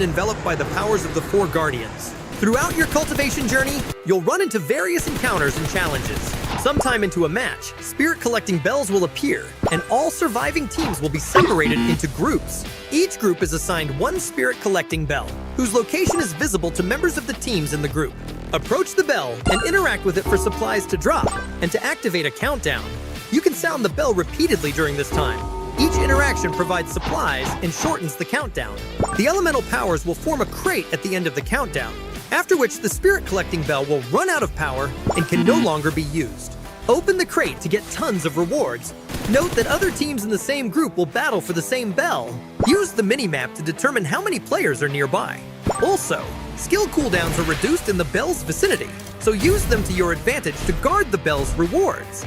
enveloped by the powers of the four guardians. Throughout your cultivation journey, you'll run into various encounters and challenges. Sometime into a match, spirit collecting bells will appear, and all surviving teams will be separated into groups. Each group is assigned one spirit collecting bell, whose location is visible to members of the teams in the group. Approach the bell and interact with it for supplies to drop and to activate a countdown. You can sound the bell repeatedly during this time. Each interaction provides supplies and shortens the countdown. The elemental powers will form a crate at the end of the countdown, after which the spirit collecting bell will run out of power and can no longer be used. Open the crate to get tons of rewards. Note that other teams in the same group will battle for the same bell. Use the mini-map to determine how many players are nearby. Also, skill cooldowns are reduced in the bell's vicinity, so use them to your advantage to guard the bell's rewards.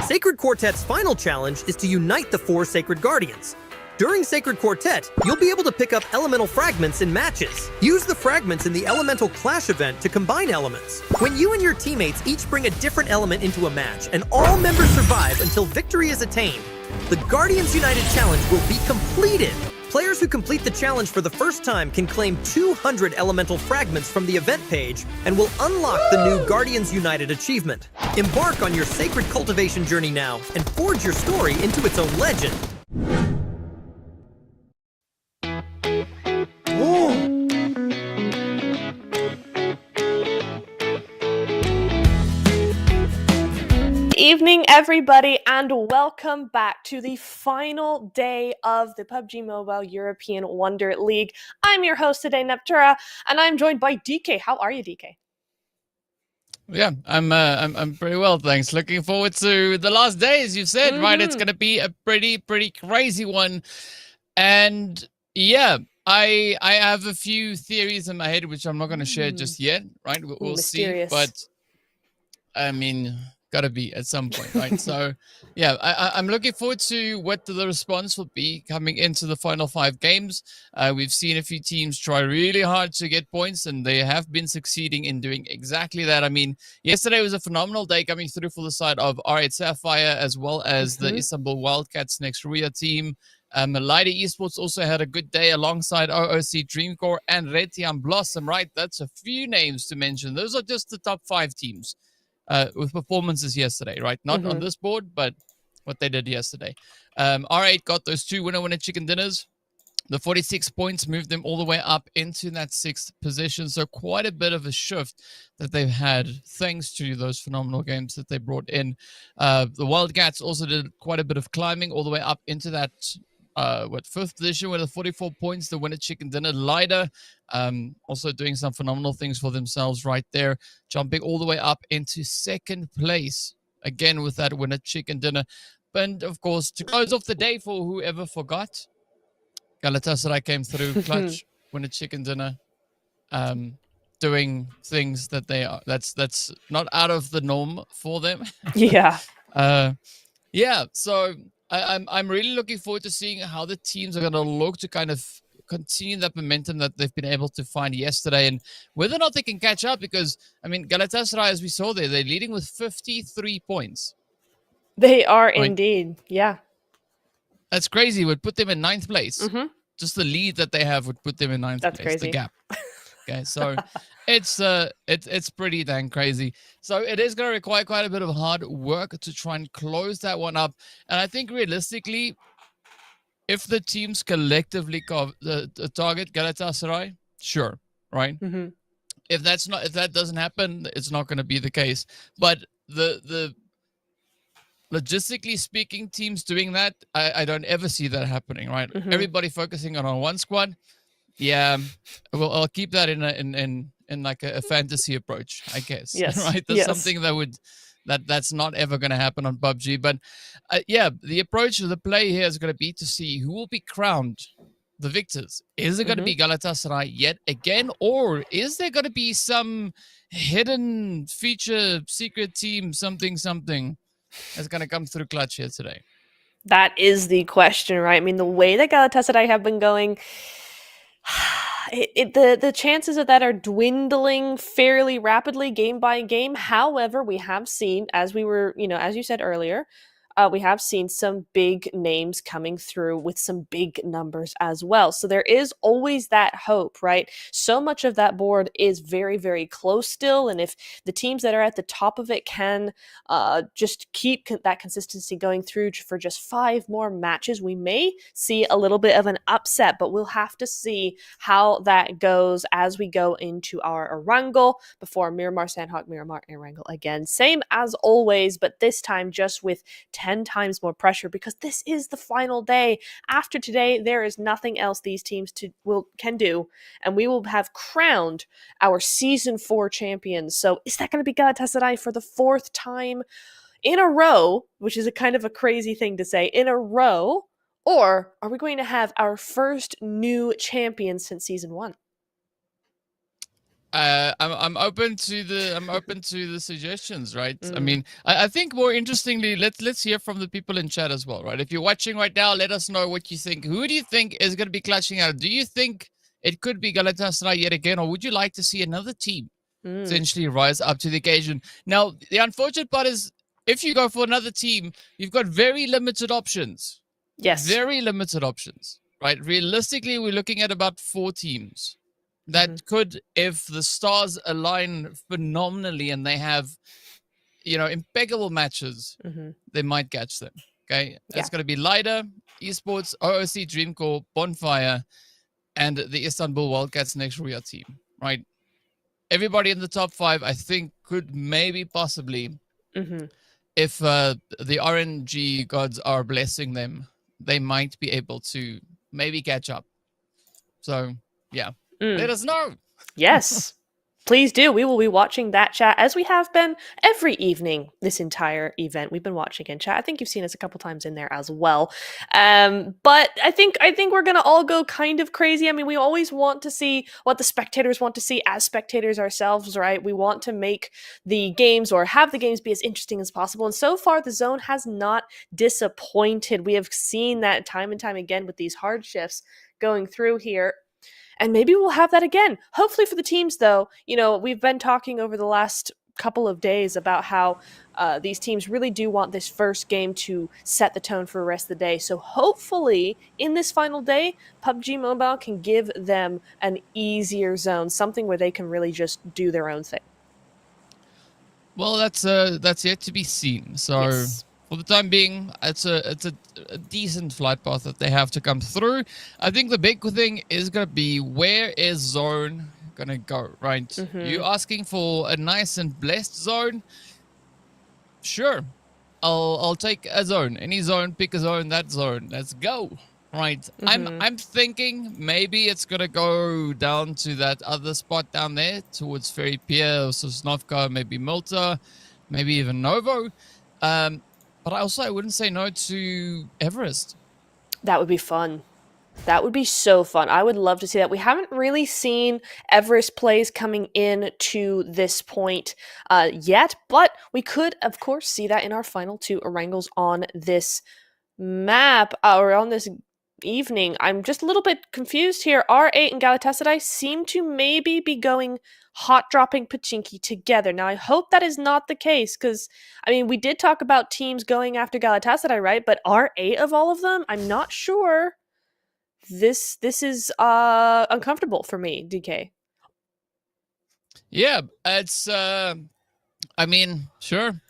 Sacred Quartet's final challenge is to unite the four Sacred Guardians. During Sacred Quartet, you'll be able to pick up elemental fragments in matches. Use the fragments in the Elemental Clash event to combine elements. When you and your teammates each bring a different element into a match, and all members survive until victory is attained, the Guardians United Challenge will be completed. Players who complete the challenge for the first time can claim 200 elemental fragments from the event page and will unlock the new Guardians United achievement. Embark on your sacred cultivation journey now and forge your story into its own legend. Evening, everybody, and welcome back to the final day of the PUBG Mobile European Wonder League. I'm your host today, Neptura, and I'm joined by DK. How are you, DK? Yeah, I'm pretty well, thanks. Looking forward to the last day, as you said, right? It's going to be a pretty crazy one, and yeah, I have a few theories in my head which I'm not going to share just yet, right? We'll see, but I mean, gotta be at some point, right? So yeah, I'm looking forward to what the response will be coming into the final 5 games. We've seen a few teams try really hard to get points, and they have been succeeding in doing exactly that. I mean, yesterday was a phenomenal day coming through for the side of R8 Sapphire, as well as the Istanbul Wildcats next Ruya team. Malida Esports also had a good day alongside OOC Dreamcore and Retian Blossom, right? That's a few names to mention. Those are just the top 5 teams with performances yesterday, right? Not on this board, but what they did yesterday. R8 got those 2 winner chicken dinners. The 46 points moved them all the way up into that 6th position. So quite a bit of a shift that they've had thanks to those phenomenal games that they brought in. The Wildcats also did quite a bit of climbing all the way up into that 5th position with the 44 points, the winner chicken dinner. Lida also doing some phenomenal things for themselves right there, jumping all the way up into 2nd place again with that winner chicken dinner. And of course, to close off the day for whoever forgot, Galatasaray came through clutch, winner chicken dinner, doing things that they are that's not out of the norm for them. Yeah. So I'm really looking forward to seeing how the teams are going to look to kind of continue that momentum that they've been able to find yesterday, and whether or not they can catch up, because, I mean, Galatasaray, as we saw there, they're leading with 53 points. They are indeed, yeah. That's crazy. It would put them in 9th place. Just the lead that they have would put them in 9th place. That's crazy. The gap. Okay, so it's pretty dang crazy. So it is going to require quite a bit of hard work to try and close that one up. And I think realistically, if the teams collectively target Galatasaray, sure, right? If that doesn't happen, it's not going to be the case. But the logistically speaking, teams doing that, I don't ever see that happening, right? Everybody focusing on one squad. Yeah, well, I'll keep that in like a fantasy approach, I guess. Yes. Right? That's something that's not ever going to happen on PUBG. But yeah, the approach of the play here is going to be to see who will be crowned the victors. Is it going to be Galatasaray yet again, or is there going to be some hidden feature secret team something that's going to come through clutch here today? That is the question, right? I mean, the way that Galatasaray have been going, the chances of that are dwindling fairly rapidly game by game. However, we have seen, as we were, as you said earlier, we have seen some big names coming through with some big numbers as well. So there is always that hope, right? So much of that board is very, very close still. And if the teams that are at the top of it can just keep that consistency going through for just 5 more matches, we may see a little bit of an upset, but we'll have to see how that goes as we go into our Erangel before Miramar, Sanhok, Miramar, Erangel again. Same as always, but this time just with 10 times more pressure because this is the final day. After today, there is nothing else these teams can do, and we will have crowned our Season 4 champions. So is that going to be Galatasaray for the 4th time in a row, which is a kind of a crazy thing to say, in a row, or are we going to have our first new champion since Season 1? I'm open to the suggestions, right? I mean, I think more interestingly, let's hear from the people in chat as well, right? If you're watching right now, let us know what you think. Who do you think is going to be clutching out? Do you think it could be Galatasaray yet again, or would you like to see another team essentially rise up to the occasion? Now, the unfortunate part is, if you go for another team, you've got very limited options. Yes, very limited options, right? Realistically, we're looking at about 4 teams that could, if the stars align phenomenally and they have, impeccable matches, they might catch them. Okay, that's going to be Lider, Esports, OOC, Dreamcore, Bonfire, and the Istanbul Wildcats next Ria team. Right, everybody in the top 5, I think, could maybe possibly, if the RNG gods are blessing them, they might be able to maybe catch up. So yeah. Let us know. Yes, please do. We will be watching that chat as we have been every evening this entire event. We've been watching in chat. I think you've seen us a couple times in there as well. But I think we're gonna all go kind of crazy. I mean, we always want to see what the spectators want to see as spectators ourselves, right? We want to make the games or have the games be as interesting as possible. And so far, the zone has not disappointed. We have seen that time and time again with these hard shifts going through here. And maybe we'll have that again. Hopefully for the teams, though, we've been talking over the last couple of days about how these teams really do want this first game to set the tone for the rest of the day. So hopefully in this final day, PUBG Mobile can give them an easier zone, something where they can really just do their own thing. Well, that's yet to be seen. So yes. For the time being, it's a decent flight path that they have to come through. I think the big thing is going to be, where is zone going to go, right? You asking for a nice and blessed zone? Sure. I'll take a zone. Any zone, pick a zone, that zone. Let's go. Right. I'm thinking maybe it's going to go down to that other spot down there towards Ferry Pier or Sosnovka, maybe Malta, maybe even Novo. But I wouldn't say no to Everest. That would be fun. That would be so fun. I would love to see that. We haven't really seen Everest plays coming in to this point yet, but we could, of course, see that in our final 2 Erangels on this map, or on this evening. I'm just a little bit confused here. R8 and Galatasaray seem to maybe be going hot dropping Pachinki together. Now, I hope that is not the case, because, I mean, we did talk about teams going after Galatasaray, right? But R8 of all of them, I'm not sure. This is uncomfortable for me, DK. Yeah, it's I mean, sure.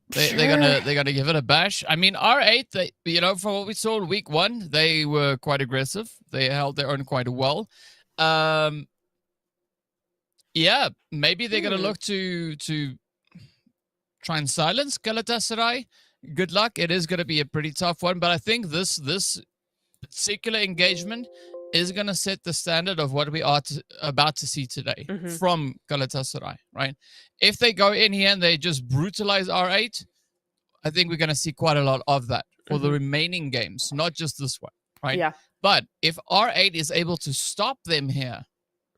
They're gonna give it a bash. I mean, R8, from what we saw in week 1, they were quite aggressive. They held their own quite well. Yeah, maybe they're gonna look to try and silence Galatasaray. Good luck. It is gonna be a pretty tough one, but I think this particular engagement is gonna set the standard of what we are about to see today from Galatasaray, right? If they go in here and they just brutalize R8, I think we're gonna see quite a lot of that for the remaining games, not just this one, right? Yeah. But if R8 is able to stop them here,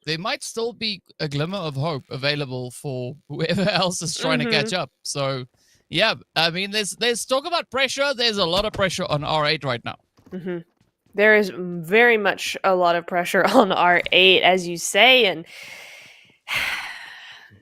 there might still be a glimmer of hope available for whoever else is trying to catch up. So, yeah, I mean, there's talk about pressure. There's a lot of pressure on R8 right now. There is very much a lot of pressure on R8, as you say, and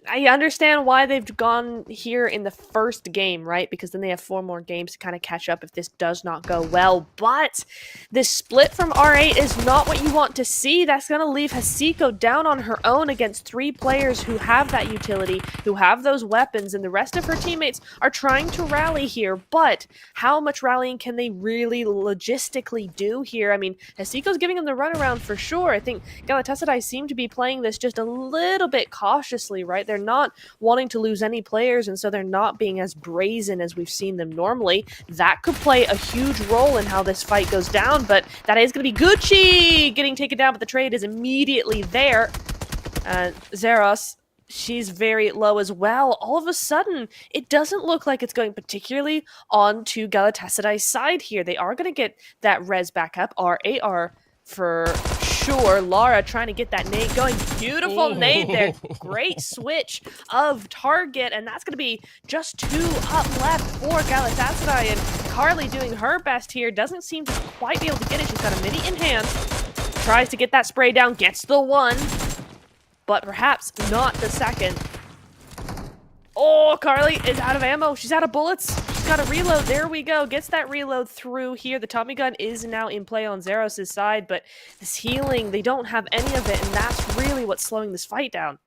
I understand why they've gone here in the first game, right? Because then they have 4 more games to kind of catch up if this does not go well. But this split from R8 is not what you want to see. That's going to leave Hasiko down on her own against 3 players who have that utility, who have those weapons, and the rest of her teammates are trying to rally here. But how much rallying can they really logistically do here? I mean, Hasiko's giving them the runaround for sure. I think Galatasaray seem to be playing this just a little bit cautiously, right? They're not wanting to lose any players, and so they're not being as brazen as we've seen them normally. That could play a huge role in how this fight goes down, but that is going to be Gucci getting taken down, but the trade is immediately there. Zeros, she's very low as well. All of a sudden, it doesn't look like it's going particularly onto Galatasaray's side here. They are going to get that res back up. R8 are for sure. Lara trying to get that nade going. Beautiful nade there. Great switch of target, and that's going to be just 2 up left for Galatasaray, and Carly doing her best here. Doesn't seem to quite be able to get it. She's got a midi in hand. Tries to get that spray down. Gets the 1, but perhaps not the 2nd. Oh, Carly is out of ammo. She's out of bullets. She's got a reload. There we go. Gets that reload through here. The Tommy gun is now in play on Zeros' side, but this healing, they don't have any of it, and that's really what's slowing this fight down.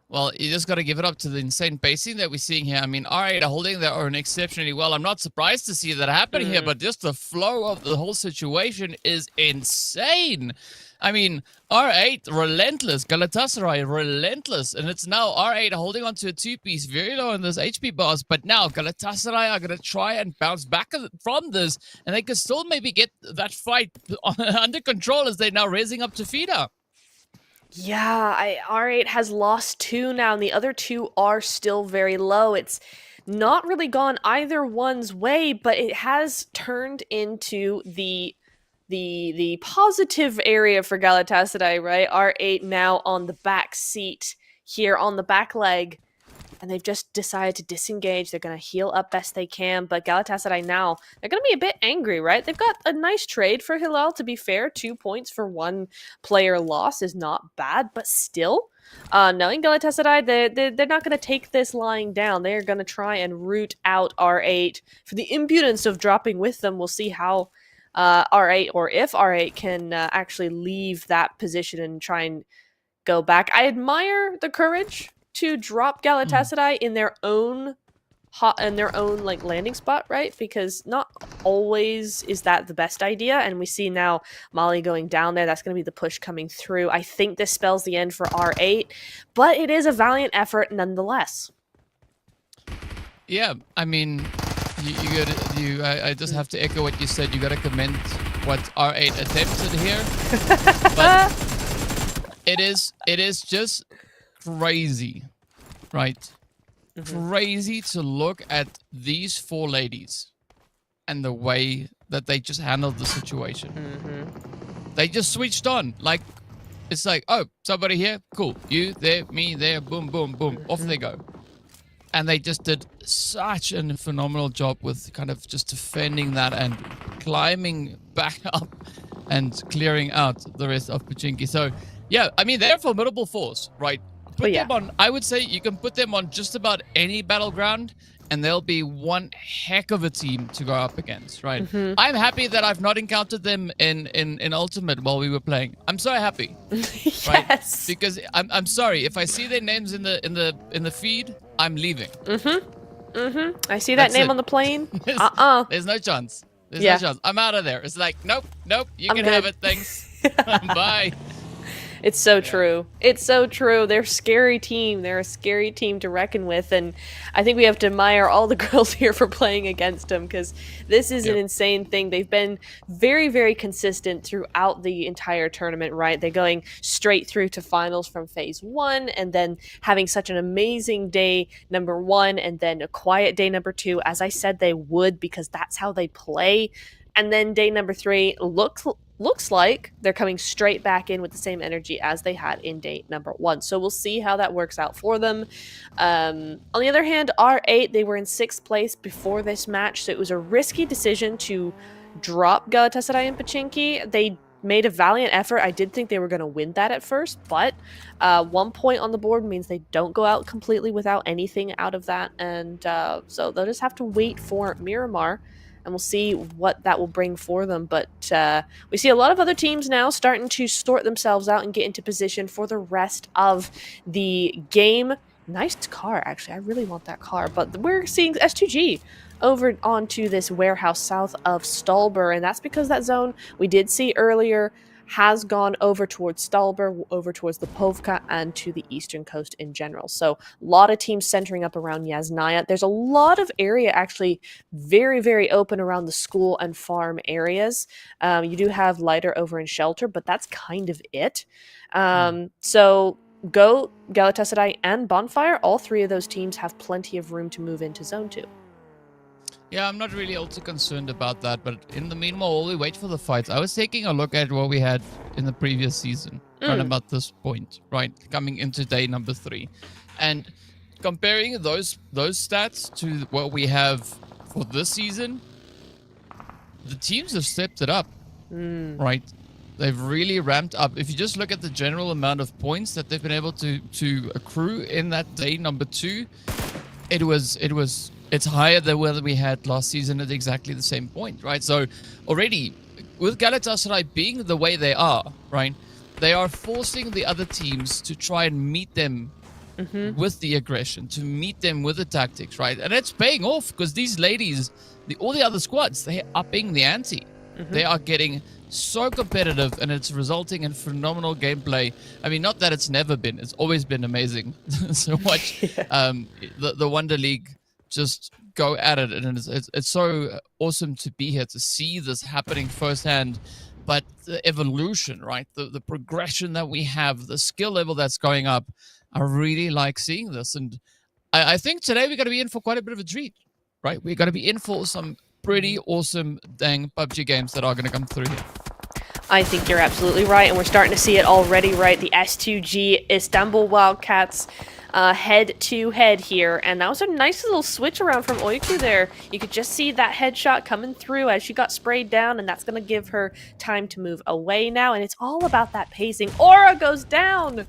Well, you just got to give it up to the insane pacing that we're seeing here. I mean, R8 are holding their own exceptionally well. I'm not surprised to see that happen here, but just the flow of the whole situation is insane. I mean, R8 relentless, Galatasaray relentless, and it's now R8 holding onto a 2-piece, very low in this HP bars, but now Galatasaray are going to try and bounce back from this, and they could still maybe get that fight under control as they're now raising up to Fida. Yeah, R8 has lost 2 now, and the other 2 are still very low. It's not really gone either one's way, but it has turned into the positive area for Galatasaray, right? R8 now on the back seat here on the back leg, and they've just decided to disengage. They're going to heal up best they can, but Galatasaray now, they're going to be a bit angry, right? They've got a nice trade for Hilal, to be fair. 2 points for 1 player loss is not bad, but still, knowing Galatasaray, they're not going to take this lying down. They're going to try and root out R8 for the impudence of dropping with them. We'll see how R8, or if R8 can actually leave that position and try and go back. I admire the courage to drop Galatasaray in their own like landing spot, right? Because not always is that the best idea, and we see now Mali going down there. That's going to be the push coming through. I think this spells the end for R8, but it is a valiant effort nonetheless. Yeah, I mean, I just have to echo what you said. You got to commend what R8 attempted here, but it is just crazy, right? Crazy to look at these 4 ladies and the way that they just handled the situation. They just switched on. Like, it's like, oh, somebody here, cool. You there, me there, boom, boom, boom. Off they go. And they just did such a phenomenal job with kind of just defending that and climbing back up and clearing out the rest of Pachinki. So, yeah, I mean, they're a formidable force, right? Put them on, I would say you can put them on just about any battleground, and they'll be one heck of a team to go up against, right? I'm happy that I've not encountered them in Ultimate while we were playing. I'm so happy, right? Yes. Because I'm sorry, if I see their names in the feed, I'm leaving. I see that name on the plane. There's no chance. There's no chance. I'm out of there. It's like, nope, you can have it. Thanks. Bye. It's so true. It's so true. They're a scary team. They're a scary team to reckon with, and I think we have to admire all the girls here for playing against them, because this is an insane thing. They've been very, very consistent throughout the entire tournament, right? They're going straight through to finals from phase 1, and then having such an amazing day number 1, and then a quiet day number 2, as I said they would, because that's how they play. And then day number 3 looks like they're coming straight back in with the same energy as they had in day number 1. So we'll see how that works out for them. On the other hand, R8, they were in 6th place before this match, so it was a risky decision to drop Galatasaray and Pachinki. They made a valiant effort. I did think they were going to win that at first, but 1 point on the board means they don't go out completely without anything out of that. And so they'll just have to wait for Miramar, and we'll see what that will bring for them. But we see a lot of other teams now starting to sort themselves out and get into position for the rest of the game. Nice car, actually. I really want that car. But we're seeing S2G over onto this warehouse south of Stolber, and that's because that zone we did see earlier has gone over towards Stolber, over towards the Povka, and to the eastern coast in general. So a lot of teams centering up around Yasnaya. There's a lot of area actually very, very open around the school and farm areas. You do have lighter over in shelter, but that's kind of it. So Goat, Galatasaray, and Bonfire, all three of those teams have plenty of room to move into Zone 2. Yeah, I'm not really also concerned about that, but in the meanwhile, while we wait for the fights, I was taking a look at what we had in the previous season, right about this point, right, coming into day number 3. And comparing those stats to what we have for this season, the teams have stepped it up, right? They've really ramped up. If you just look at the general amount of points that they've been able to accrue in that day number 2, it's higher than what we had last season at exactly the same point, right? So already, with Galatasaray being the way they are, right, they are forcing the other teams to try and meet them with the aggression, to meet them with the tactics, right? And it's paying off because these ladies, all the other squads, they're upping the ante. They are getting so competitive, and it's resulting in phenomenal gameplay. I mean, not that it's never been. It's always been amazing. So watch the Wonder League just go at it, and it's so awesome to be here to see this happening firsthand. But the evolution, right, the progression that we have, the skill level that's going up, I really like seeing this. And I think today we're going to be in for quite a bit of a treat, right? We're going to be in for some pretty awesome dang PUBG games that are going to come through here. I think you're absolutely right, and we're starting to see it already, right? The S2G Istanbul Wildcats head-to-head here, and that was a nice little switch around from Oiku there. You could just see that headshot coming through as she got sprayed down, and that's going to give her time to move away now, and it's all about that pacing. Aura goes down!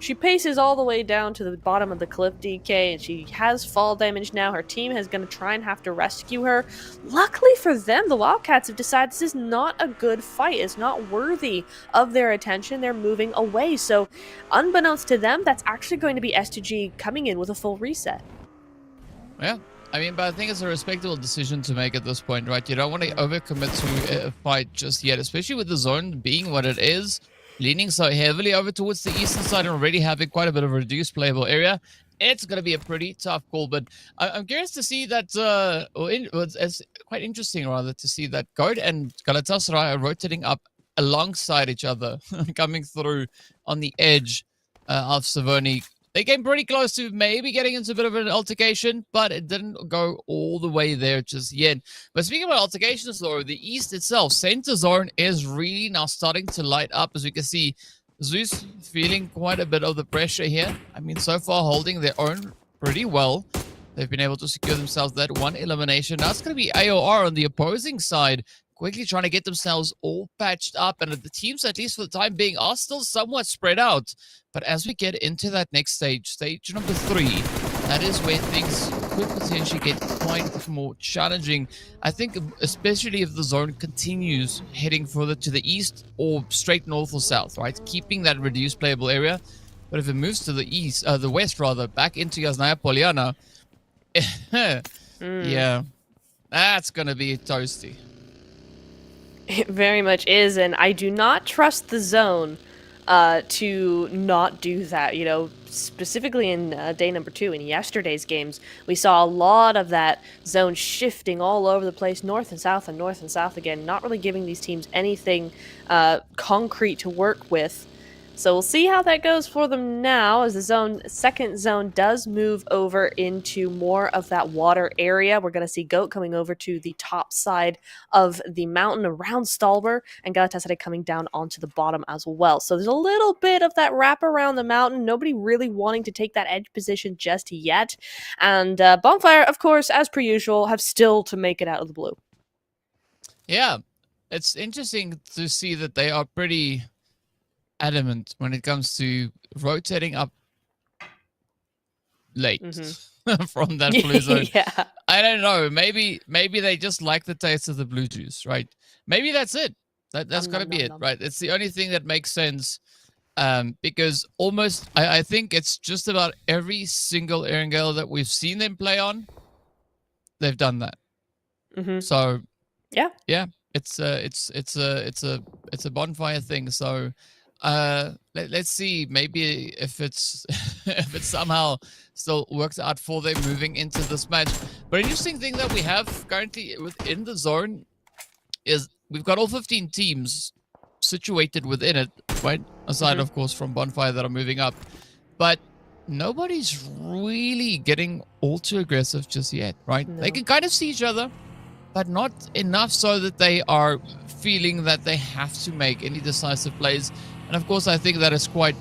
She paces all the way down to the bottom of the cliff, DK, and she has fall damage now. Her team is going to try and have to rescue her. Luckily for them, the Wildcats have decided this is not a good fight. It's not worthy of their attention. They're moving away. So, unbeknownst to them, that's actually going to be S2G coming in with a full reset. Yeah. I mean, but I think it's a respectable decision to make at this point, right? You don't want to overcommit to a fight just yet, especially with the zone being what it is. Leaning so heavily over towards the eastern side and already having quite a bit of a reduced playable area. It's going to be a pretty tough call, but I'm curious to see that, it's quite interesting rather to see that Goat and Galatasaray are rotating up alongside each other, coming through on the edge of Savoni. They came pretty close to maybe getting into a bit of an altercation, but it didn't go all the way there just yet. But speaking about altercations, though, the east itself, center zone is really now starting to light up. As we can see, Zeus feeling quite a bit of the pressure here. I mean, so far holding their own pretty well. They've been able to secure themselves that one elimination. Now it's going to be AOR on the opposing side, quickly trying to get themselves all patched up. And the teams, at least for the time being, are still somewhat spread out. But as we get into that next stage, stage number 3, that is where things could potentially get quite more challenging. I think especially if the zone continues heading further to the east or straight north or south, right? Keeping that reduced playable area. But if it moves to the east, the west rather, back into Yasnaya Poliana, yeah, that's going to be toasty. It very much is, and I do not trust the zone to not do that. You know, specifically in day number 2, in yesterday's games, we saw a lot of that zone shifting all over the place, north and south again, not really giving these teams anything concrete to work with. So we'll see how that goes for them now as the second zone does move over into more of that water area. We're going to see Goat coming over to the top side of the mountain around Stolber, and Galatasaray coming down onto the bottom as well. So there's a little bit of that wrap around the mountain. Nobody really wanting to take that edge position just yet. And Bonfire, of course, as per usual, have still to make it out of the blue. Yeah. it's interesting to see that they are pretty adamant when it comes to rotating up late from that blue zone. Yeah. I don't know. Maybe they just like the taste of the blue juice, right? Maybe that's it. That's got to be it, right? It's the only thing that makes sense. Because almost, I think it's just about every single Erangel that we've seen them play on, they've done that. So yeah, it's a bonfire thing. So let's see, maybe if it's if it somehow still works out for them moving into this match. But an interesting thing that we have currently within the zone is we've got all 15 teams situated within it, right? Aside, of course, from Bonfire that are moving up. But nobody's really getting all too aggressive just yet, right? No. They can kind of see each other, but not enough so that they are feeling that they have to make any decisive plays. And of course, I think that is quite,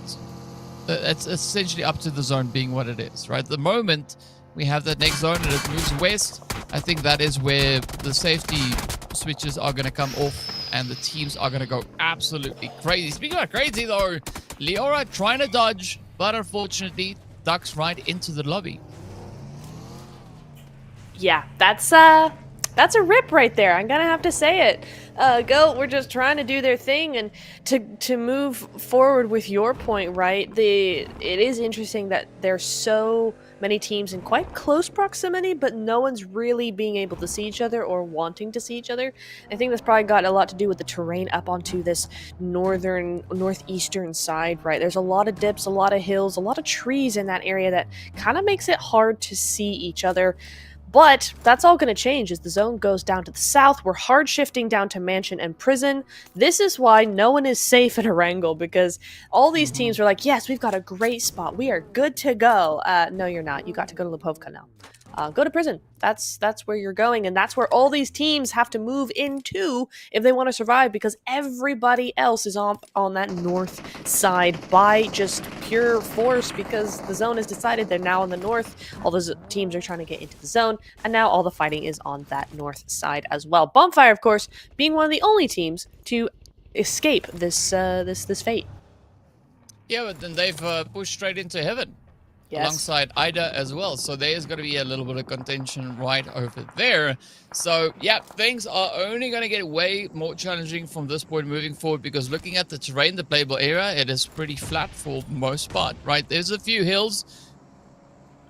it's essentially up to the zone being what it is, right? The moment we have that next zone and it moves west, I think that is where the safety switches are going to come off and the teams are going to go absolutely crazy. Speaking of crazy, though, Leora trying to dodge, but unfortunately ducks right into the lobby. Yeah, that's a rip right there. I'm gonna have to say it. Goat, we're just trying to do their thing, and to move forward with your point, right? It is interesting that there's so many teams in quite close proximity, but no one's really being able to see each other or wanting to see each other. I think that's probably got a lot to do with the terrain up onto this northeastern side, right? There's a lot of dips, a lot of hills, a lot of trees in that area that kind of makes it hard to see each other. But that's all going to change as the zone goes down to the south. We're hard shifting down to Mansion and Prison. This is why no one is safe at Erangel, because all these teams are like, yes, we've got a great spot. We are good to go. No, you're not. You got to go to Lipovka now. Go to Prison. That's where you're going, and that's where all these teams have to move into if they want to survive, because everybody else is on that north side by just pure force, because the zone has decided they're now on the north. All those teams are trying to get into the zone, and now all the fighting is on that north side as well. Bonfire, of course, being one of the only teams to escape this fate. Yeah, but then they've pushed straight into heaven. Yes. Alongside Ida as well. So there's going to be a little bit of contention right over there. So, yeah, things are only going to get way more challenging from this point moving forward, because looking at the terrain, the playable area, it is pretty flat for most part, right? There's a few hills,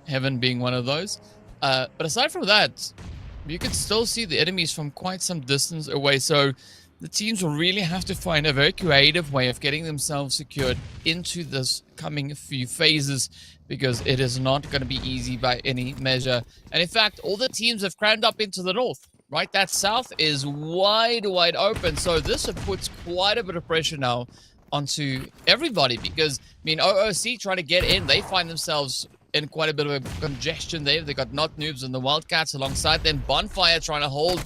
heaven being one of those. But aside from that, you can still see the enemies from quite some distance away. So the teams will really have to find a very creative way of getting themselves secured into this coming few phases, because it is not going to be easy by any measure. And in fact, all the teams have crammed up into the north, right? That south is wide open. So this puts quite a bit of pressure now onto everybody, because, I mean, OOC trying to get in, they find themselves in quite a bit of a congestion there. They got Not Noobs and the Wildcats alongside them. Bonfire trying to hold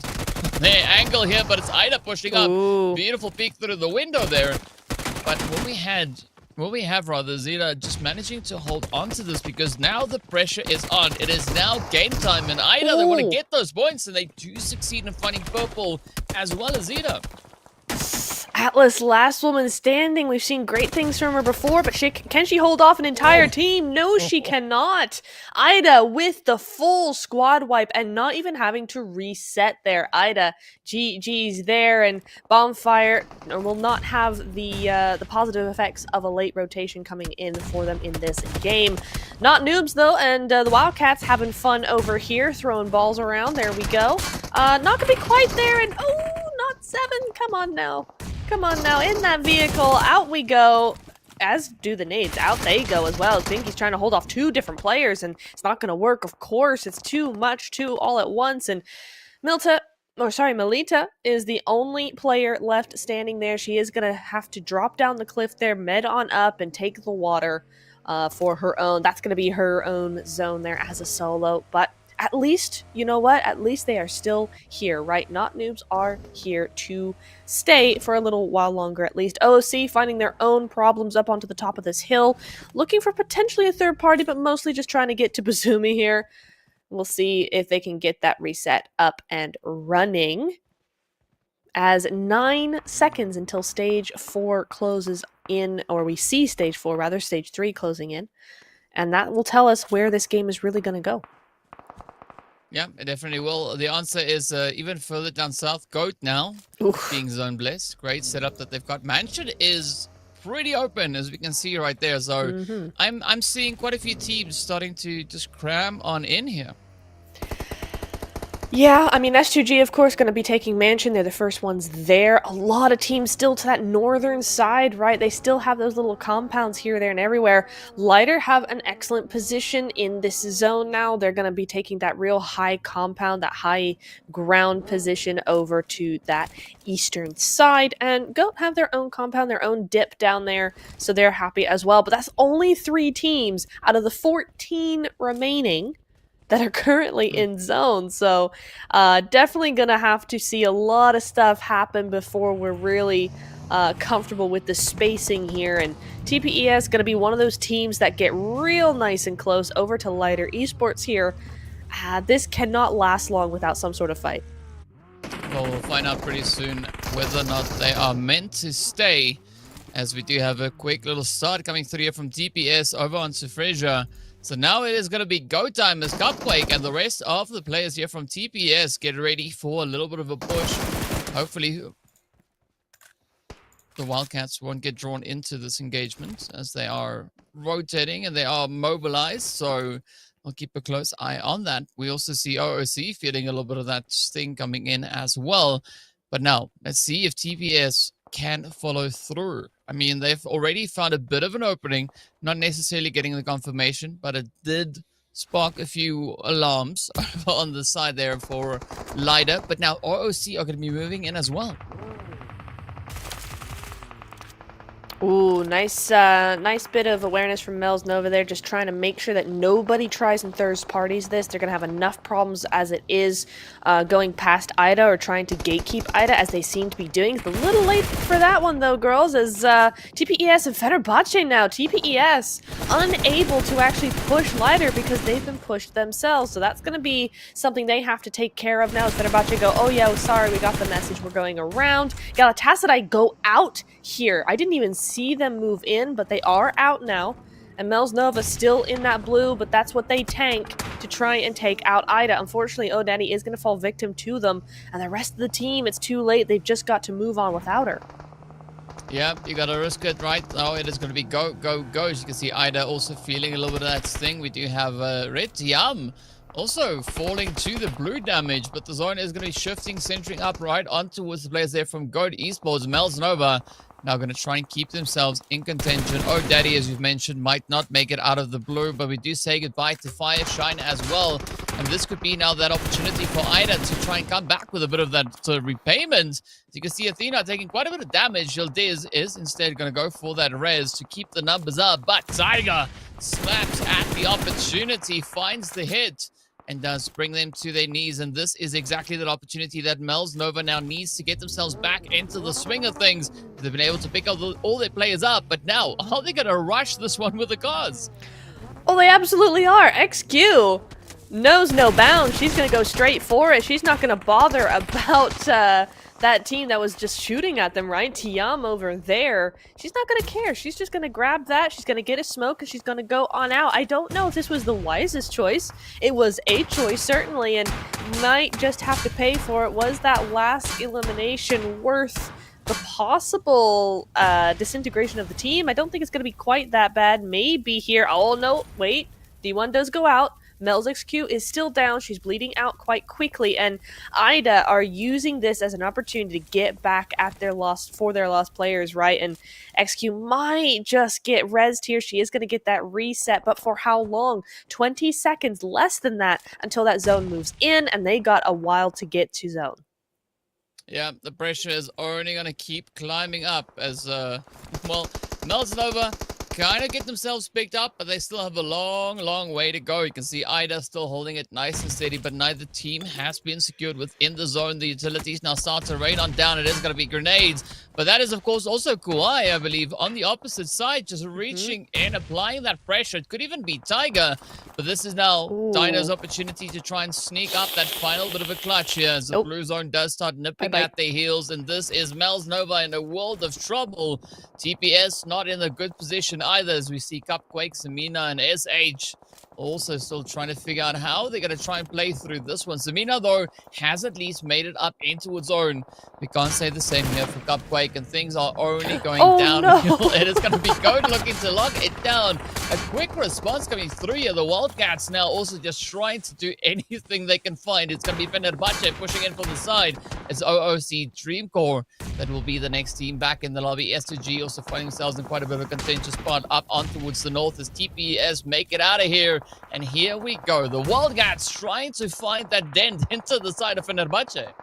their angle here, but it's Ida pushing up. Ooh. Beautiful peek through the window there. But what we have rather, Zeta just managing to hold on to this, because now the pressure is on. It is now game time, and Ida, they want to get those points, and they do succeed in finding purple as well as Zeta. Atlas, last woman standing. We've seen great things from her before, but can she hold off an entire team? No, she cannot. Ida with the full squad wipe and not even having to reset there. Ida, GG's there, and Bonfire will not have the positive effects of a late rotation coming in for them in this game. Not Noobs, though, and the Wildcats having fun over here, throwing balls around. There we go. Not going to be quite there, and not 7. Come on now. Come on now, in that vehicle, out we go, as do the nades. Out they go as well. Pinky's trying to hold off 2 different players, and it's not going to work, of course. It's too much, all at once, and Melita is the only player left standing there. She is going to have to drop down the cliff there, med on up, and take the water for her own. That's going to be her own zone there as a solo, but at least, you know what? At least they are still here, right? Not Noobs are here to stay for a little while longer, at least. OOC finding their own problems up onto the top of this hill, looking for potentially a third party, but mostly just trying to get to Bazumi here. We'll see if they can get that reset up and running. as 9 seconds until stage 4 closes in, or we see stage 4, rather, stage 3 closing in. And that will tell us where this game is really going to go. Yeah, it definitely will. The answer is even further down south. Goat now being zone blessed. Great setup that they've got. Mansion is pretty open, as we can see right there. So I'm seeing quite a few teams starting to just cram on in here. Yeah, I mean, S2G, of course, going to be taking Mansion. They're the first ones there. A lot of teams still to that northern side, right? They still have those little compounds here, there, and everywhere. Lighter have an excellent position in this zone now. They're going to be taking that real high compound, that high ground position over to that eastern side. And Goat have their own compound, their own dip down there, so they're happy as well. But that's only 3 teams out of the 14 remaining that are currently in zone. So definitely gonna have to see a lot of stuff happen before we're really comfortable with the spacing here. And TPES gonna be one of those teams that get real nice and close over to Lighter Esports here. This cannot last long without some sort of fight. Well, we'll find out pretty soon whether or not they are meant to stay, as we do have a quick little start coming through here from TPS over onto Fraser. So now it is going to be go time as Cupquake and the rest of the players here from TPS get ready for a little bit of a push. Hopefully the Wildcats won't get drawn into this engagement as they are rotating and they are mobilized. So I'll keep a close eye on that. We also see OOC feeling a little bit of that sting coming in as well. But now let's see if TPS can follow through. I mean, they've already found a bit of an opening, not necessarily getting the confirmation, but it did spark a few alarms on the side there for Lighter. But now ROC are going to be moving in as well. Ooh, nice bit of awareness from Mel's Nova there, just trying to make sure that nobody tries and third parties this. They're going to have enough problems as it is going past Ida or trying to gatekeep Ida, as they seem to be doing. It's a little late for that one, though, girls, as TPES and Fenerbahce now. TPES unable to actually push Lighter because they've been pushed themselves. So that's going to be something they have to take care of now as Fenerbahce go, oh, yeah, sorry, we got the message. We're going around. Galatasaray go out here. I didn't even see them move in, but they are out now. And Mel's Nova still in that blue, but that's what they tank to try and take out Ida. Unfortunately, O'Daddy is going to fall victim to them. And the rest of the team, it's too late. They've just got to move on without her. Yeah, you got to risk it, right? Oh, it is going to be go, go, go. As you can see, Ida also feeling a little bit of that sting. We do have Red Tiam also falling to the blue damage, but the zone is going to be shifting, centering up right on towards the players there from Goat Esports. Mel's Nova now going to try and keep themselves in contention. Oh, Daddy, as you've mentioned, might not make it out of the blue, but we do say goodbye to Fire Shine as well. And this could be now that opportunity for Ida to try and come back with a bit of that repayment. As you can see, Athena taking quite a bit of damage. Yildiz is instead going to go for that res to keep the numbers up. But Tiger slaps at the opportunity, finds the hit, and does bring them to their knees. And this is exactly that opportunity that Mel's Nova now needs to get themselves back into the swing of things. They've been able to pick up all their players up, but now are they going to rush this one with a cause? Oh, they absolutely are. XQ knows no bounds. She's going to go straight for it. She's not going to bother about that team that was just shooting at them, right? Tiam over there. She's not going to care. She's just going to grab that. She's going to get a smoke and she's going to go on out. I don't know if this was the wisest choice. It was a choice, certainly, and might just have to pay for it. Was that last elimination worth the possible disintegration of the team? I don't think it's going to be quite that bad. Maybe here. Oh, no. Wait. D1 does go out. Mel's XQ is still down. She's bleeding out quite quickly, and Ida are using this as an opportunity to get back at their lost players, right? And XQ might just get rezzed here. She is going to get that reset, but for how long? 20 seconds, less than that, until that zone moves in, and they got a while to get to zone. Yeah, the pressure is only going to keep climbing up as, well, Mel's Nova kind of get themselves picked up, but they still have a long, long way to go. You can see Ida still holding it nice and steady, but neither team has been secured within the zone. The utilities now start to rain on down. It is going to be grenades, but that is, of course, also Kauai, I believe, on the opposite side, just reaching in, applying that pressure. It could even be Tiger, but this is now Dino's opportunity to try and sneak up that final bit of a clutch here as the blue zone does start nipping at their heels, and this is Mel's Nova in a world of trouble. TPS not in a good position either, as we see Cupquake, Samina, and SH also still trying to figure out how they're going to try and play through this one. Samina, though, has at least made it up into its own. We can't say the same here for Cupquake, and things are only going downhill. No. It is going to be Goat looking to lock it down. A quick response coming through here. The Wildcats now also just trying to do anything they can find. It's going to be Fenerbahce pushing in from the side. It's OOC Dreamcore that will be the next team back in the lobby. S2G also finding themselves in quite a bit of a contentious spot up on towards the north as TPS make it out of here. And here we go. The Wildcats trying to find that dent into the side of Fenerbahce.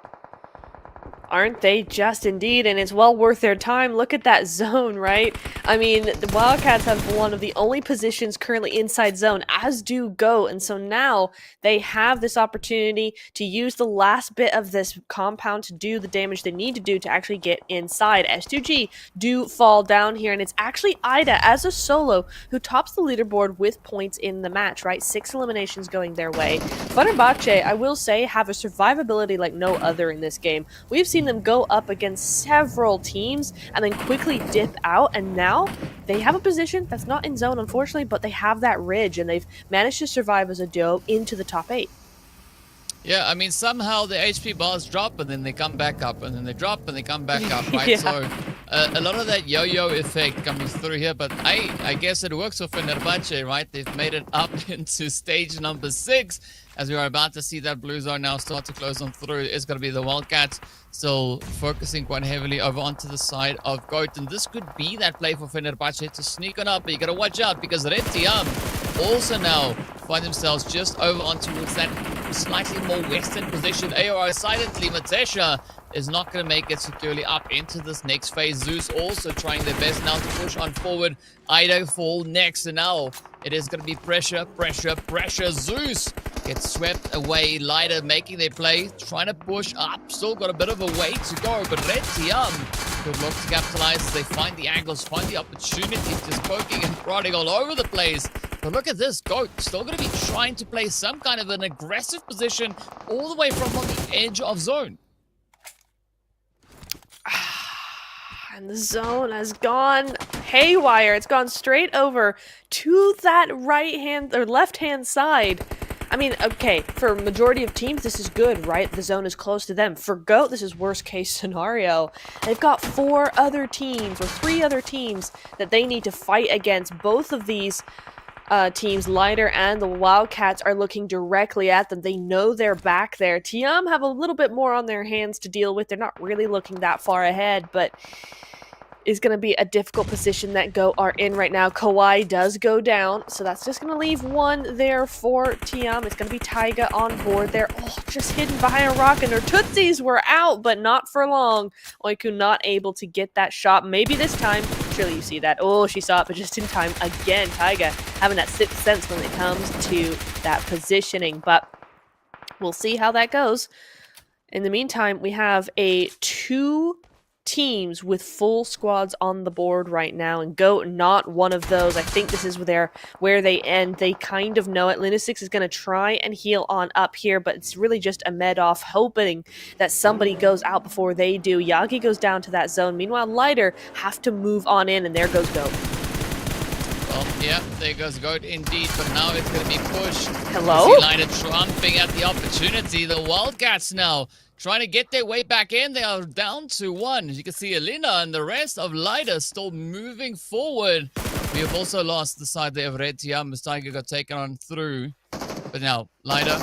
Aren't they just indeed? And it's well worth their time. Look at that zone, right? I mean, the Wildcats have one of the only positions currently inside zone, as do Go. And so now they have this opportunity to use the last bit of this compound to do the damage they need to do to actually get inside. S2G do fall down here, and it's actually Ida as a solo who tops the leaderboard with points in the match, right? 6 eliminations going their way. Fenerbahce, I will say, have a survivability like no other in this game. We've seen them go up against several teams and then quickly dip out, and now they have a position that's not in zone, unfortunately, but they have that ridge, and they've managed to survive as a duo into the top 8. Yeah, I mean, somehow the HP bars drop and then they come back up, and then they drop and they come back up, right? So a lot of that yo-yo effect coming through here, but I guess it works for Fenerbahce, right? They've made it up into stage number 6, as we are about to see that blue zone now start to close on through. It's going to be the Wildcats still focusing quite heavily over onto the side of Goat, and this could be that play for Fenerbahce to sneak on up, but you got to watch out because Red Tiam also now find themselves just over on towards that slightly more western position. AOR silently, Matesha is not going to make it securely up into this next phase. Zeus also trying their best now to push on forward. Ida fall next, and now it is going to be pressure, pressure, pressure. Zeus gets swept away. Lighter making their play, trying to push up. Still got a bit of a way to go, but Red Tiam could look to capitalize as they find the angles, find the opportunities, just poking and prodding all over the place. But look at this, Goat still going to be trying to play some kind of an aggressive position all the way from on the edge of zone. And the zone has gone haywire. It's gone straight over to that right hand or left hand side. I mean, okay, for majority of teams, this is good, right? The zone is close to them. For GOAT, this is worst case scenario. They've got 4 other teams or 3 other teams that they need to fight against. Both of these teams, Lighter and the Wildcats, are looking directly at them. They know they're back there. Tiam have a little bit more on their hands to deal with. They're not really looking that far ahead, but is going to be a difficult position that Go are in right now. Kauai does go down, so that's just going to leave 1 there for Tiam. It's going to be Taiga on board there. Oh, just hidden behind a rock, and their Tootsies were out, but not for long. Oiku not able to get that shot. Maybe this time. Surely you see that. Oh, she saw it, but just in time. Again, Taiga having that 6th sense when it comes to that positioning, but we'll see how that goes. In the meantime, we have a 2 teams with full squads on the board right now, and Goat not one of those. I think this is where they end. They kind of know it. Lunasix is going to try and heal on up here, but it's really just a med off, hoping that somebody goes out before they do. Yagi goes down to that zone. Meanwhile, Lighter have to move on in, and there goes Goat. Well, yeah, there goes Goat indeed, but now it's going to be pushed. Hello? You see Lighter trumping at the opportunity. The Wildcats now trying to get their way back in. They are down to 1. As you can see, Elena and the rest of Lighter still moving forward. We have also lost the side there of Red Tiam as Tiger got taken on through. But now, Lighter,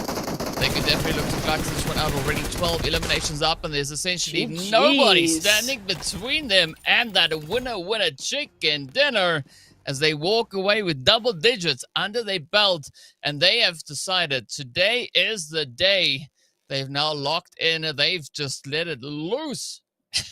they can definitely look to clutch this one out. Already 12 eliminations up, and there's essentially nobody standing between them and that winner chicken dinner as they walk away with double digits under their belt. And they have decided today is the day. They've now locked in. They've just let it loose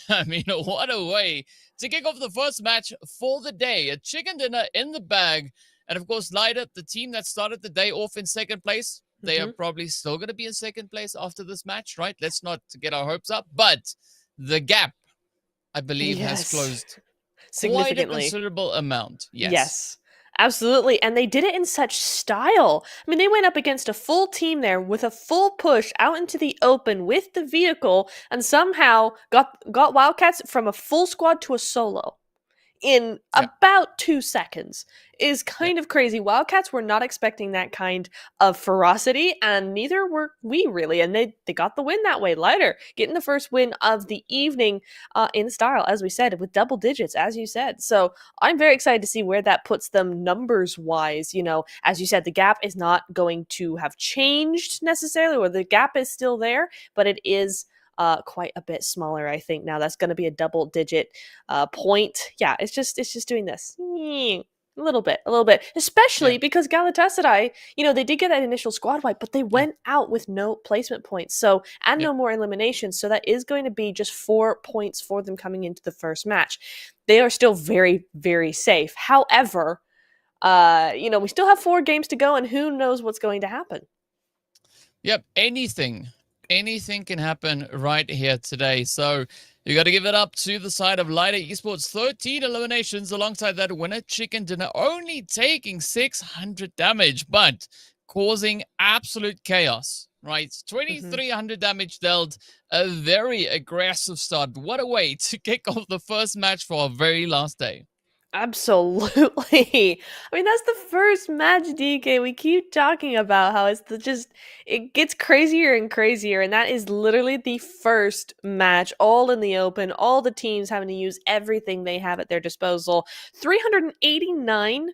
I mean, what a way to kick off the first match for the day. A chicken dinner in the bag. And of course, Light Up, the team that started the day off in second place, they are probably still going to be in second place after this match, right? Let's not get our hopes up. But the gap, I believe, has closed quite a considerable amount. Yes. Absolutely. And they did it in such style. I mean, they went up against a full team there with a full push out into the open with the vehicle and somehow got Wildcats from a full squad to a solo in about 2 seconds. Is kind of crazy. Wildcats were not expecting that kind of ferocity, and neither were we really. And they got the win that way. Lighter getting the first win of the evening in style, as we said, with double digits, as you said. So I'm very excited to see where that puts them numbers wise. You know, as you said, the gap is not going to have changed necessarily, or the gap is still there, but it is quite a bit smaller, I think. Now that's going to be a double digit point. Yeah, it's just doing this. A little bit, especially because Galatasaray, you know, they did get that initial squad wipe, but they went out with no placement points. So, and no more eliminations. So that is going to be just 4 points for them coming into the first match. They are still very, very safe. However, you know, we still have 4 games to go and who knows what's going to happen. Yep, anything can happen right here today. So you got to give it up to the side of Lighter Esports. 13 eliminations alongside that winner chicken dinner, only taking 600 damage, but causing absolute chaos, right? 2,300 damage dealt, a very aggressive start. What a way to kick off the first match for our very last day. Absolutely. I mean, that's the first match, DK. We keep talking about how it gets crazier and crazier, and that is literally the first match, all in the open, all the teams having to use everything they have at their disposal. 389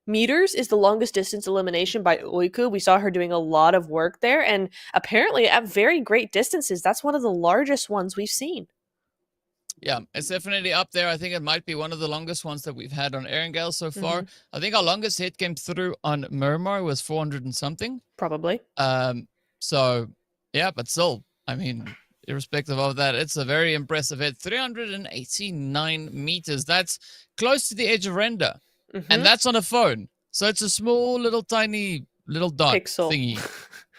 meters is the longest distance elimination by Oiku. We saw her doing a lot of work there, and apparently at very great distances. That's one of the largest ones we've seen. Yeah, it's definitely up there. I think it might be one of the longest ones that we've had on Erangel so far. I think our longest hit came through on Miramar was 400 and something. Probably. So, yeah, but still, I mean, irrespective of that, it's a very impressive hit. 389 meters. That's close to the edge of render. And that's on a phone. So it's a small, little, tiny, little dot pixel thingy,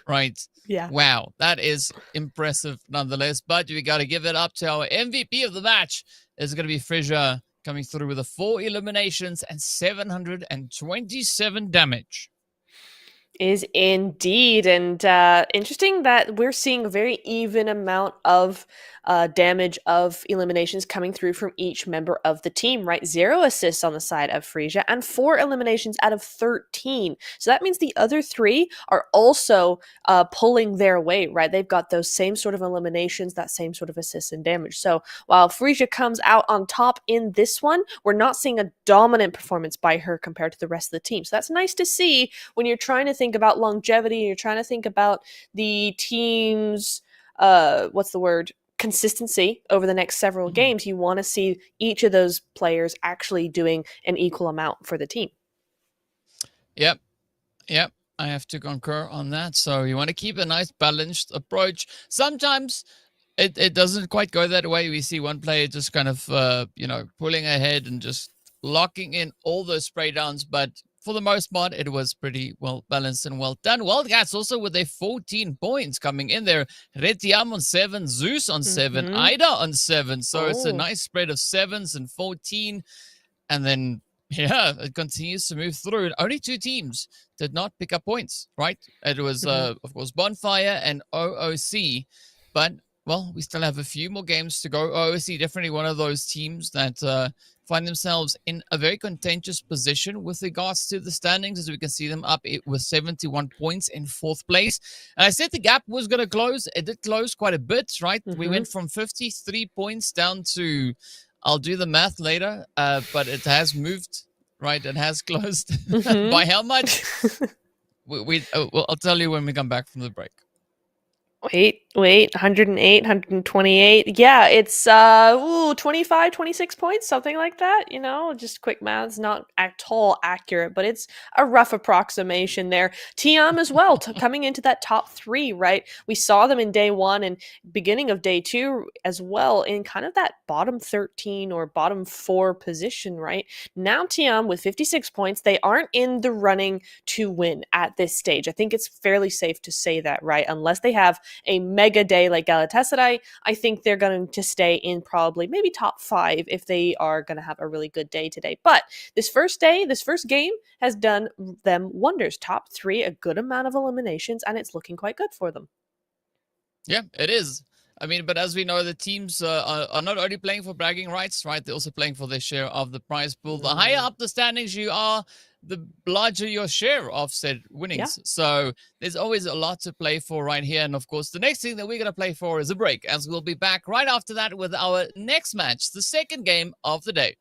right? Yeah. Wow, that is impressive nonetheless. But we got to give it up to our MVP of the match. It's going to be Frisia coming through with 4 eliminations and 727 damage. Is indeed. And interesting that we're seeing a very even amount of damage of eliminations coming through from each member of the team, right? 0 assists on the side of Frisia and 4 eliminations out of 13. So that means the other 3 are also pulling their weight, right? They've got those same sort of eliminations, that same sort of assists and damage. So while Frisia comes out on top in this one, we're not seeing a dominant performance by her compared to the rest of the team. So that's nice to see when you're trying to think about longevity, you're trying to think about the team's consistency over the next several games. You want to see each of those players actually doing an equal amount for the team. Yep. I have to concur on that. So you want to keep a nice balanced approach. Sometimes it doesn't quite go that way. We see one player just kind of, pulling ahead and just locking in all those spray downs. But for the most part, it was pretty well balanced and well done. Wildcats also with their 14 points coming in there. Retiam on 7, Zeus on 7, Ida on 7. So it's a nice spread of 7s and 14. And then, it continues to move through. And only 2 teams did not pick up points, right? It was, of course, Bonfire and OOC. But, well, we still have a few more games to go. OOC definitely one of those teams that find themselves in a very contentious position with regards to the standings, as we can see them up with 71 points in 4th place. And I said the gap was going to close. It did close quite a bit, right? We went from 53 points down to, I'll do the math later, but it has moved, right? It has closed. By how much? I'll tell you when we come back from the break. Wait. Wait, 108, 128. Yeah, it's 25, 26 points, something like that, you know, just quick maths, not at all accurate, but it's a rough approximation there. Tiam as well, coming into that top 3, right? We saw them in day 1 and beginning of day 2 as well in kind of that bottom 13 or bottom 4 position, right? Now Tiam with 56 points, they aren't in the running to win at this stage. I think it's fairly safe to say that, right? Unless they have a mega day like Galatasaray, I think they're going to stay in probably maybe top 5 if they are going to have a really good day today. But this first game has done them wonders. Top 3, a good amount of eliminations, and it's looking quite good for them. Yeah, it is. I mean, but as we know, the teams are not only playing for bragging rights, right? They're also playing for their share of the prize pool. The higher up the standings you are, the larger your share of said winnings. Yeah. So there's always a lot to play for right here. And of course, the next thing that we're going to play for is a break, as we'll be back right after that with our next match, the second game of the day.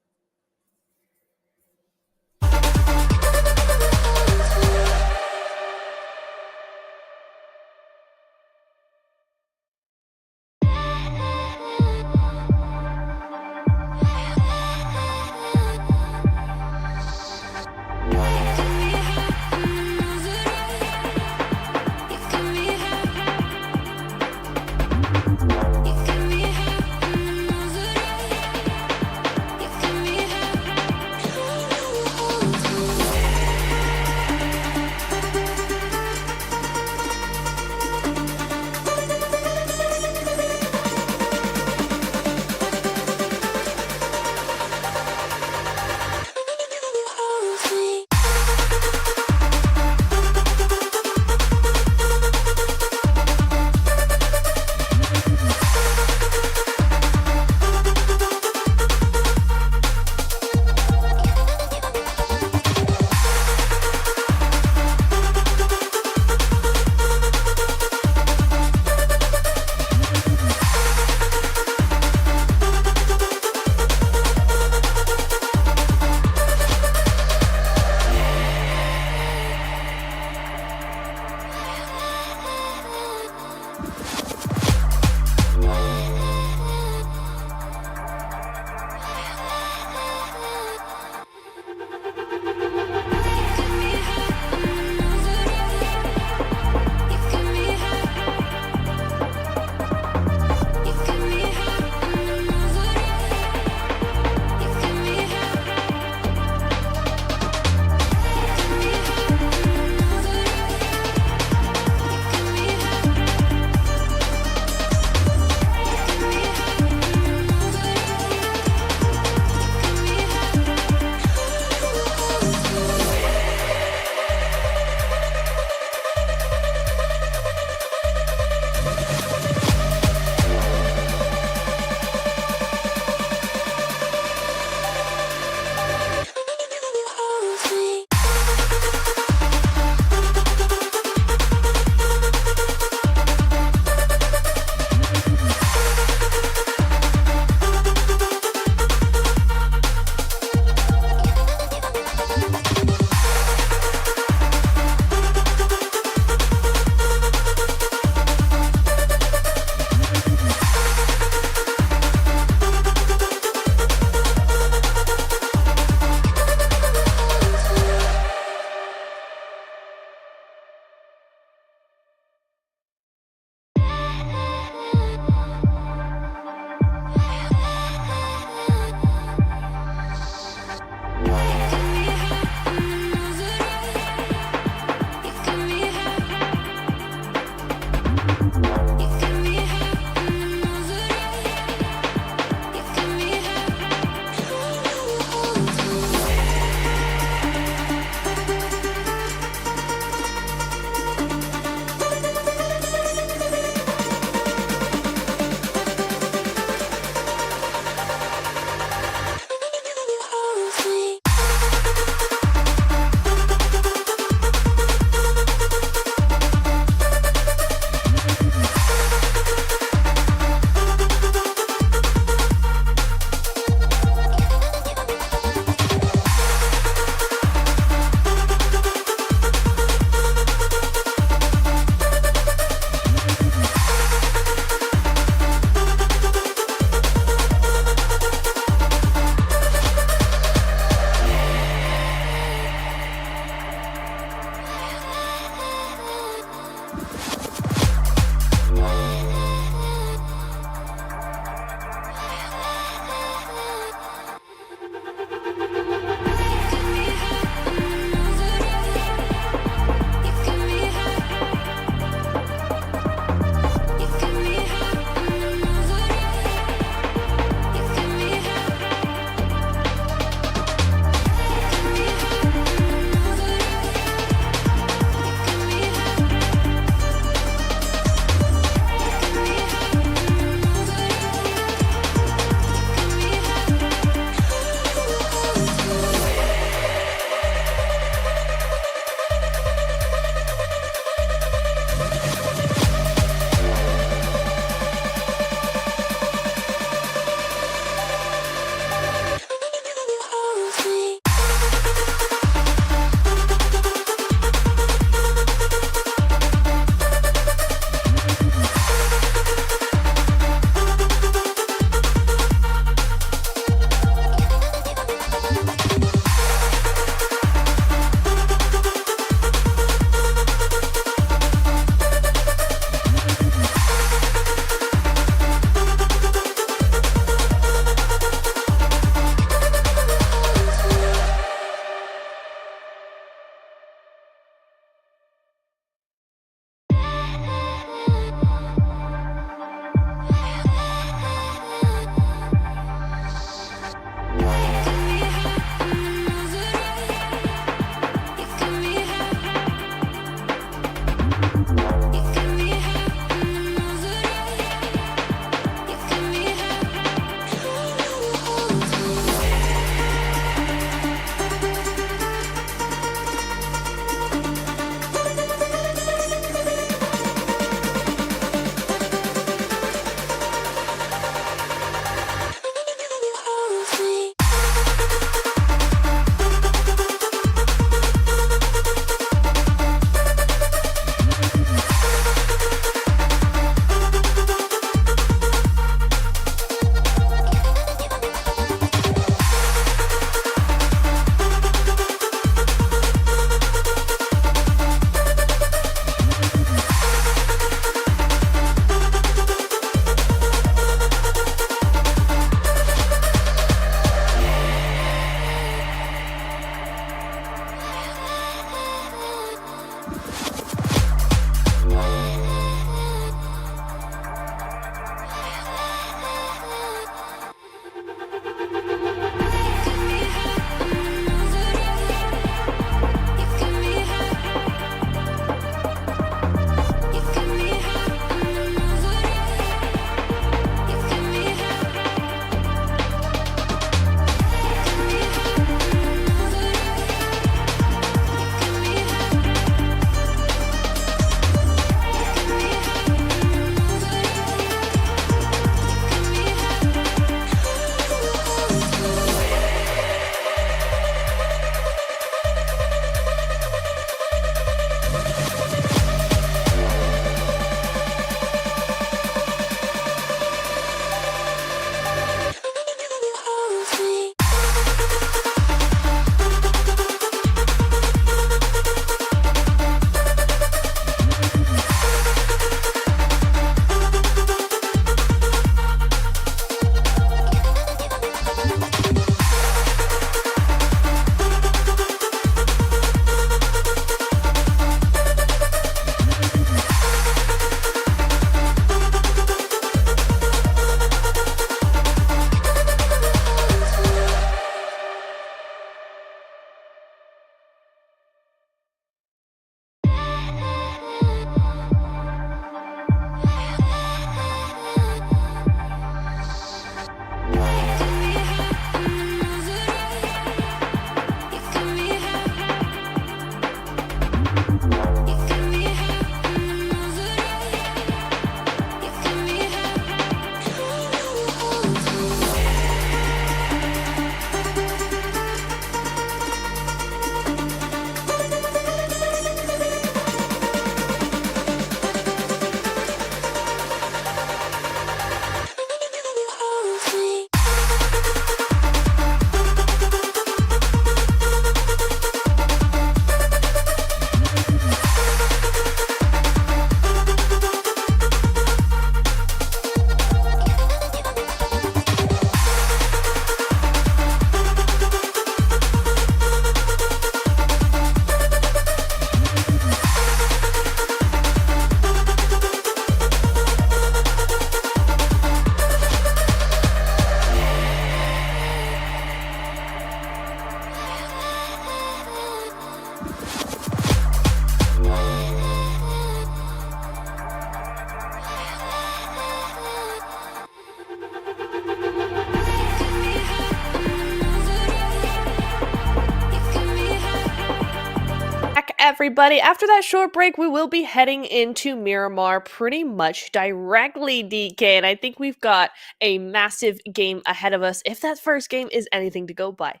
everybody. After that short break, we will be heading into Miramar pretty much directly, DK. And I think we've got a massive game ahead of us if that first game is anything to go by.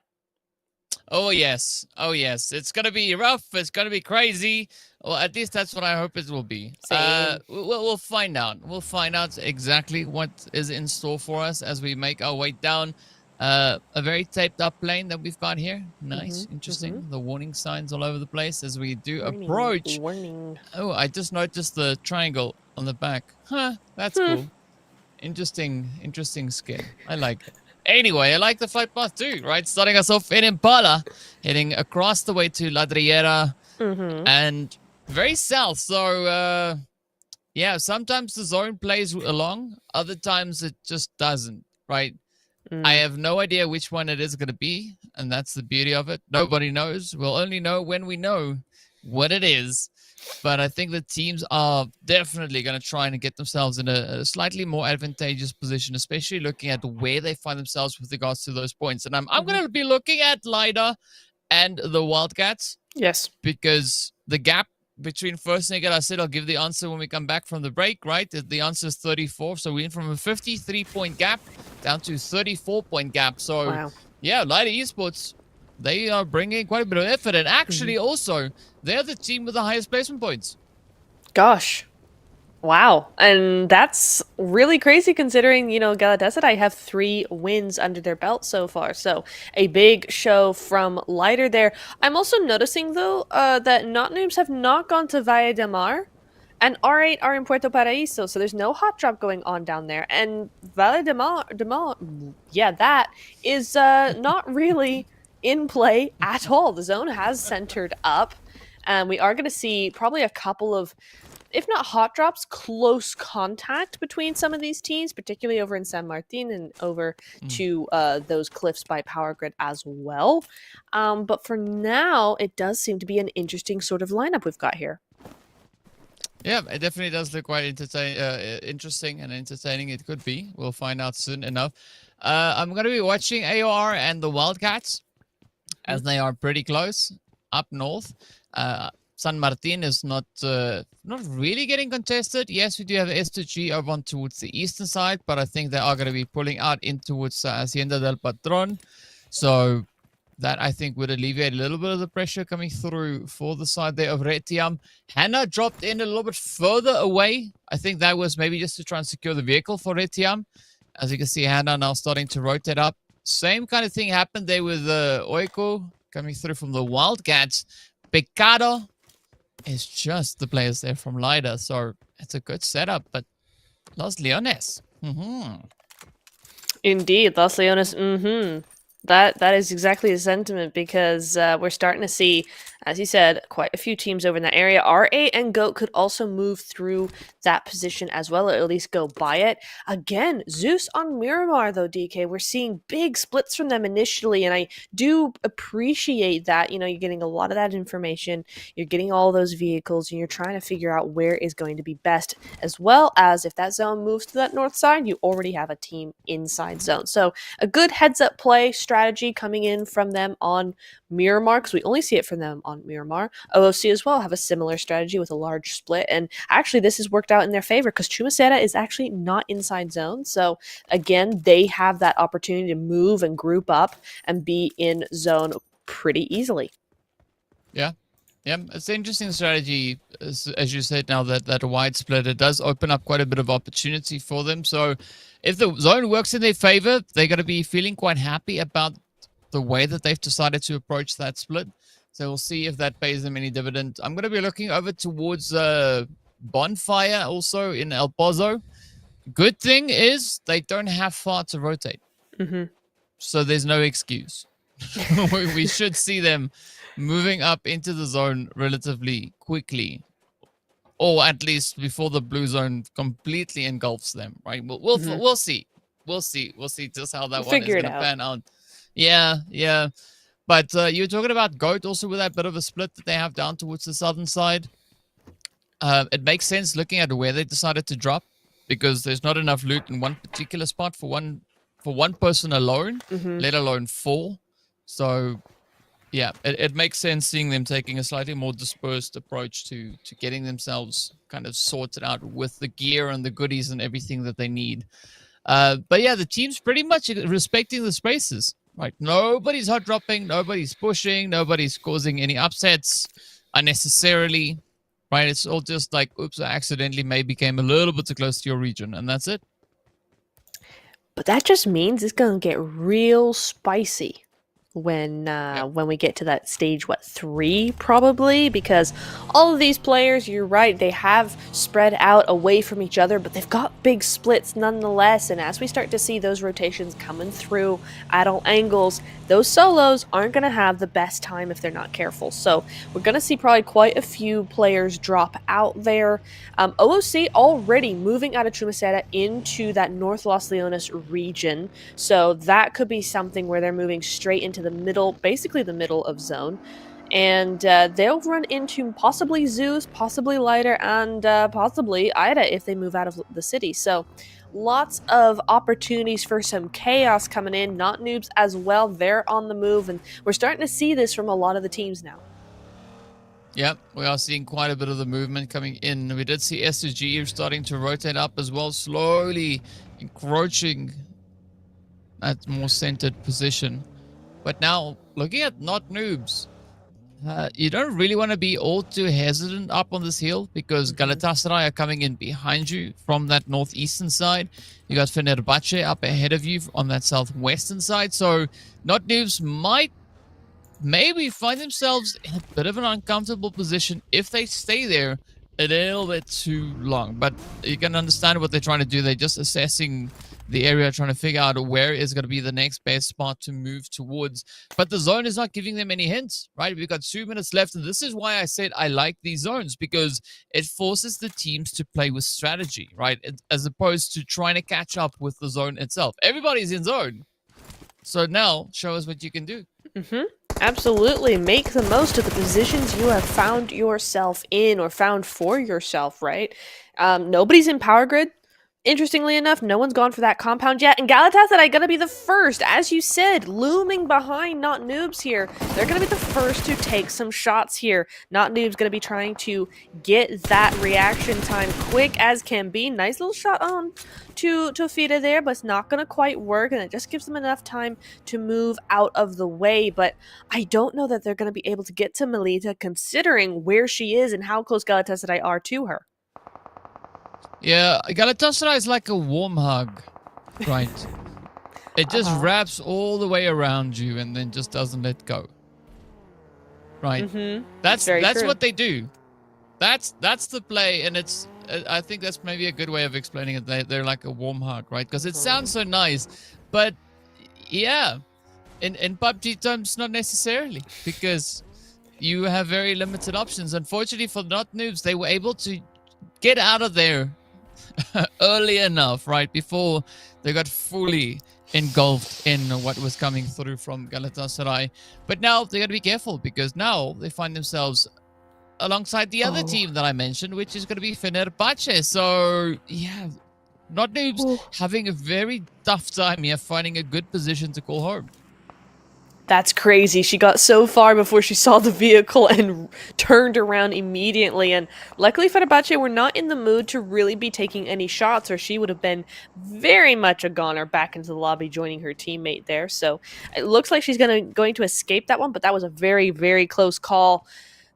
Oh, yes. Oh, yes. It's going to be rough. It's going to be crazy. Well, at least that's what I hope it will be. Same. We'll find out. We'll find out exactly what is in store for us as we make our way down. A very taped up plane that we've got here. Nice, interesting. The warning signs all over the place as we do approach. Warning. Oh, I just noticed the triangle on the back. Huh, that's cool. Interesting skin. I like it. Anyway, I like the flight path too, right? Starting us off in Impala, heading across the way to Ladriera and very south. So, yeah, sometimes the zone plays along. Other times it just doesn't, right? I have no idea which one it is going to be, and that's the beauty of it. Nobody knows. We'll only know when we know what it is. But I think the teams are definitely going to try and get themselves in a slightly more advantageous position, especially looking at where they find themselves with regards to those points. And I'm going to be looking at Lida and the Wildcats. Yes. Because the gap between first and second, I said I'll give the answer when we come back from the break, right? The answer is 34. So we went from a 53-point gap down to 34-point gap. So, yeah, Lida Esports, they are bringing quite a bit of effort. And actually, also, they're the team with the highest placement points. Gosh. Wow. And that's really crazy considering, you know, Galatasaray have 3 wins under their belt so far. So a big show from Lighter there. I'm also noticing, though, that not names have not gone to Valle de Mar. And R8 are in Puerto Paraíso, so there's no hot drop going on down there. And Valle de Mar, yeah, that is not really in play at all. The zone has centered up. And we are going to see probably a couple of, if not hot drops, close contact between some of these teams, particularly over in San Martin and over to those cliffs by Power Grid as well. But for now, it does seem to be an interesting sort of lineup we've got here. Yeah, it definitely does look quite interesting and entertaining. It could be. We'll find out soon enough. I'm going to be watching AOR and the Wildcats as they are pretty close up north. San Martin is not really getting contested. Yes, we do have S2G over on towards the eastern side, but I think they are going to be pulling out in towards Hacienda del Patron. So that, I think, would alleviate a little bit of the pressure coming through for the side there of Retiam. Hannah dropped in a little bit further away. I think that was maybe just to try and secure the vehicle for Retiam. As you can see, Hannah now starting to rotate up. Same kind of thing happened there with Oiko coming through from the Wildcats. Pecado is just the players there from Lida, so it's a good setup. But Los Leones, Indeed, Los Leones, That is exactly the sentiment because we're starting to see, as you said, quite a few teams over in that area. R8 and GOAT could also move through that position as well, or at least go by it. Again, Zeus on Miramar, though, DK. We're seeing big splits from them initially, and I do appreciate that. You know, you're getting a lot of that information. You're getting all those vehicles, and you're trying to figure out where is going to be best, as well as if that zone moves to that north side, you already have a team inside zone. So a good heads-up play strategy coming in from them on Miramar, because we only see it from them on Miramar. OOC as well have a similar strategy with a large split, and actually this has worked out in their favor because Chumacera is actually not inside zone. So again, they have that opportunity to move and group up and be in zone pretty easily. Yeah, it's an interesting strategy, as you said. Now that a wide split, it does open up quite a bit of opportunity for them. So if the zone works in their favor, they're going to be feeling quite happy about the way that they've decided to approach that split. So we'll see if that pays them any dividend. I'm going to be looking over towards Bonfire also in El Pozo. Good thing is they don't have far to rotate. So there's no excuse. We should see them moving up into the zone relatively quickly, or at least before the blue zone completely engulfs them, right? We'll see. We'll see just how that one is going to pan out. Yeah. But you were talking about GOAT also with that bit of a split that they have down towards the southern side. It makes sense looking at where they decided to drop, because there's not enough loot in one particular spot for one person alone, let alone 4. So yeah, it makes sense seeing them taking a slightly more dispersed approach to getting themselves kind of sorted out with the gear and the goodies and everything that they need. But yeah, the team's pretty much respecting the spaces, right? Nobody's hot dropping, nobody's pushing, nobody's causing any upsets unnecessarily, right? It's all just like, oops, I accidentally maybe came a little bit too close to your region, and that's it. But that just means it's gonna get real spicy when Yep. when we get to that stage, what, 3 probably, because all of these players, you're right, they have spread out away from each other, but they've got big splits nonetheless. And as we start to see those rotations coming through at all angles, those solos aren't going to have the best time if they're not careful. So we're going to see probably quite a few players drop out there. OOC already moving out of Trumaseta into that North Los Leones region, so that could be something where they're moving straight into the middle, basically the middle of zone. And they'll run into possibly Zeus, possibly Lighter, and possibly Ida if they move out of the city. So lots of opportunities for some chaos coming in. Not Noobs as well, they're on the move, and we're starting to see this from a lot of the teams now. Yep, we are seeing quite a bit of the movement coming in. We did see SSG starting to rotate up as well, slowly encroaching that more centered position. But now, looking at Not Noobs, you don't really want to be all too hesitant up on this hill because Galatasaray are coming in behind you from that northeastern side. You got Fenerbahce up ahead of you on that southwestern side. So Not Noobs might maybe find themselves in a bit of an uncomfortable position if they stay there a little bit too long. But you can understand what they're trying to do. They're just assessing the area, trying to figure out where is going to be the next best spot to move towards. But the zone is not giving them any hints, right? We've got 2 minutes left, and this is why I said I like these zones, because it forces the teams to play with strategy, right? As opposed to trying to catch up with the zone itself. Everybody's in zone. So now, show us what you can do. Absolutely. Make the most of the positions you have found yourself in or found for yourself, right? Nobody's in power grid. Interestingly enough, no one's gone for that compound yet, and Galatasaray gonna be the first, as you said, looming behind Not Noobs here. They're gonna be the first to take some shots here. Not Noobs gonna be trying to get that reaction time quick as can be. Nice little shot on to Fida there, but it's not gonna quite work, and it just gives them enough time to move out of the way. But I don't know that they're gonna be able to get to Melita, considering where she is and how close Galatasaray are to her. Yeah, Galatasaray is like a warm hug, right? It just wraps all the way around you and then just doesn't let go. Right? That's true. what they do. That's the play, and it's I think that's maybe a good way of explaining it. They're like a warm hug, right? Because it sounds so nice, but yeah, in PUBG terms, not necessarily, because you have very limited options. Unfortunately for Not Noobs, they were able to get out of there early enough, right, before they got fully engulfed in what was coming through from Galatasaray. But now they got to be careful, because now they find themselves alongside the other team that I mentioned, which is going to be Fenerbahce. So yeah, Not Noobs having a very tough time here, finding a good position to call home. That's crazy. She got so far before she saw the vehicle and turned around immediately. And luckily, Fenerbahce were not in the mood to really be taking any shots, or she would have been very much a goner back into the lobby, joining her teammate there. So it looks like she's going to escape that one, but that was a very, very close call.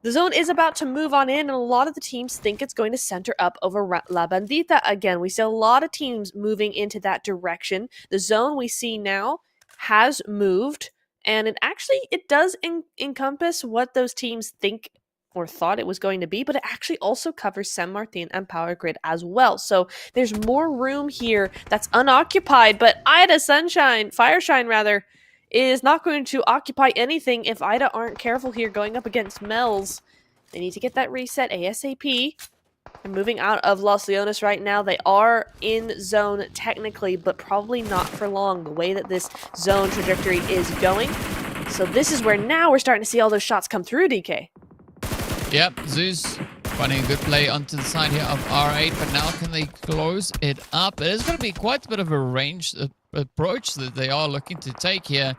The zone is about to move on in, and a lot of the teams think it's going to center up over La Bandita again. We see a lot of teams moving into that direction. The zone we see now has moved. And it does encompass what those teams think or thought it was going to be, but it actually also covers San Martin and Power Grid as well. So there's more room here that's unoccupied, but Fireshine rather, is not going to occupy anything if Ida aren't careful here going up against Mel's. They need to get that reset ASAP. And moving out of Los Leones right now, they are in zone technically, but probably not for long, the way that this zone trajectory is going. So this is where now we're starting to see all those shots come through, DK. Yep, Zeus finding a good play onto the side here of R8, but now can they close it up? It is going to be quite a bit of a ranged approach that they are looking to take here.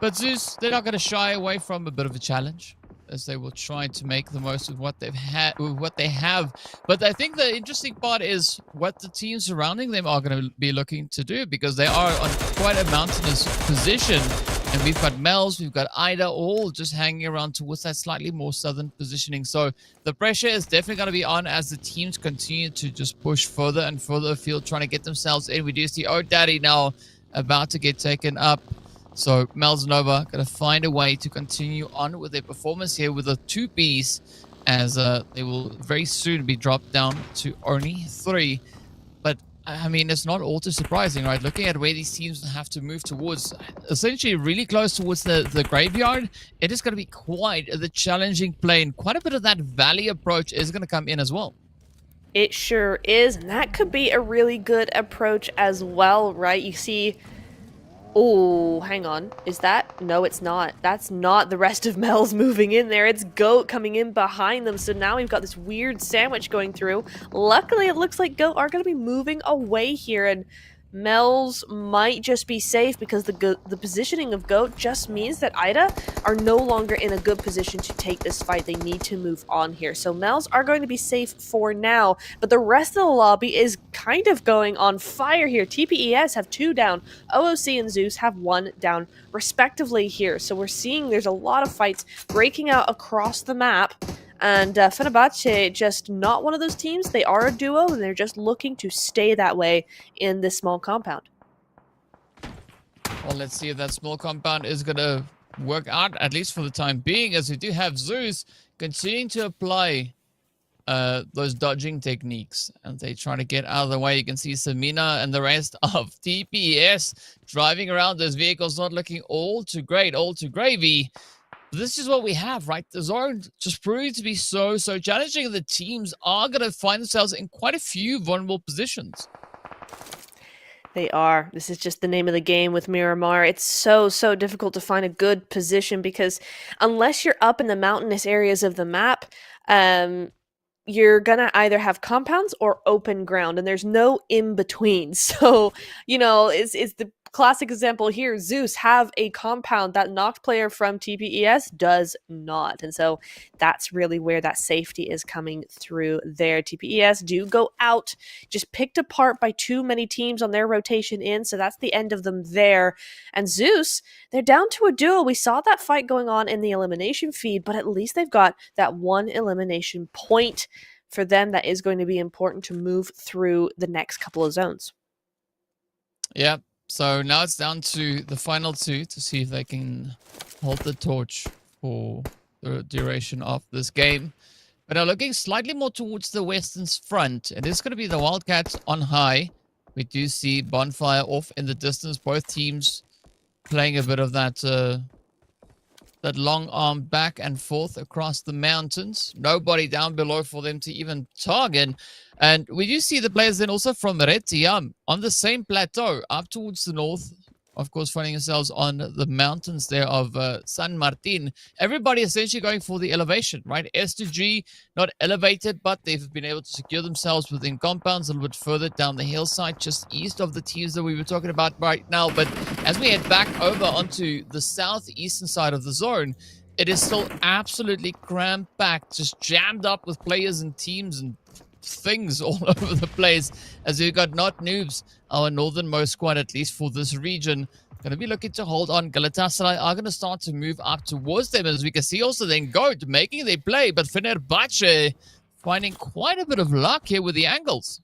But Zeus, they're not going to shy away from a bit of a challenge, as they will try to make the most of what they've had, with what they have. But I think the interesting part is what the teams surrounding them are going to be looking to do, because they are on quite a mountainous position. And we've got Mels, we've got Ida, all just hanging around towards that slightly more southern positioning. So the pressure is definitely going to be on as the teams continue to just push further and further afield, trying to get themselves in. We do see Daddy now about to get taken up. So Mels Nova going to find a way to continue on with their performance here with the 2 Bs, as they will very soon be dropped down to only 3. But I mean, it's not all too surprising, right? Looking at where these teams have to move towards, essentially really close towards the graveyard, it is going to be quite the challenging play, and quite a bit of that valley approach is going to come in as well. It sure is, and that could be a really good approach as well, right? You see... Oh, hang on. Is that? No, it's not. That's not the rest of Mel's moving in there. It's Goat coming in behind them. So now we've got this weird sandwich going through. Luckily, it looks like Goat are going to be moving away here, and Mel's might just be safe because the positioning of Goat just means that Ida are no longer in a good position to take this fight. They need to move on here. So Mel's are going to be safe for now, but the rest of the lobby is kind of going on fire here. TPES have 2 down. OOC and Zeus have 1 down respectively here. So we're seeing there's a lot of fights breaking out across the map. And Fenerbahce, just not one of those teams. They are a duo, and they're just looking to stay that way in this small compound. Well, let's see if that small compound is going to work out, at least for the time being, as we do have Zeus continuing to apply those dodging techniques. And they try to get out of the way. You can see Samina and the rest of TPS driving around those vehicles, not looking all too great, all too gravy. This is what we have, right? The zone just proved to be so challenging. The teams are going to find themselves in quite a few vulnerable positions. They are. This is just the name of the game with Miramar. It's so difficult to find a good position, because unless you're up in the mountainous areas of the map, you're going to either have compounds or open ground, and there's no in between. So, you know, is the classic example here. Zeus have a compound that knocked player from TPES does not. And so that's really where that safety is coming through there. TPES do go out, just picked apart by too many teams on their rotation in. So that's the end of them there. And Zeus, they're down to a duo. We saw that fight going on in the elimination feed, but at least they've got that 1 elimination point for them that is going to be important to move through the next couple of zones. Yeah. So now it's down to the final 2 to see if they can hold the torch for the duration of this game. But now looking slightly more towards the western front, it is going to be the Wildcats on high. We do see Bonfire off in the distance. Both teams playing a bit of that that long arm back and forth across the mountains. Nobody down below for them to even target. And we do see the players then also from Retiam on the same plateau up towards the north. Of course, finding themselves on the mountains there of San Martin. Everybody essentially going for the elevation, right? S2G, not elevated, but they've been able to secure themselves within compounds a little bit further down the hillside, just east of the teams that we were talking about right now. But as we head back over onto the southeastern side of the zone, it is still absolutely cramped packed, just jammed up with players and teams and things all over the place, as we've got Not Noobs, our northernmost squad, at least for this region, going to be looking to hold on. Galatasaray are going to start to move up towards them, as we can see also then Goat making their play, but Fenerbahce finding quite a bit of luck here with the angles.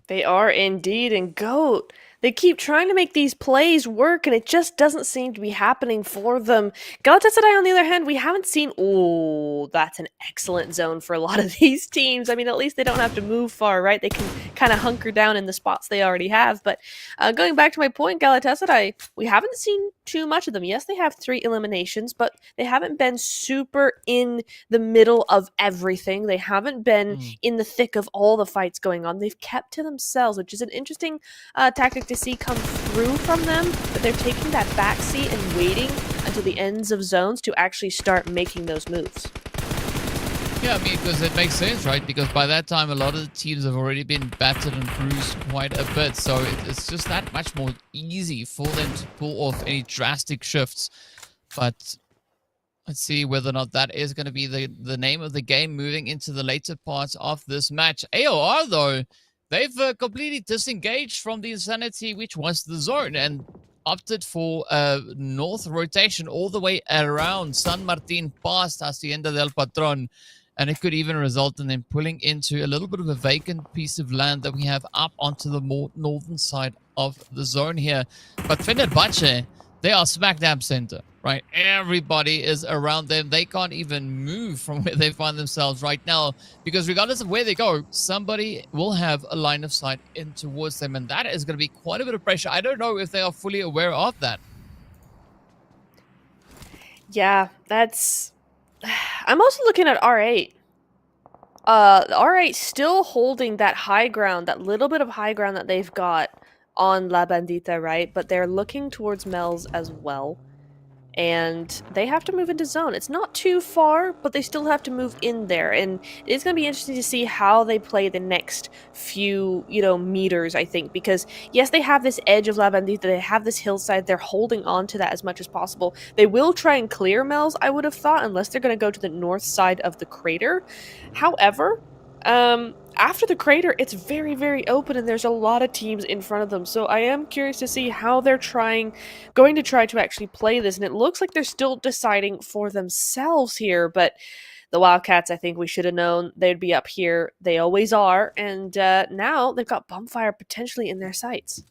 They are indeed, and Goat, they keep trying to make these plays work, and it just doesn't seem to be happening for them. Galatasaray, on the other hand, we haven't seen... Oh, that's an excellent zone for a lot of these teams. I mean, at least they don't have to move far, right? They can kind of hunker down in the spots they already have. But going back to my point, Galatasaray, we haven't seen too much of them. Yes, they have 3 eliminations, but they haven't been super in the middle of everything. They haven't been in the thick of all the fights going on. They've kept to themselves, which is an interesting tactic to see come through from them, but they're taking that back seat and waiting until the ends of zones to actually start making those moves. Yeah, I mean, because it makes sense, right? Because by that time, a lot of the teams have already been battered and bruised quite a bit. So it's just that much more easy for them to pull off any drastic shifts. But let's see whether or not that is going to be the name of the game moving into the later parts of this match. AOR, though, they've completely disengaged from the Insanity, which was the zone, and opted for a north rotation all the way around San Martin past Hacienda del Patron. And it could even result in them pulling into a little bit of a vacant piece of land that we have up onto the more northern side of the zone here. But Fenerbahce, they are smack dab center, right? Everybody is around them. They can't even move from where they find themselves right now, because regardless of where they go, somebody will have a line of sight in towards them. And that is going to be quite a bit of pressure. I don't know if they are fully aware of that. Yeah, that's... I'm also looking at R8. R8 still holding that high ground, that little bit of high ground that they've got on La Bandita, right? But they're looking towards Mel's as well. And they have to move into zone. It's not too far, but they still have to move in there. And it's going to be interesting to see how they play the next few, meters, I think. Because, yes, they have this edge of La Bandita. They have this hillside. They're holding on to that as much as possible. They will try and clear Mel's, I would have thought, unless they're going to go to the north side of the crater. However, after the crater, it's very, very open, and there's a lot of teams in front of them. So I am curious to see how they're going to try to actually play this. And it looks like they're still deciding for themselves here. But the Wildcats, I think we should have known they'd be up here. They always are. And now they've got Bonfire potentially in their sights.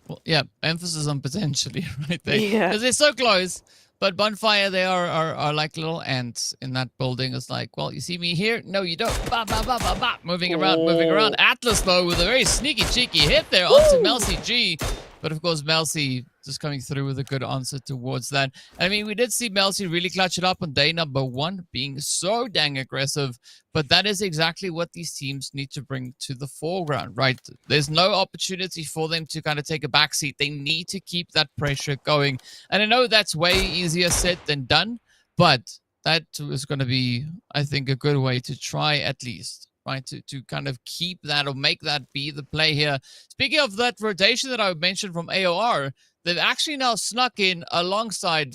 Well, yeah, emphasis on potentially, right there. Yeah. Because they're so close. But Bonfire, they are like little ants in that building. It's like, well, you see me here? No, you don't. Ba, ba, ba, ba, ba. Moving around. Atlas, though, with a very sneaky, cheeky hit there onto Melcy G. But, of course, Melcy just coming through with a good answer towards that. I mean, we did see Melcy really clutch it up on day number 1, being so dang aggressive. But that is exactly what these teams need to bring to the foreground, right? There's no opportunity for them to kind of take a backseat. They need to keep that pressure going. And I know that's way easier said than done, but that is going to be, I think, a good way to try at least, right? To kind of keep that or make that be the play here. Speaking of that rotation that I mentioned from AOR, they've actually now snuck in alongside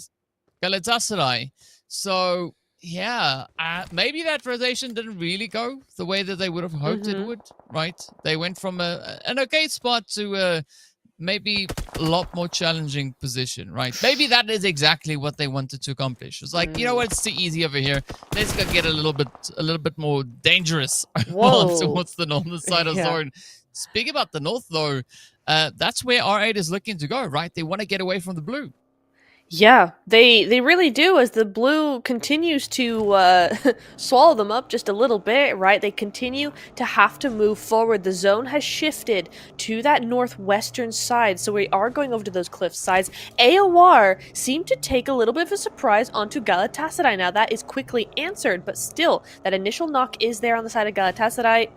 Galatasaray. So, yeah, maybe that rotation didn't really go the way that they would have hoped it would, right? They went from an okay spot to maybe a lot more challenging position, right? Maybe that is exactly what they wanted to accomplish. It's like, you know what, it's too easy over here. Let's go get a little bit more dangerous towards the northern side of zone. Speaking about the north, though, that's where R8 is looking to go, right? They want to get away from the blue. Yeah, they really do, as the blue continues to swallow them up just a little bit, right? They continue to have to move forward. The zone has shifted to that northwestern side, so we are going over to those cliff sides. AOR seemed to take a little bit of a surprise onto Galatasaray. Now, that is quickly answered, but still, that initial knock is there on the side of Galatasaray.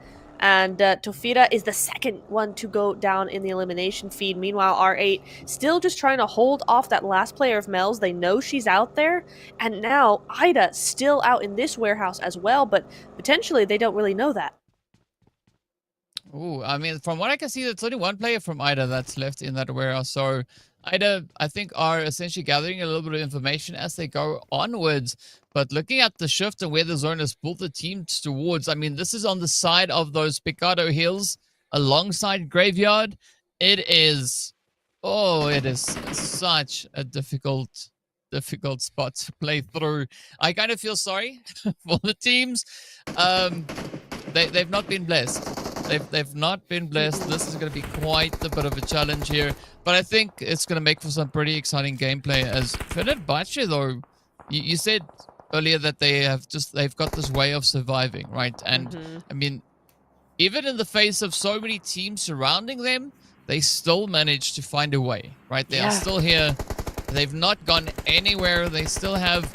And Tofira is the second one to go down in the elimination feed. Meanwhile, R8 still just trying to hold off that last player of Mel's. They know she's out there. And now Ida still out in this warehouse as well. But potentially they don't really know that. Oh, I mean, from what I can see, there's only one player from Ida that's left in that warehouse. So Ida, I think, are essentially gathering a little bit of information as they go onwards. But looking at the shift and where the zone has pulled the teams towards, I mean, this is on the side of those Picado Hills alongside Graveyard. It is such a difficult spot to play through. I kind of feel sorry for the teams. They've not been blessed. They've not been blessed. This is going to be quite a bit of a challenge here. But I think it's going to make for some pretty exciting gameplay. As Fenerbahce, though, you said earlier that they've got this way of surviving, right? And I mean, even in the face of so many teams surrounding them, they still manage to find a way, right? They are still here. They've not gone anywhere. They still have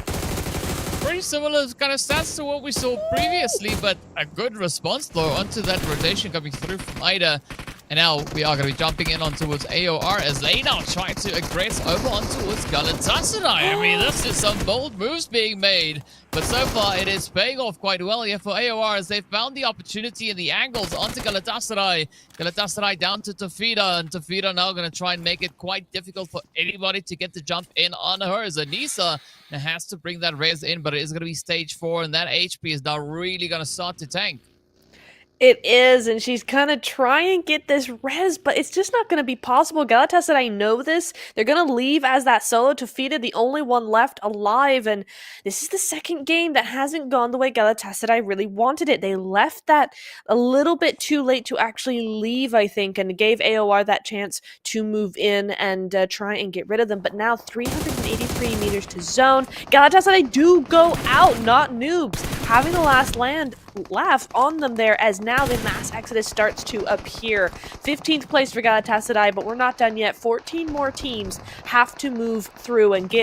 pretty similar kind of stats to what we saw previously, but a good response though onto that rotation coming through from Ida. And now we are going to be jumping in on towards AOR as they now try to aggress over on towards Galatasaray. I mean, this is some bold moves being made. But so far, it is paying off quite well here for AOR as they found the opportunity and the angles onto Galatasaray. Galatasaray down to Tafida, and Tafida now going to try and make it quite difficult for anybody to get the jump in on her. As Anissa has to bring that res in, but it is going to be stage 4, and that HP is now really going to start to tank. It is, and she's gonna try and get this res, but it's just not gonna be possible. Galatasaray know this. They're gonna leave as that solo Tafida, the only one left alive, and this is the second game that hasn't gone the way Galatasaray really wanted it. They left that a little bit too late to actually leave, I think, and gave AOR that chance to move in and try and get rid of them. But now 383 meters to zone. Galatasaray do go out, not noobs. Having the last laugh on them there as now the mass exodus starts to appear. 15th place for Galatasaray, but we're not done yet. 14 more teams have to move through and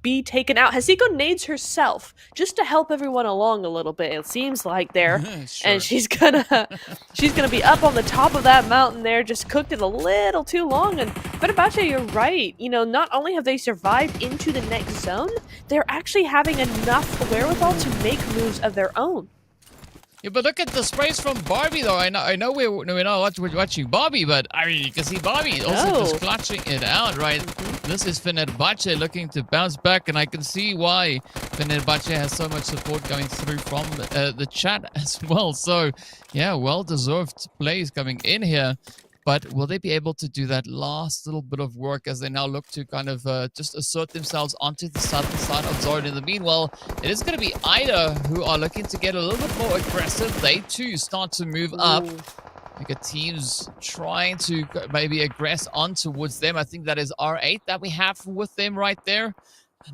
be taken out. Hasiko nades herself just to help everyone along a little bit, it seems like there. Sure. And she's gonna be up on the top of that mountain there, just cooked it a little too long. And Fenerbahce, you're right. You know, not only have they survived into the next zone, they're actually having enough wherewithal to make moves of their own. Yeah, but look at the sprays from Barbie, though. I know we're not watching Barbie, but I mean, you can see Barbie also just clutching it out, right? This is Fenerbahce looking to bounce back, and I can see why Fenerbahce has so much support going through from the chat as well. So, yeah, well-deserved plays coming in here. But will they be able to do that last little bit of work as they now look to kind of just assert themselves onto the southern side of Zone? In the meanwhile, it is going to be Ida who are looking to get a little bit more aggressive. They too start to move up. We got teams trying to maybe aggress on towards them. I think that is R8 that we have with them right there.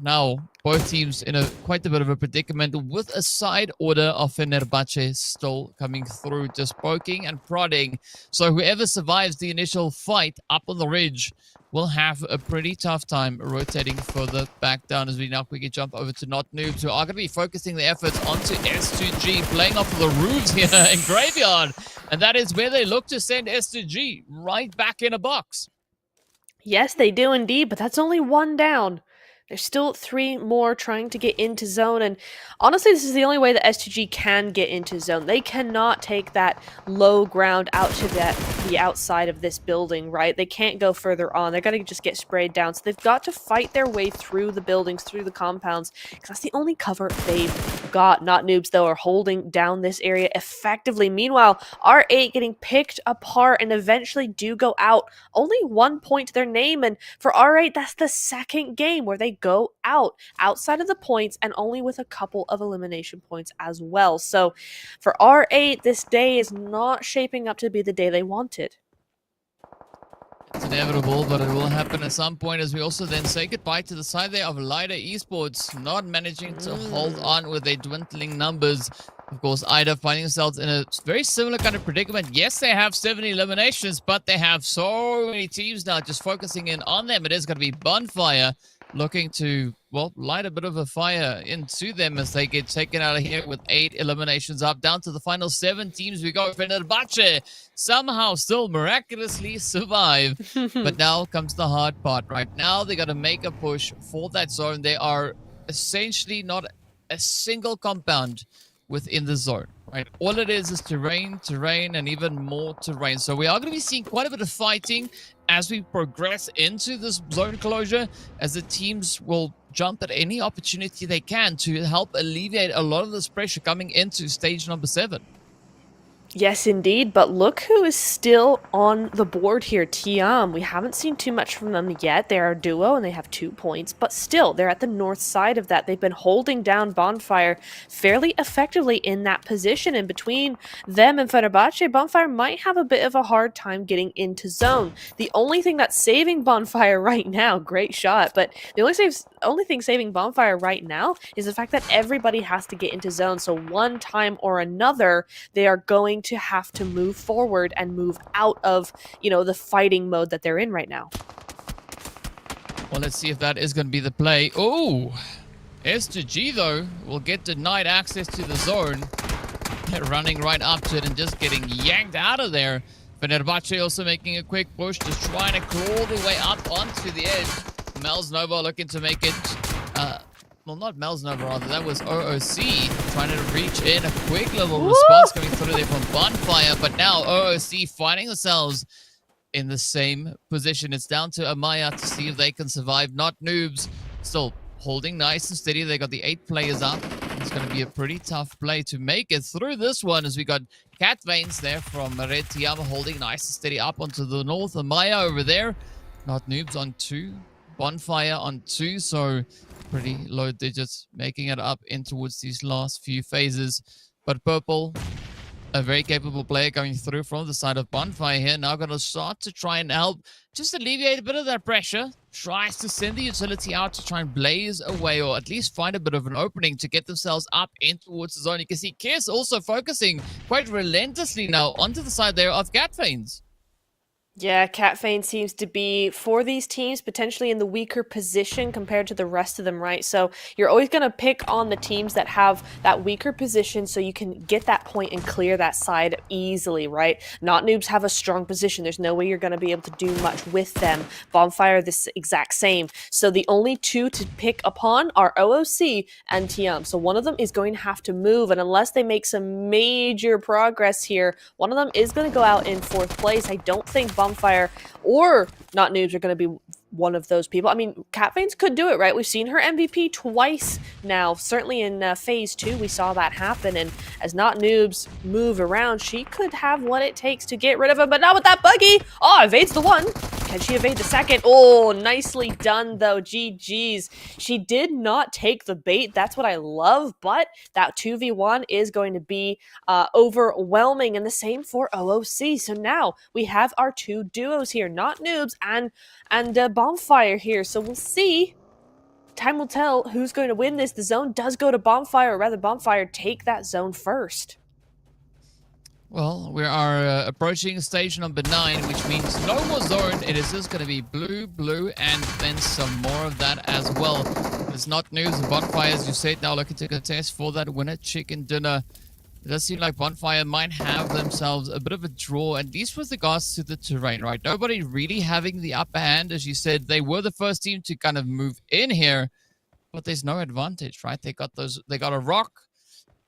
Now, both teams in quite a bit of a predicament with a side order of Fenerbahce still coming through, just poking and prodding. So whoever survives the initial fight up on the ridge will have a pretty tough time rotating further back down as we now quickly jump over to Not Noobs, who are going to be focusing their efforts onto S2G, playing off of the roofs here in Graveyard. And that is where they look to send S2G right back in a box. Yes, they do indeed, but that's only one down. There's still 3 more trying to get into zone, and honestly, this is the only way that S2G can get into zone. They cannot take that low ground out to the outside of this building, right? They can't go further on. They're going to just get sprayed down, so they've got to fight their way through the buildings, through the compounds, because that's the only cover they've got. Not Noobs, though, are holding down this area effectively. Meanwhile, R8 getting picked apart and eventually do go out. Only 1 point to their name, and for R8, that's the second game where they go outside of the points and only with a couple of elimination points as well. So for R8, this day is not shaping up to be the day they wanted. It's inevitable, but it will happen at some point as we also then say goodbye to the side there of Lighter Esports, not managing to hold on with their dwindling numbers. Of course, Ida finding themselves in a very similar kind of predicament. Yes, they have 7 eliminations, but they have so many teams now just focusing in on them. It is going to be Bonfire looking to, well, light a bit of a fire into them as they get taken out of here with 8 eliminations up. Down to the final 7 teams we go. Fenerbahce somehow still miraculously survive. But now comes the hard part. Right now, they got to make a push for that zone. They are essentially not a single compound within the zone, right? All it is terrain, and even more terrain. So we are going to be seeing quite a bit of fighting as we progress into this zone closure, as the teams will jump at any opportunity they can to help alleviate a lot of this pressure coming into stage number 7. Yes, indeed, but look who is still on the board here, Tiam. We haven't seen too much from them yet. They're a duo and they have 2 points, but still, they're at the north side of that. They've been holding down Bonfire fairly effectively in that position, and between them and Fenerbahce, Bonfire might have a bit of a hard time getting into zone. The only thing that's saving Bonfire right now, great shot, but the only thing saving Bonfire right now is the fact that everybody has to get into zone, so one time or another, they are going to have to move forward and move out of, the fighting mode that they're in right now. Well, let's see if that is going to be the play. Oh, S2G, though, will get denied access to the zone. They're running right up to it and just getting yanked out of there. Fenerbahce also making a quick push, just trying to crawl their way up onto the edge. Mel's Nova looking to make it, well, not Mel's Nova, rather, that was OOC trying to reach in a quick little response coming through there from Bonfire, but now OOC finding themselves in the same position. It's down to Amaya to see if they can survive. Not Noobs, still holding nice and steady. They got the 8 players up. It's going to be a pretty tough play to make it through this one, as we got Cat Veins there from Red Tiama holding nice and steady up onto the north. Amaya over there. Not Noobs on 2. Bonfire on 2, so pretty low digits, making it up in towards these last few phases. But Purple, a very capable player going through from the side of Bonfire here, now going to start to try and help just alleviate a bit of that pressure. Tries to send the utility out to try and blaze away, or at least find a bit of an opening to get themselves up in towards the zone. You can see Kiss also focusing quite relentlessly now onto the side there of Gatfanes. Yeah, Catfane seems to be, for these teams, potentially in the weaker position compared to the rest of them, right? So you're always going to pick on the teams that have that weaker position so you can get that point and clear that side easily, right? Not Noobs have a strong position. There's no way you're going to be able to do much with them. Bonfire, this exact same. So the only 2 to pick upon are OOC and TM. So one of them is going to have to move, and unless they make some major progress here, one of them is going to go out in 4th place. I don't think Bonfire or Not Noobs are going to be one of those people. I mean, Cat Veins could do it, right? We've seen her MVP twice now. Certainly in phase 2, we saw that happen. And as Not Noobs move around, she could have what it takes to get rid of him, but not with that buggy. Oh, evades the 1. Can she evade the 2nd? Oh, nicely done, though. GG's. She did not take the bait. That's what I love, but that 2v1 is going to be overwhelming, and the same for OOC. So now we have our 2 duos here, Not Noobs and Bonfire here. So we'll see. Time will tell who's going to win this. The zone does go to Bonfire, or rather Bonfire take that zone first. Well, we are approaching stage number 9, which means no more zone. It is just going to be blue, blue, and then some more of that as well. It's Not Noobs and Bonfire, as you said, now looking to contest for that winner chicken dinner. It does seem like Bonfire might have themselves a bit of a draw, at least with regards to the terrain, right? Nobody really having the upper hand. As you said, they were the first team to kind of move in here, but there's no advantage, right? They got a rock,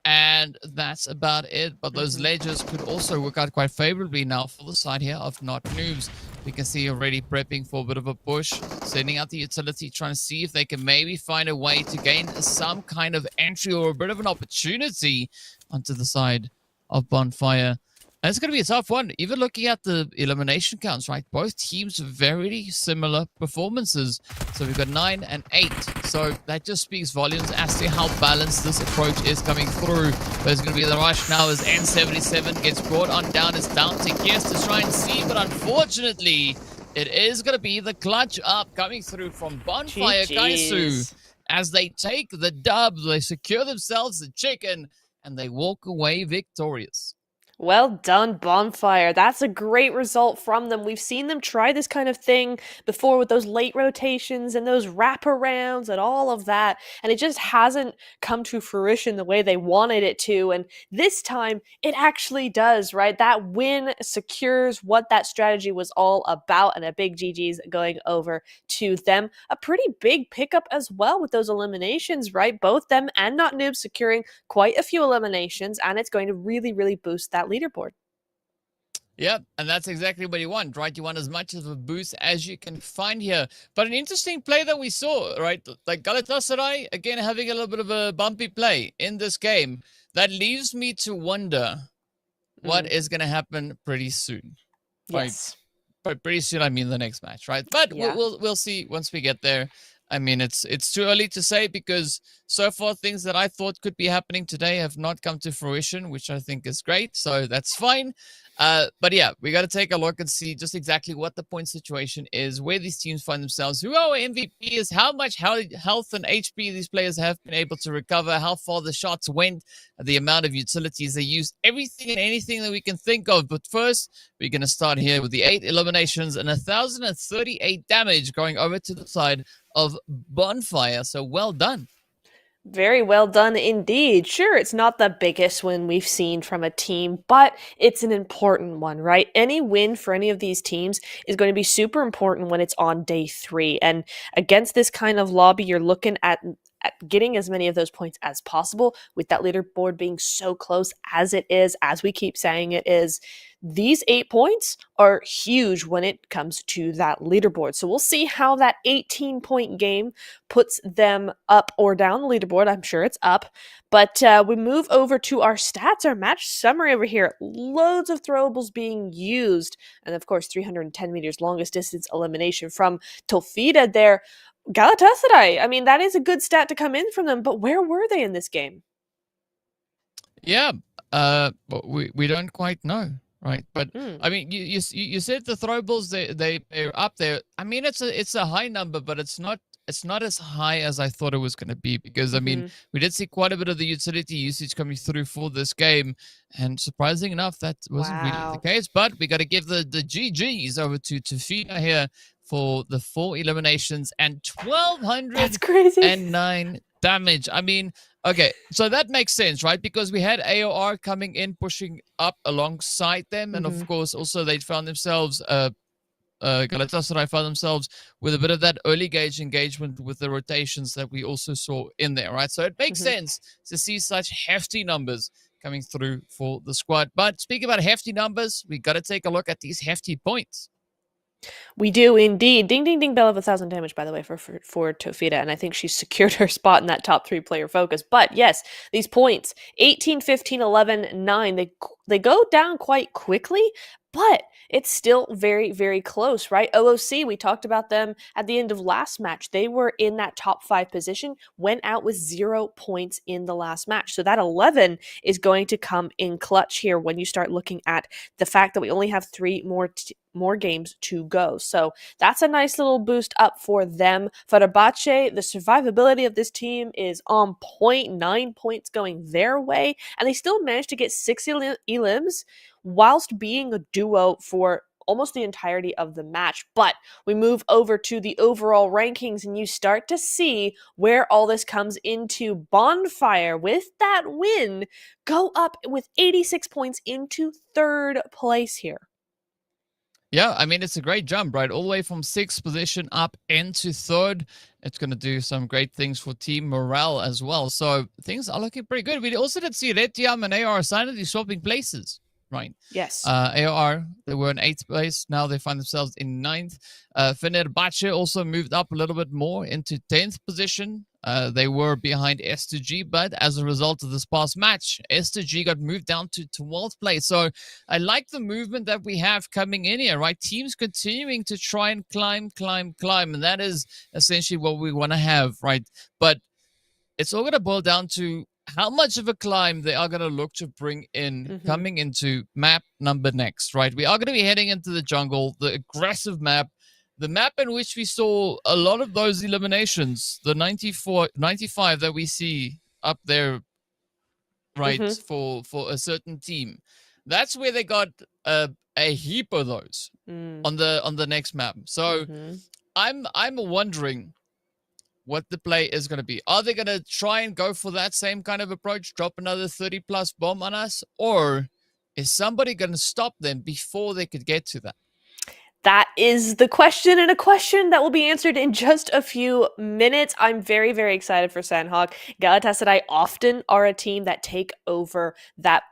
and that's about it. But those ledges could also work out quite favorably now for the side here of Not Noobs. You can see already prepping for a bit of a push, sending out the utility, trying to see if they can maybe find a way to gain some kind of entry or a bit of an opportunity onto the side of Bonfire. And it's going to be a tough one. Even looking at the elimination counts, right? Both teams very similar performances. So we've got 9 and 8. So that just speaks volumes as to how balanced this approach is coming through. There's going to be the rush now as N77 gets brought on down. It's down to Kiers to try and see, but unfortunately, it is going to be the clutch up coming through from Bonfire Kaisu. As they take the dub, they secure themselves the chicken, and they walk away victorious. Well done, Bonfire. That's a great result from them. We've seen them try this kind of thing before with those late rotations and those wraparounds and all of that, and it just hasn't come to fruition the way they wanted it to, and this time it actually does, right? That win secures what that strategy was all about, and a big GG's going over to them. A pretty big pickup as well with those eliminations, right? Both them and Not Noobs securing quite a few eliminations, and it's going to really, really boost that leaderboard. Yep, and that's exactly what you want, right? You want as much of a boost as you can find here. But an interesting play that we saw, right? Like Galatasaray, again, having a little bit of a bumpy play in this game. That leaves me to wonder what is going to happen pretty soon. Yes. Right? But pretty soon, I mean the next match, right? But Yeah. we'll see once we get there. I mean, it's too early to say, because so far things that I thought could be happening today have not come to fruition, which I think is great. So that's fine. But yeah, we got to take a look and see just exactly what the point situation is, where these teams find themselves, who our MVP is, how much health and HP these players have been able to recover, how far the shots went, the amount of utilities they used, everything and anything that we can think of. But first, we're going to start here with the 8 eliminations and 1,038 damage going over to the side of Bonfire. So well done. Very well done indeed. Sure, it's not the biggest win we've seen from a team, but it's an important one, right? Any win for any of these teams is going to be super important when it's on day 3. And against this kind of lobby, you're looking at getting as many of those points as possible with that leaderboard being so close as it is, as we keep saying it is. These 8 points are huge when it comes to that leaderboard. So we'll see how that 18-point game puts them up or down the leaderboard. I'm sure it's up. But we move over to our stats, our match summary over here. Loads of throwables being used. And of course, 310 meters longest distance elimination from Tofida there. Galatasaray, I mean, that is a good stat to come in from them, but where were they in this game? Yeah, we don't quite know, right? But I mean, you said the throwables they're up there. I mean, it's a high number, but it's not as high as I thought it was going to be, because I mean, we did see quite a bit of the utility usage coming through for this game, and surprising enough, that wasn't really the case. But we got to give the GGs over to Tofida here for the 4 eliminations and 1,209 damage. I mean, okay, so that makes sense, right? Because we had AOR coming in, pushing up alongside them, and of course, also they found themselves, Galatasaray found themselves with a bit of that early gauge engagement with the rotations that we also saw in there, right? So it makes sense to see such hefty numbers coming through for the squad. But speaking about hefty numbers, we got to take a look at these hefty points. We do indeed. Ding, ding, ding, bell of 1,000 damage, by the way, for Tofida. And I think she's secured her spot in that top 3 player focus. But yes, these points, 18, 15, 11, 9, they go down quite quickly, but it's still very, very close, right? OOC, we talked about them at the end of last match. They were in that top 5 position, went out with 0 points in the last match. So that 11 is going to come in clutch here when you start looking at the fact that we only have 3 more games to go. So that's a nice little boost up for them. Fenerbahce, the survivability of this team is on point, 9 points going their way, and they still managed to get 6 elims whilst being a duo for almost the entirety of the match. But we move over to the overall rankings, and you start to see where all this comes into. Bonfire, with that win, go up with 86 points into 3rd place here. Yeah, I mean, it's a great jump, right? All the way from 6th position up into 3rd. It's going to do some great things for team morale as well. So things are looking pretty good. We also did see Retiam and AR silently swapping places, right? Yes. AOR, they were in 8th place. Now they find themselves in 9th. Fenerbahce also moved up a little bit more into 10th position. They were behind S2G, but as a result of this past match, S2G got moved down to 12th place. So I like the movement that we have coming in here, right? Teams continuing to try and climb, and that is essentially what we want to have, right? But it's all going to boil down to how much of a climb they are going to look to bring in coming into map number next, right? We are going to be heading into the jungle, the aggressive map, the map in which we saw a lot of those eliminations, the 95 that we see up there, right, for a certain team. That's where they got a heap of those on the next map. So I'm wondering what the play is going to be. Are they going to try and go for that same kind of approach, drop another 30-plus bomb on us, or is somebody going to stop them before they could get to that? That is the question, and a question that will be answered in just a few minutes. I'm very, very excited for Sanhok. Galatasaray often are a team that take over that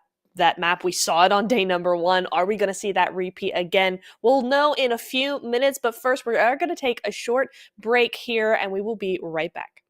map. We saw it on day number 1. Are we going to see that repeat again? We'll know in a few minutes, but first we are going to take a short break here, and we will be right back.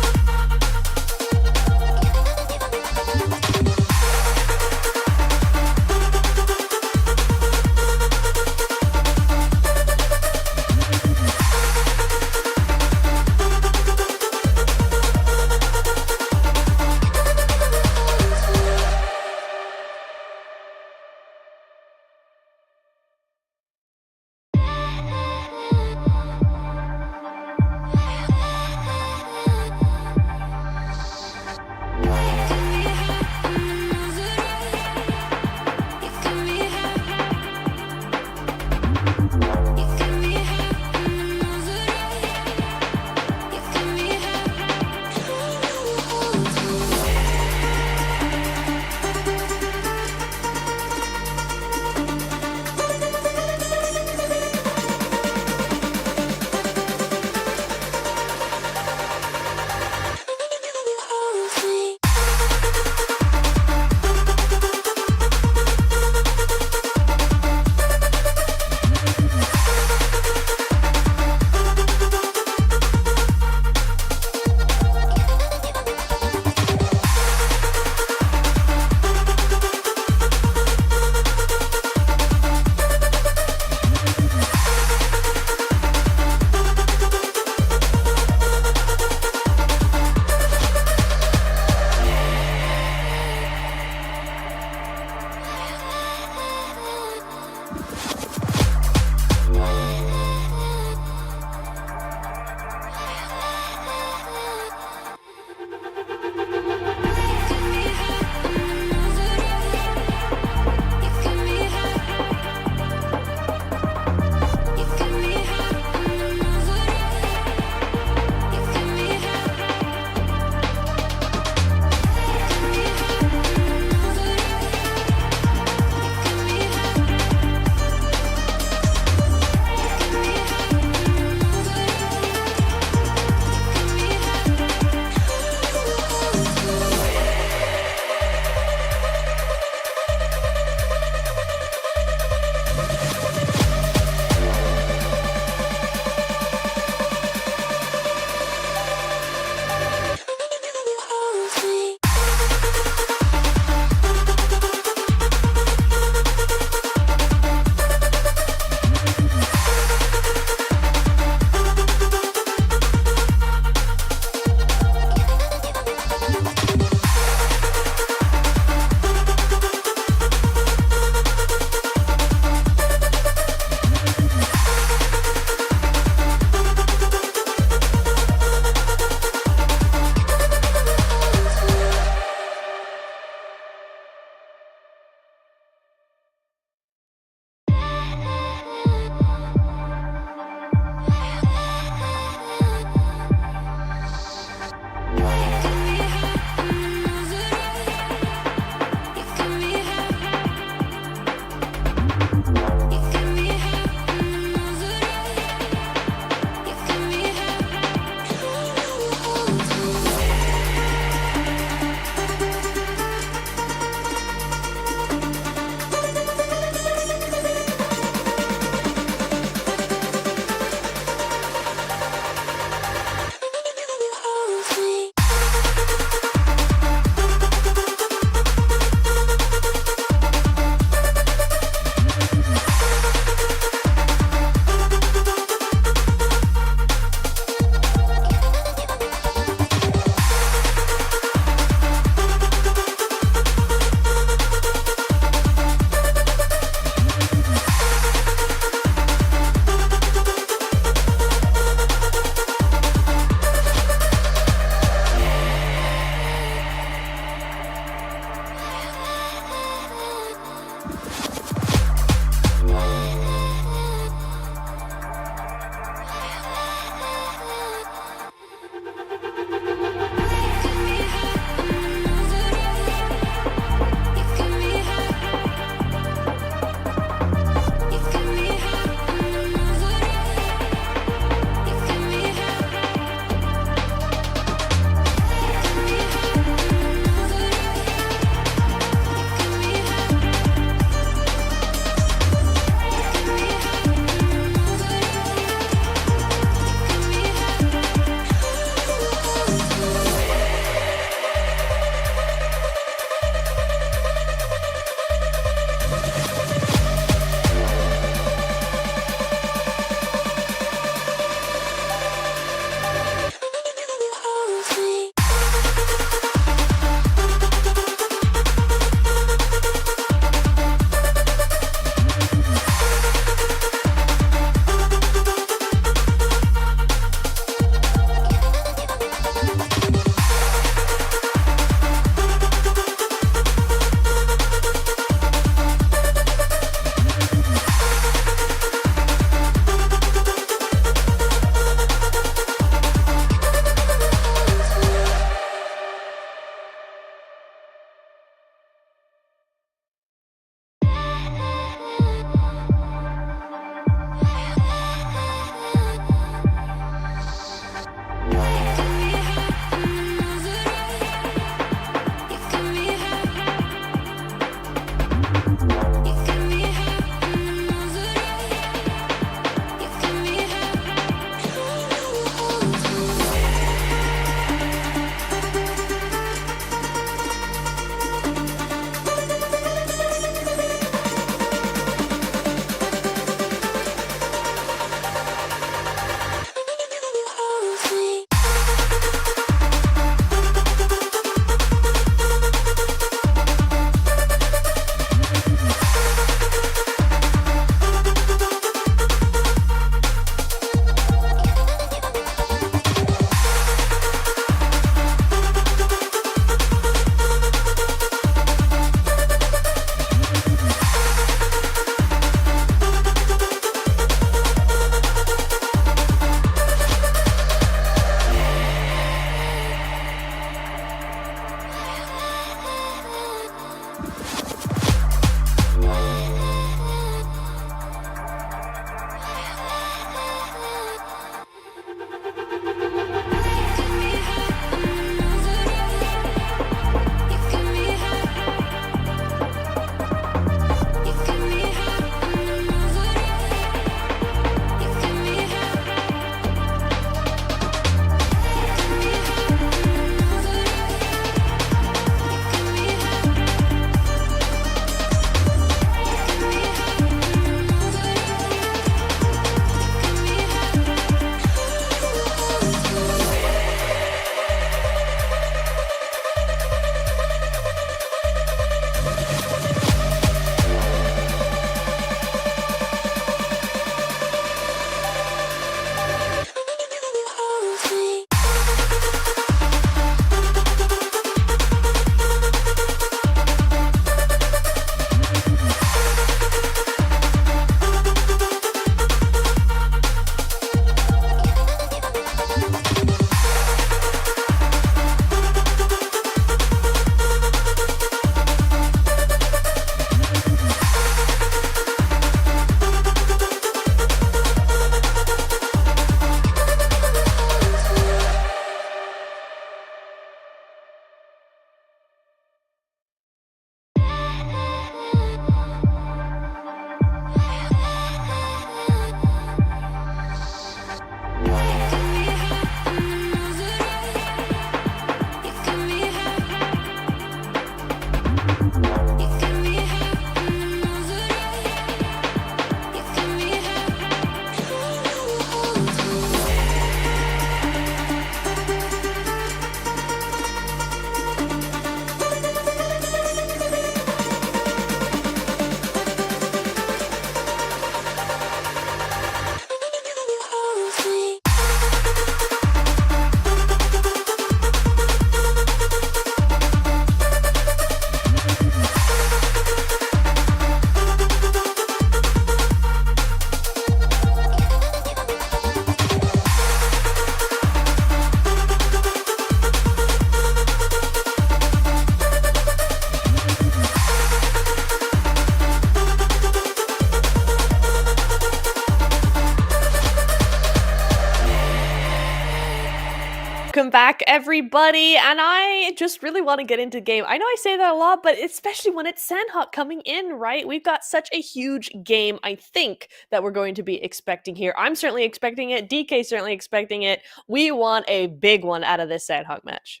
everybody, and I just really want to get into game. I know I say that a lot, but especially when it's Sanhok coming in, right? We've got such a huge game, I think, that we're going to be expecting here. I'm certainly expecting it. DK certainly expecting it. We want a big one out of this Sanhok match.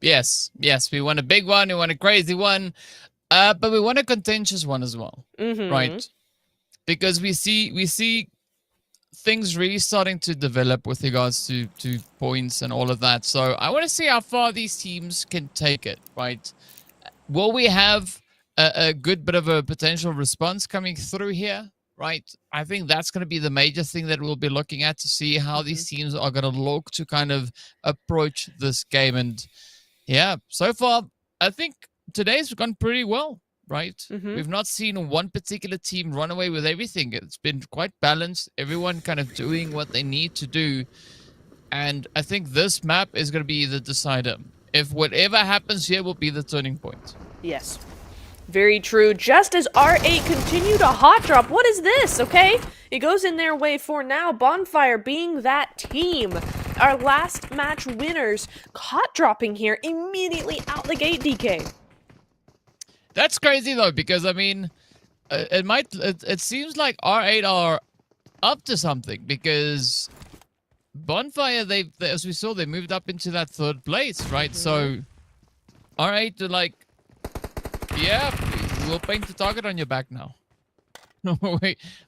Yes, we want a big one. We want a crazy one, but we want a contentious one as well, right? Because we see things really starting to develop with regards to points and all of that. So I want to see how far these teams can take it, right? Will we have a good bit of a potential response coming through here, right? I think that's going to be the major thing that we'll be looking at to see how these teams are going to look to kind of approach this game. And yeah, so far, I think today's gone pretty well. Right? We've not seen one particular team run away with everything. It's been quite balanced. Everyone kind of doing what they need to do. And I think this map is going to be the decider. If whatever happens here will be the turning point. Yes. Very true. Just as R8 continue to hot drop. What is this? Okay. It goes in their way for now. Bonfire being that team. Our last match winners. Hot dropping here immediately out the gate, DK. That's crazy though, because I mean, it seems like R8 are up to something, because Bonfire, as we saw, they moved up into that 3rd place, right? So R8 are like, yeah, we'll paint the target on your back now.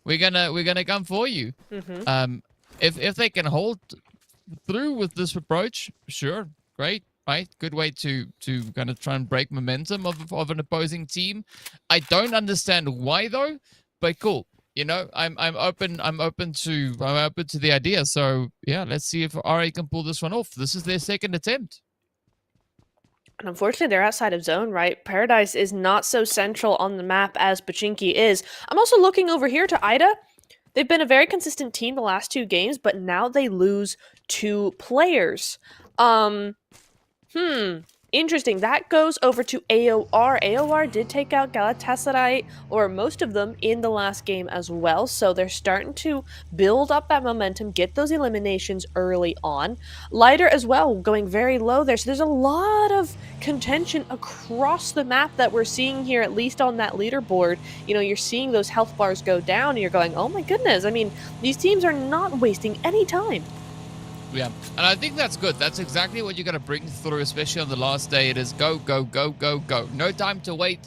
we're gonna come for you. If they can hold through with this approach, sure, great. Right, good way to kind of try and break momentum of an opposing team. I don't understand why though, but cool. You know, I'm open to the idea. So yeah, let's see if RA can pull this one off. This is their 2nd attempt. And unfortunately, they're outside of zone, right? Paradise is not so central on the map as Pachinki is. I'm also looking over here to Ida. They've been a very consistent team the last 2 games, but now they lose 2 players. Interesting. That goes over to AOR. AOR did take out Galatasaray, or most of them, in the last game as well. So they're starting to build up that momentum, get those eliminations early on. Lighter as well, going very low there. So there's a lot of contention across the map that we're seeing here, at least on that leaderboard. You know, you're seeing those health bars go down, and you're going, oh my goodness. I mean, these teams are not wasting any time. Yeah, and I think that's good. That's exactly what you're going to bring through, especially on the last day. It is go, go, go, go, go. No time to wait.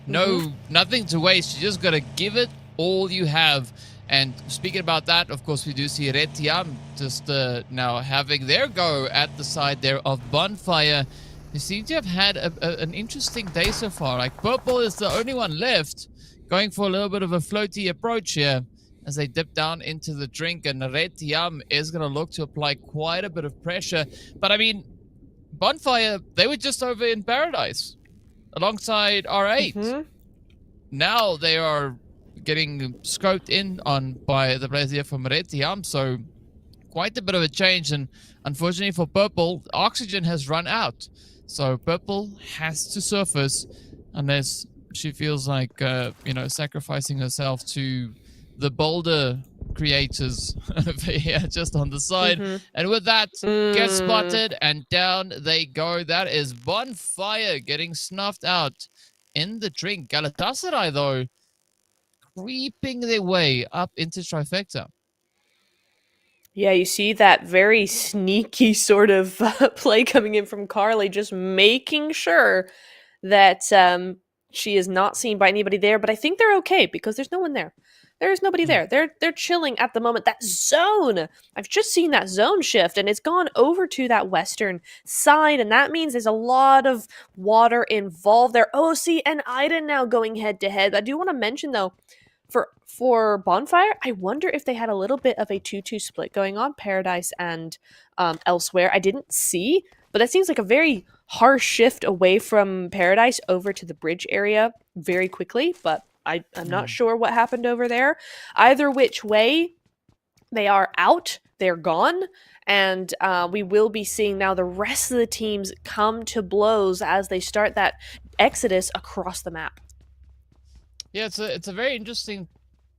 Nothing to waste. You just got to give it all you have. And speaking about that, of course, we do see Retiam just now having their go at the side there of Bonfire. They seem to have had an interesting day so far. Like, Purple is the only one left, going for a little bit of a floaty approach here, as they dip down into the drink, and Red Tiam is going to look to apply quite a bit of pressure. But I mean, Bonfire, they were just over in Paradise alongside R8. Now they are getting scoped in on by the players here from Red Tiam, so quite a bit of a change. And unfortunately for Purple, oxygen has run out. So Purple has to surface unless she feels like, sacrificing herself to the boulder creators over here just on the side. And with that, get spotted and down they go. That is Bonfire getting snuffed out in the drink. Galatasaray, though, creeping their way up into Trifecta. Yeah, you see that very sneaky sort of play coming in from Carly, just making sure that she is not seen by anybody there. But I think they're okay because there's no one there. There's nobody there. They're chilling at the moment. That zone, I've just seen that zone shift, and it's gone over to that western side, and that means there's a lot of water involved there. OC and Ida now going head-to-head. I do want to mention, though, for Bonfire, I wonder if they had a little bit of a 2-2 split going on, Paradise and elsewhere. I didn't see, but that seems like a very harsh shift away from Paradise over to the bridge area very quickly, but I'm not sure what happened over there. Either which way, they are out. They're gone. And we will be seeing now the rest of the teams come to blows as they start that exodus across the map. Yeah, it's a very interesting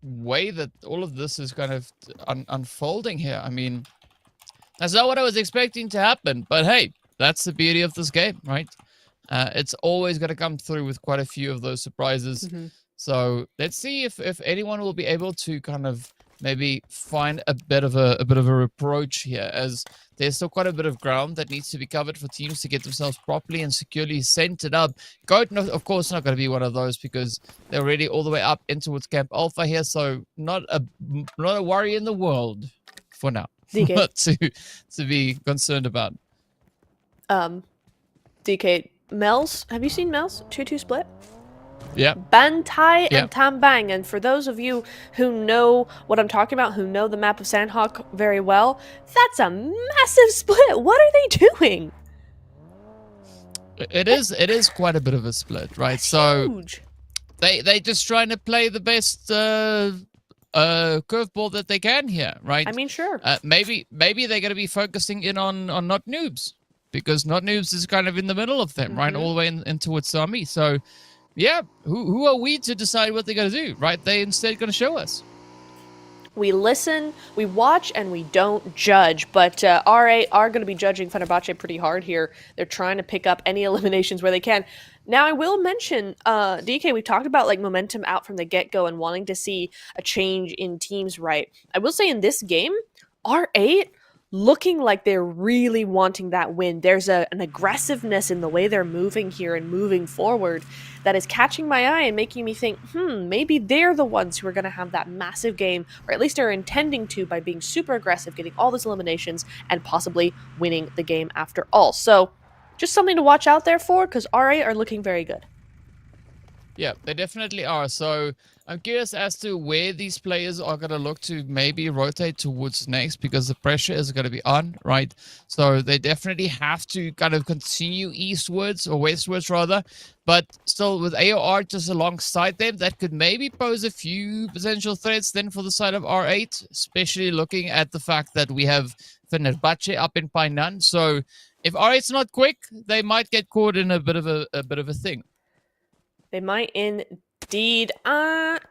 way that all of this is kind of unfolding here. I mean, That's not what I was expecting to happen. But hey, that's the beauty of this game, right? It's always going to come through with quite a few of those surprises. So let's see if anyone will be able to kind of maybe find a bit of a approach here, as there's still quite a bit of ground that needs to be covered for teams to get themselves properly and securely centered up. Goat, of course, not going to be one of those because they're already all the way up in towards Camp Alpha here, so not a worry in the world for now. DK. to be concerned about. DK, Mel's, have you seen Mel's 2-2 split? Yeah. Bantai and Tambang. And for those of you who know what I'm talking about, who know the map of Sanhok very well, that's a massive split. What are they doing? It is quite a bit of a split, right? That's so huge. They just trying to play the best curveball that they can here, right? I mean, sure. Maybe they're going to be focusing in on not noobs, because not noobs is kind of in the middle of them, right? All the way in towards Sami. So yeah, who are we to decide what they're going to do, right? They instead going to show us. We listen, we watch, and we don't judge. But RA are going to be judging Fenerbahce pretty hard here. They're trying to pick up any eliminations where they can. Now, I will mention, DK, we've talked about like momentum out from the get-go and wanting to see a change in teams, right? I will say in this game, R8 looking like they're really wanting that win. There's an aggressiveness in the way they're moving here and moving forward that is catching my eye and making me think, maybe they're the ones who are going to have that massive game, or at least are intending to, by being super aggressive, getting all those eliminations, and possibly winning the game after all. So just something to watch out there for, because RA are looking very good. Yeah, they definitely are. So I'm curious as to where these players are going to look to maybe rotate towards next, because the pressure is going to be on, right? So they definitely have to kind of continue eastwards, or westwards rather, but still with AOR just alongside them, that could maybe pose a few potential threats then for the side of R8, especially looking at the fact that we have Fenerbahce up in Painan. So if R8's not quick, they might get caught in a bit of a thing. They might indeed.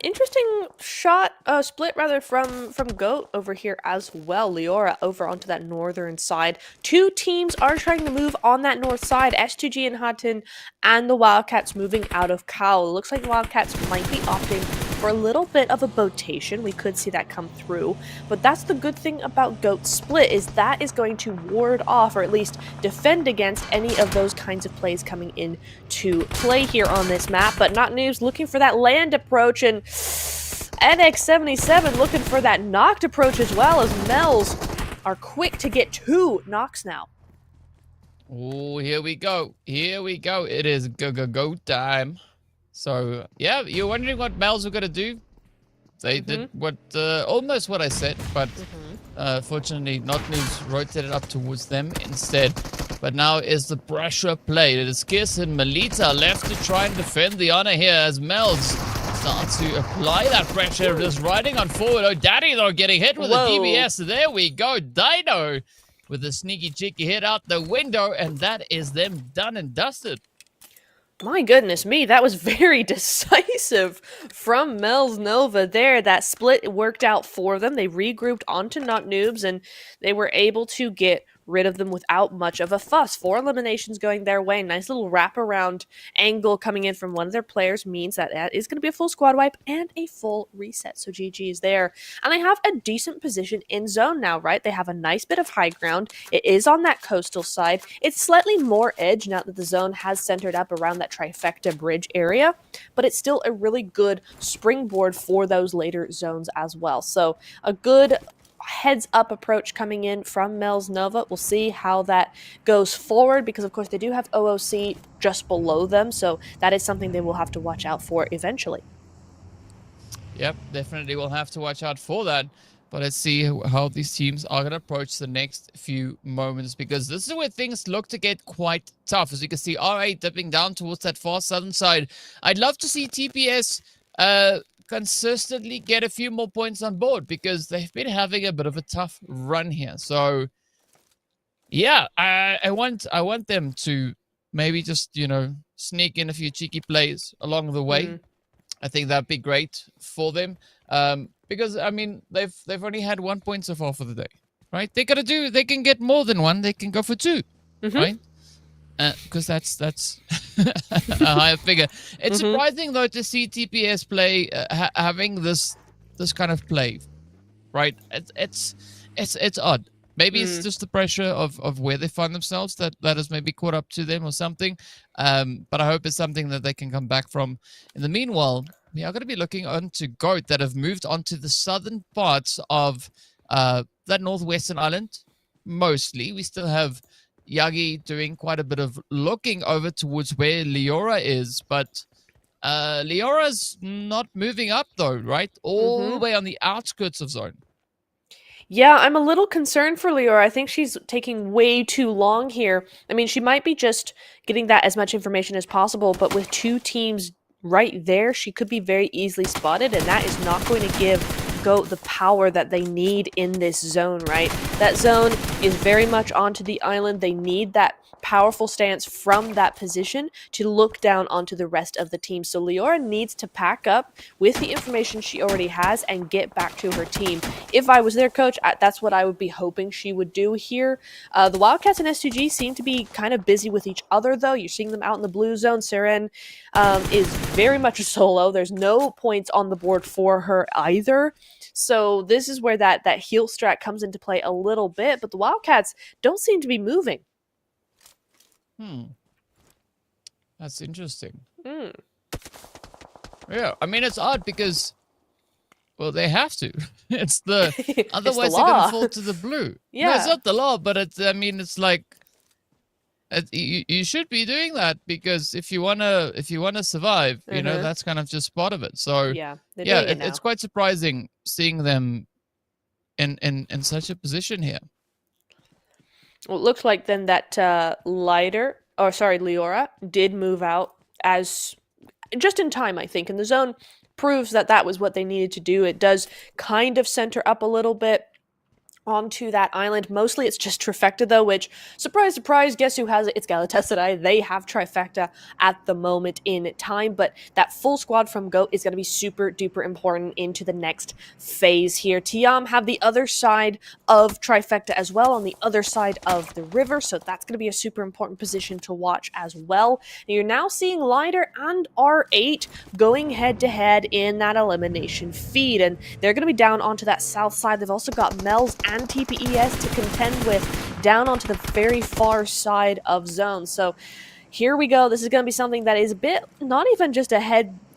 Interesting split rather from Goat over here as well. Leora over onto that northern side. Two teams are trying to move on that north side. S2G and Hatton, and the Wildcats moving out of Cowl. It looks like the Wildcats might be opting for a little bit of a botation. We could see that come through, but that's the good thing about Goat split, is that is going to ward off, or at least defend against, any of those kinds of plays coming in to play here on this map. But Not Noobs looking for that land approach, and NX77 looking for that knocked approach as well, as Mels are quick to get 2 knocks now. Oh, here we go. Here we go. It is go time. So, yeah, you're wondering what Mels are going to do? They did what almost what I said, but fortunately, Not Noobs rotated up towards them instead. But now is the pressure played. It is Kiss and Melita left to try and defend the honor here, as Mels starts to apply that pressure, just riding on forward. Oh, Daddy, though, getting hit with a DBS. There we go. Dino with a sneaky cheeky hit out the window, and that is them done and dusted. My goodness me, that was very decisive from Mel's Nova there. That split worked out for them. They regrouped onto Not Noobs, and they were able to get rid of them without much of a fuss. 4 eliminations going their way. Nice little wraparound angle coming in from one of their players means that is going to be a full squad wipe and a full reset. So GG is there. And they have a decent position in zone now, right? They have a nice bit of high ground. It is on that coastal side. It's slightly more edge now that the zone has centered up around that trifecta bridge area, but it's still a really good springboard for those later zones as well. So a good heads up approach coming in from Mel's Nova. We'll see how that goes forward, because of course they do have OOC just below them, so that is something they will have to watch out for eventually. Yep, definitely we'll have to watch out for that. But let's see how these teams are going to approach the next few moments, because this is where things look to get quite tough. As you can see, R8 dipping down towards that far southern side. I'd love to see TPS consistently get a few more points on board, because they've been having a bit of a tough run here. So yeah, I want them to maybe just, you know, sneak in a few cheeky plays along the way. I think that'd be great for them, because I mean they've only had 1 point so far for the day. right? They can get more than one. They can go for two, right? Because that's a higher figure. It's surprising though to see TPS play having this kind of play, right? It's odd. Maybe it's just the pressure of where they find themselves that has maybe caught up to them or something. But I hope it's something that they can come back from. In the meanwhile, we are going to be looking onto GOAT that have moved onto the southern parts of that northwestern island. Mostly, we still have Yagi doing quite a bit of looking over towards where Leora is, but Leora's not moving up though, right? All the way on the outskirts of zone. Yeah, I'm a little concerned for Leora. I think she's taking way too long here. I mean, she might be just getting that as much information as possible, but with two teams right there, she could be very easily spotted, and that is not going to give GOAT the power that they need in this zone, right? That zone is very much onto the island. They need that powerful stance from that position to look down onto the rest of the team. So Leora needs to pack up with the information she already has and get back to her team. If I was their coach, that's what I would be hoping she would do here. The Wildcats and S2G seem to be kind of busy with each other, though. You're seeing them out in the blue zone. Seren is very much a solo. There's no points on the board for her either. So this is where that heal strat comes into play a little bit, but the Wildcats don't seem to be moving. That's interesting. Yeah, I mean, it's odd because, well, they have to. It's otherwise they're going to fall to the blue. Yeah. No, it's not the law, but it's like, you should be doing that because if you wanna survive, you know, that's kind of just part of it. So yeah, it's quite surprising seeing them in such a position here. Well, it looks like then that Leora did move out as just in time, I think, and the zone proves that was what they needed to do. It does kind of center up a little bit onto that island. Mostly it's just Trifecta though, which, surprise, surprise, guess who has it? It's Galatasaray. They have Trifecta at the moment in time, but that full squad from GOAT is going to be super duper important into the next phase here. Tiam have the other side of Trifecta as well, on the other side of the river, so that's going to be a super important position to watch as well. And you're now seeing Lider and R8 going head to head in that elimination feed, and they're going to be down onto that south side. They've also got Mel's and TPES to contend with down onto the very far side of zone. So here we go. This is going to be something that is a bit, not even just a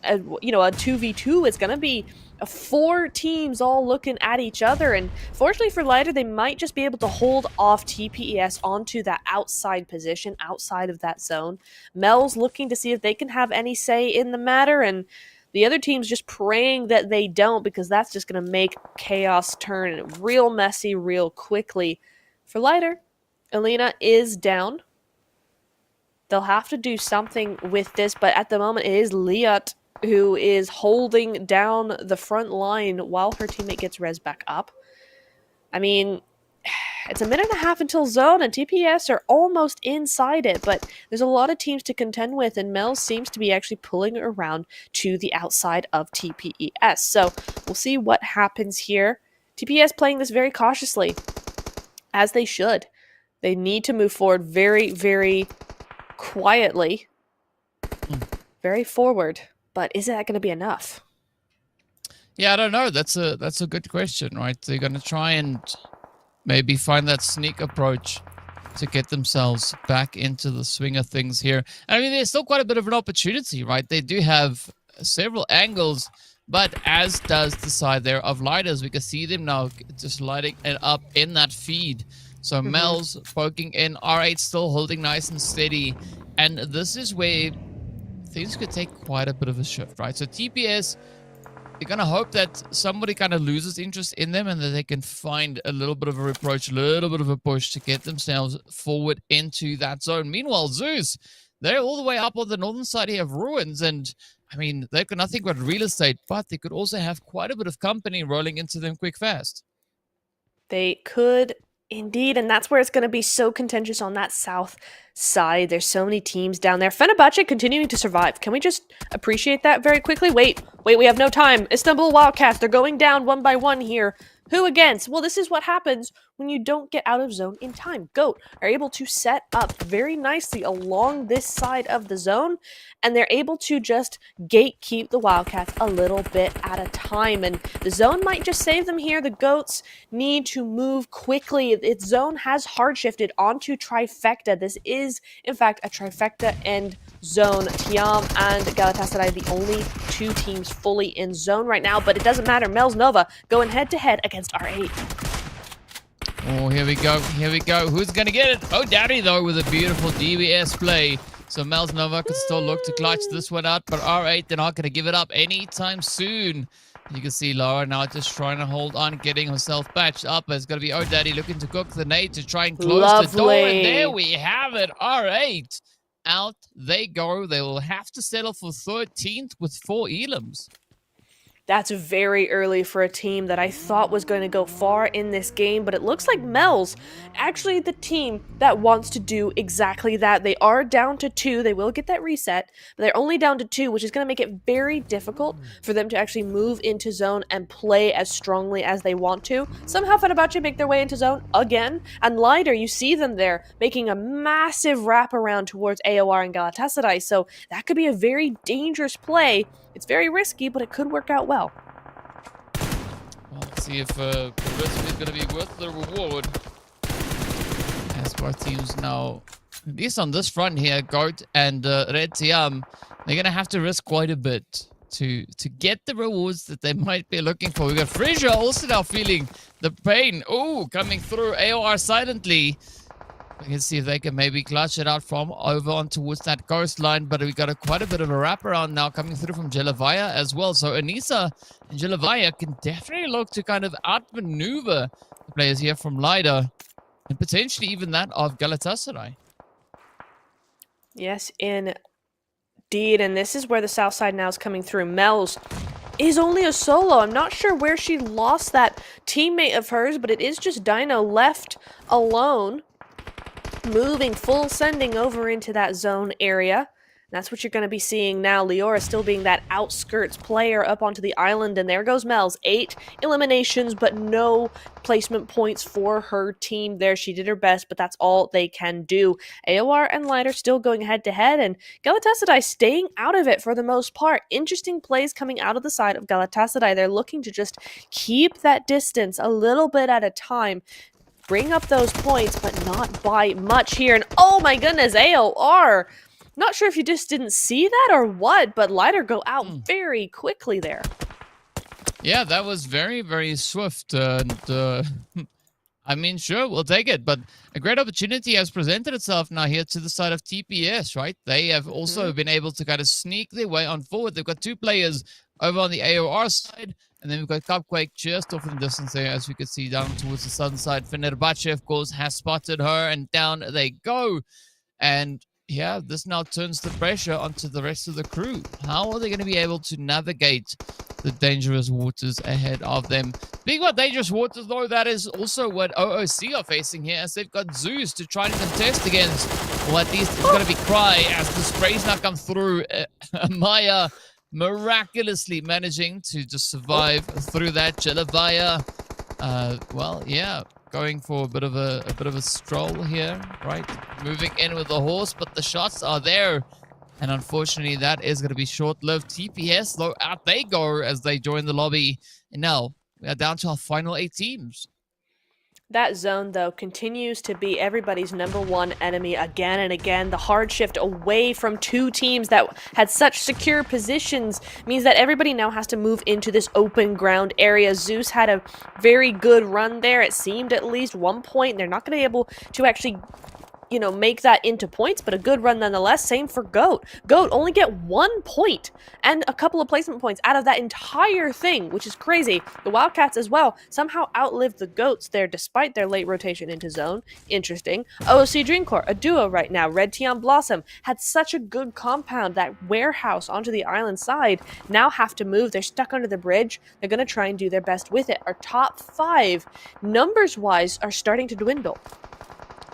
2v2. It's going to be 4 teams all looking at each other. And fortunately for Lider, they might just be able to hold off TPES onto that outside position, outside of that zone. Mel's looking to see if they can have any say in the matter, and the other team's just praying that they don't, because that's just going to make chaos turn real messy real quickly. For Lider, Alina is down. They'll have to do something with this, but at the moment it is Liat who is holding down the front line while her teammate gets res back up. I mean, it's a minute and a half until zone, and TPS are almost inside it, but there's a lot of teams to contend with, and Mel seems to be actually pulling around to the outside of TPES. So we'll see what happens here. TPS playing this very cautiously, as they should. They need to move forward very, very quietly, very forward, but is that going to be enough? Yeah, I don't know. That's a good question, right? They're going to try and maybe find that sneak approach to get themselves back into the swing of things here. I mean, there's still quite a bit of an opportunity, right? They do have several angles, but as does the side there of Liders. We can see them now just lighting it up in that feed. So Mel's poking in, R8 still holding nice and steady. And this is where things could take quite a bit of a shift, right? So TPS, you're going to hope that somebody kind of loses interest in them and that they can find a little bit of a reproach, a little bit of a push to get themselves forward into that zone. Meanwhile, Zeus, they're all the way up on the northern side here of Ruins. And, I mean, they've got nothing but real estate, but they could also have quite a bit of company rolling into them quick fast. They could indeed, and that's where it's going to be so contentious on that south side. There's so many teams down there. Fenerbahce continuing to survive. Can we just appreciate that very quickly? Wait, we have no time. Istanbul Wildcats, they're going down one by one here. Who against? Well, this is what happens when you don't get out of zone in time. Goat are able to set up very nicely along this side of the zone, and they're able to just gatekeep the Wildcats a little bit at a time. And the zone might just save them here. The Goats need to move quickly. Its zone has hard shifted onto Trifecta. This is, in fact, a Trifecta end zone. Tiam and Galatasaray, the only two teams fully in zone right now, but it doesn't matter. Mel's Nova going head-to-head against R8. Oh, here we go. Here we go. Who's going to get it? Oh, Daddy, though, with a beautiful DBS play. So Mel's Nova could still look to clutch this one out, but R8, they're not going to give it up anytime soon. You can see Laura now just trying to hold on, getting herself patched up. It's going to be Oh Daddy looking to cook the nade to try and close the door. And there we have it. R8. Out they go. They will have to settle for 13th with 4 elims. That's very early for a team that I thought was going to go far in this game, but it looks like Mel's actually the team that wants to do exactly that. They are down to 2. They will get that reset, but they're only down to 2, which is going to make it very difficult for them to actually move into zone and play as strongly as they want to. Somehow Fenerbahce make their way into zone again, and Lighter, you see them there making a massive wraparound towards AOR and Galatasaray, so that could be a very dangerous play. It's very risky, but it could work out well. Let's see if the risk is going to be worth the reward. Espor teams now, at least on this front here, Goat and Red Tiam, they're going to have to risk quite a bit to get the rewards that they might be looking for. We got Frisia also now feeling the pain. Oh, coming through AOR silently. We can see if they can maybe clutch it out from over on towards that coastline, but we got quite a bit of a wraparound now coming through from Jelevaya as well. So Anissa and Jelevaya can definitely look to kind of outmaneuver the players here from Lida and potentially even that of Galatasaray. Yes, indeed, and this is where the south side now is coming through. Mel's is only a solo. I'm not sure where she lost that teammate of hers, but it is just Dino left alone. Moving full sending over into that zone area. That's what you're going to be seeing now. Leora still being that outskirts player up onto the island. And there goes Mel's. 8 eliminations, but no placement points for her team there. She did her best, but that's all they can do. AOR and Lighter still going head-to-head, and Galatasaray staying out of it for the most part. Interesting plays coming out of the side of Galatasaray. They're looking to just keep that distance a little bit at a time. Bring up those points, but not by much here. And oh my goodness, AOR. Not sure if you just didn't see that or what, but Lighter go out very quickly there. Yeah, that was very, very swift. And I mean, sure, we'll take it. But a great opportunity has presented itself now here to the side of TPS, right? They have also been able to kind of sneak their way on forward. They've got 2 players over on the AOR side. And then we've got Cupquake just off in the distance there, as we could see down towards the southern side. Fenerbahce, of course, has spotted her, and down they go. And yeah, this now turns the pressure onto the rest of the crew. How are they going to be able to navigate the dangerous waters ahead of them? Speaking about dangerous waters, though, that is also what OOC are facing here, as they've got Zeus to try and contest against. Or at least it's going to be Cry, as the sprays now come through. Maya miraculously managing to just survive through that. Jelevaya, well, yeah, going for a bit of a stroll here, right? Moving in with the horse, but the shots are there, and unfortunately, that is going to be short-lived. TPS, though, out they go as they join the lobby, and now we are down to our final 8 teams. That zone, though, continues to be everybody's #1 enemy again and again. The hard shift away from 2 teams that had such secure positions means that everybody now has to move into this open ground area. Zeus had a very good run there. It seemed at least 1 point. They're not going to be able to actually, you know, make that into points, but a good run nonetheless. Same for Goat. Goat only get 1 point and a couple of placement points out of that entire thing, which is crazy. The Wildcats as well somehow outlived the Goats there despite their late rotation into zone. Interesting. OOC Dreamcore, a duo right now. Red Tian Blossom had such a good compound. That warehouse onto the island side now have to move. They're stuck under the bridge. They're going to try and do their best with it. Our top 5, numbers-wise, are starting to dwindle.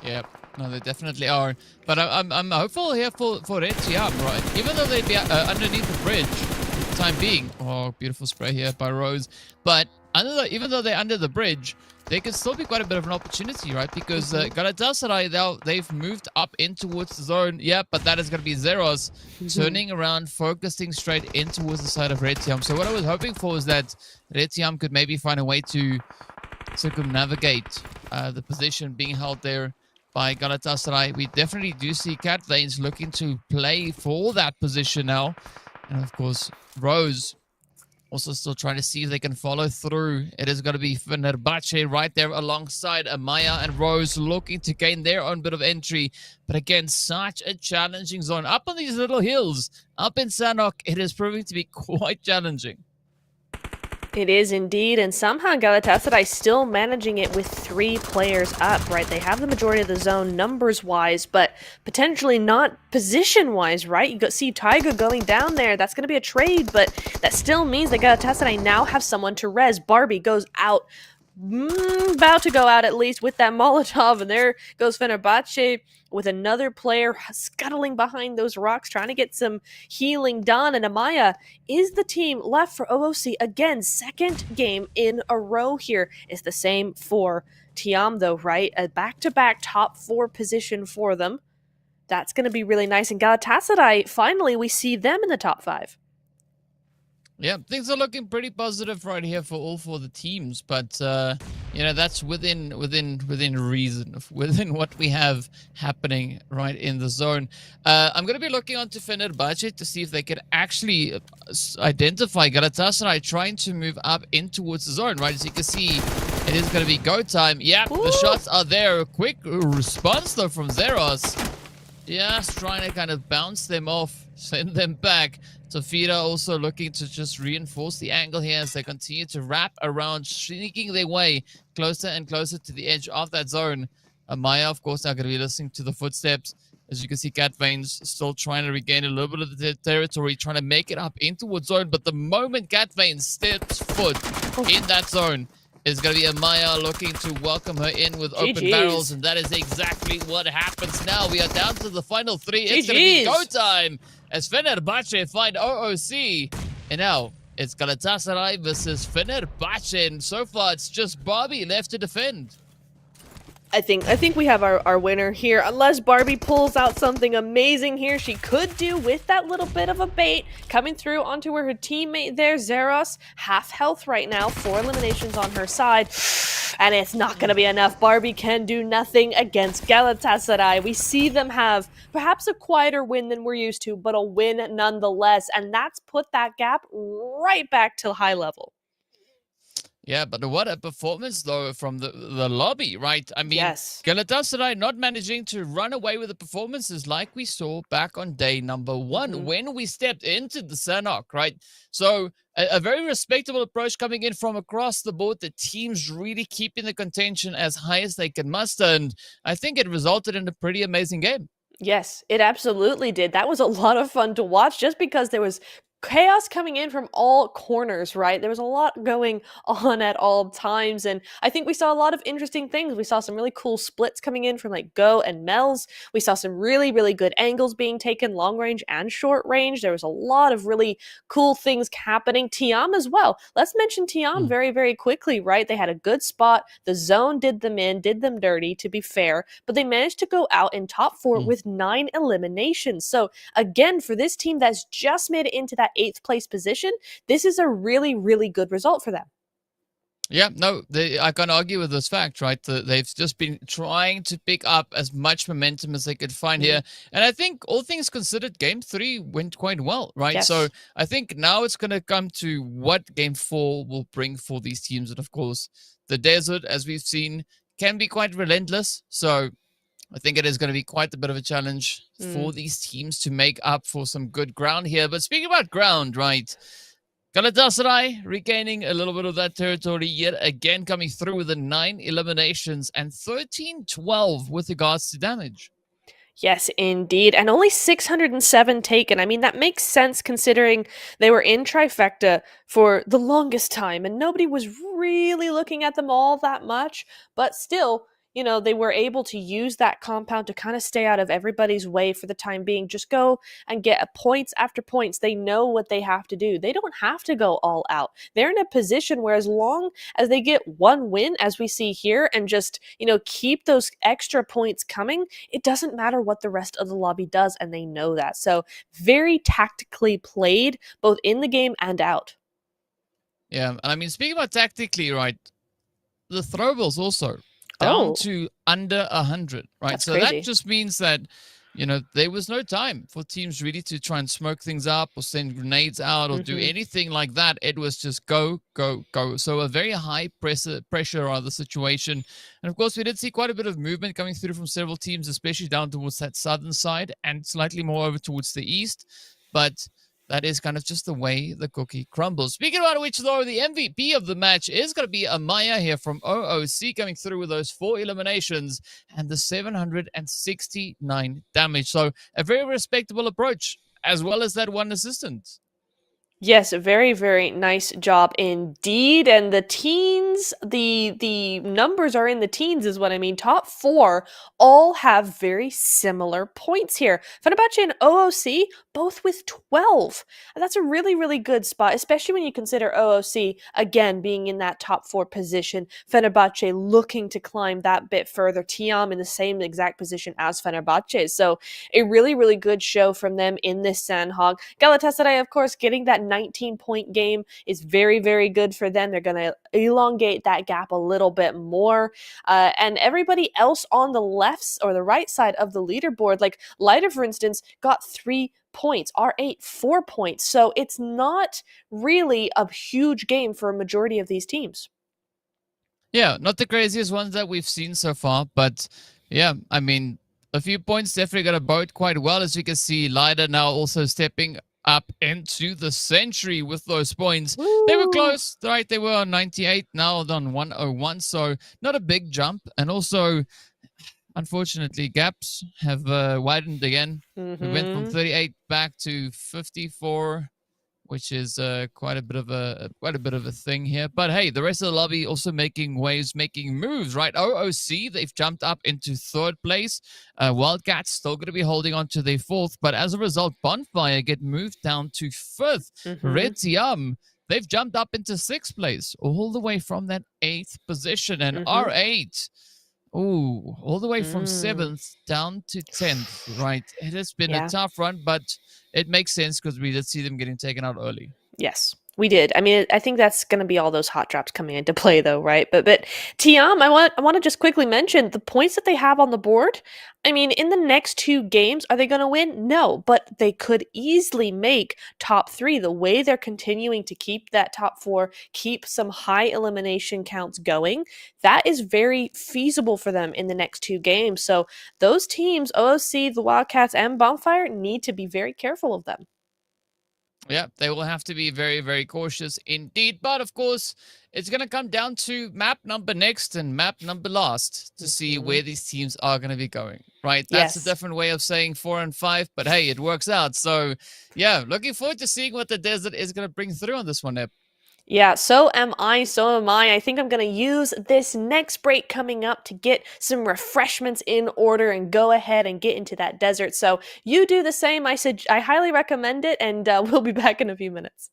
Yep. No, they definitely are. But I'm hopeful here for Red Tiam, right? Even though they'd be underneath the bridge for the time being. Oh, beautiful spray here by Rose. But even though they're under the bridge, they can still be quite a bit of an opportunity, right? Because Galatasaray, they've moved up in towards the zone. Yeah, but that is going to be Zeros turning around, focusing straight in towards the side of Retiam. So what I was hoping for is that Retiam could maybe find a way to circumnavigate the position being held there by Galatasaray. We definitely do see Cat Veins looking to play for that position now. And of course, Rose also still trying to see if they can follow through. It is going to be Fenerbahce right there alongside Amaya and Rose looking to gain their own bit of entry. But again, such a challenging zone. Up on these little hills, up in Sanhok, it is proving to be quite challenging. It is indeed, and somehow Galatasaray still managing it with 3 players up, right? They have the majority of the zone numbers-wise, but potentially not position-wise, right? You see Tiger going down there. That's going to be a trade, but that still means that Galatasaray now have someone to res. Barbie goes out, about to go out at least with that Molotov, and there goes Fenerbahce with another player scuttling behind those rocks, trying to get some healing done. And Amaya is the team left for OOC. Again, second game in a row here. It's the same for Tiam, though, right? A back-to-back top 4 position for them. That's going to be really nice. And Galatasaray, finally, we see them in the top 5. Yeah, things are looking pretty positive right here for all 4 of the teams, but that's within reason, within what we have happening right in the zone. I'm going to be looking onto Fenerbahce to see if they can actually identify Galatasaray trying to move up in towards the zone, right? As you can see, it is going to be go time. Yeah, the shots are there. A quick response though from Zeros. Just trying to kind of bounce them off, send them back. Tafida also looking to just reinforce the angle here as they continue to wrap around, sneaking their way closer and closer to the edge of that zone. Amaya, of course, now going to be listening to the footsteps. As you can see, Cat Veins still trying to regain a little bit of the territory, trying to make it up in towards zone. But the moment Cat Veins steps foot in that zone, is going to be Amaya looking to welcome her in with open barrels, and that is exactly what happens now. We are down to the final 3. It's going to be go time as Fenerbahce find OOC. And now it's Galatasaray versus Fenerbahce, and so far it's just Barbie left to defend. I think we have our winner here, unless Barbie pulls out something amazing here. She could do with that little bit of a bait coming through onto her teammate there, Zeros. Half health right now, 4 eliminations on her side, and it's not going to be enough. Barbie can do nothing against Galatasaray. We see them have perhaps a quieter win than we're used to, but a win nonetheless, and that's put that gap right back to high level. Yeah, but what a performance, though, from the lobby, right? I mean, yes. Galatasaray not managing to run away with the performances like we saw back on day number 1 when we stepped into the Sanhok, right? So a very respectable approach coming in from across the board. The teams really keeping the contention as high as they can muster, and I think it resulted in a pretty amazing game. Yes, it absolutely did. That was a lot of fun to watch just because there was chaos coming in from all corners, right? There was a lot going on at all times, and I think we saw a lot of interesting things. We saw some really cool splits coming in from like Go and Mel's. We saw some really, really good angles being taken, long range and short range. There was a lot of really cool things happening. Tiam as well. Let's mention Tiam very, very quickly, right? They had a good spot. The zone did them in, did them dirty, to be fair, but they managed to go out in top 4 with 9 eliminations. So again, for this team that's just made it into that 8th place position, this is a really, really good result for them. Yeah, no, I can't argue with this fact, right? They've just been trying to pick up as much momentum as they could find here. And I think all things considered, game 3 went quite well, right? Yes. So I think now it's going to come to what game 4 will bring for these teams. And of course, the desert, as we've seen, can be quite relentless. So I think it is going to be quite a bit of a challenge for these teams to make up for some good ground here. But speaking about ground, right? Galatasaray regaining a little bit of that territory yet again, coming through with the 9 eliminations and 13-12 with regards to damage. Yes, indeed. And only 607 taken. I mean, that makes sense considering they were in trifecta for the longest time and nobody was really looking at them all that much. But still, they were able to use that compound to kind of stay out of everybody's way for the time being. Just go and get points after points. They know what they have to do. They don't have to go all out. They're in a position where as long as they get one win, as we see here, and just, keep those extra points coming, it doesn't matter what the rest of the lobby does, and they know that. So very tactically played, both in the game and out. Yeah, I mean, speaking about tactically, right, the throwables also down to under 100, right? That's so crazy. that just means that, there was no time for teams really to try and smoke things up or send grenades out or do anything like that. It was just go, go, go. So a very high pressure on the situation. And of course, we did see quite a bit of movement coming through from several teams, especially down towards that southern side and slightly more over towards the east. But that is kind of just the way the cookie crumbles. Speaking about which, though, the MVP of the match is going to be Amaya here from OOC, coming through with those 4 eliminations and the 769 damage. So a very respectable approach, as well as that one assistant. Yes, very, very nice job indeed. And the teens, the numbers are in the teens is what I mean. Top 4 all have very similar points here. Fenerbahce and OOC, both with 12. And that's a really, really good spot, especially when you consider OOC, again, being in that top 4 position. Fenerbahce looking to climb that bit further. Tiam in the same exact position as Fenerbahce. So a really, really good show from them in this Sanhok. Galatasaray, of course, getting that 19-point game is very, very good for them. They're going to elongate that gap a little bit more. And everybody else on the left or the right side of the leaderboard, like Leiter, for instance, got 3 points. R8, 4 points. So it's not really a huge game for a majority of these teams. Yeah, not the craziest ones that we've seen so far, but yeah, I mean, a few points definitely going to bode quite well. As you can see, Leiter now also stepping up into the century with those points. Woo! They were close, right? They were on 98, now on 101, so not a big jump. And also, unfortunately, gaps have widened again. We went from 38 back to 54, which is quite a bit of a thing here. But hey, the rest of the lobby also making waves, making moves, right? OOC, they've jumped up into 3rd place. Wildcats still going to be holding on to their 4th, but as a result, Bonfire get moved down to 5th. Red Tiam, they've jumped up into 6th place, all the way from that 8th position. And R8, all the way from 7th down to 10th, right? It has been a tough run, but it makes sense because we did see them getting taken out early. Yes, we did. I mean, I think that's going to be all those hot drops coming into play, though, right? But Tiam, I want to just quickly mention the points that they have on the board. I mean, in the next 2 games, are they going to win? No, but they could easily make top 3 the way they're continuing to keep that top 4, keep some high elimination counts going. That is very feasible for them in the next 2 games. So those teams, OOC, the Wildcats, and Bonfire, need to be very careful of them. Yeah, they will have to be very, very cautious indeed. But of course, it's going to come down to map number next and map number last to see where these teams are going to be going, right? That's a different way of saying 4 and 5, but hey, it works out. So yeah, looking forward to seeing what the desert is going to bring through on this one, Ep. Yeah, so am I. I think I'm going to use this next break coming up to get some refreshments in order and go ahead and get into that desert. So you do the same. I highly recommend it, and we'll be back in a few minutes.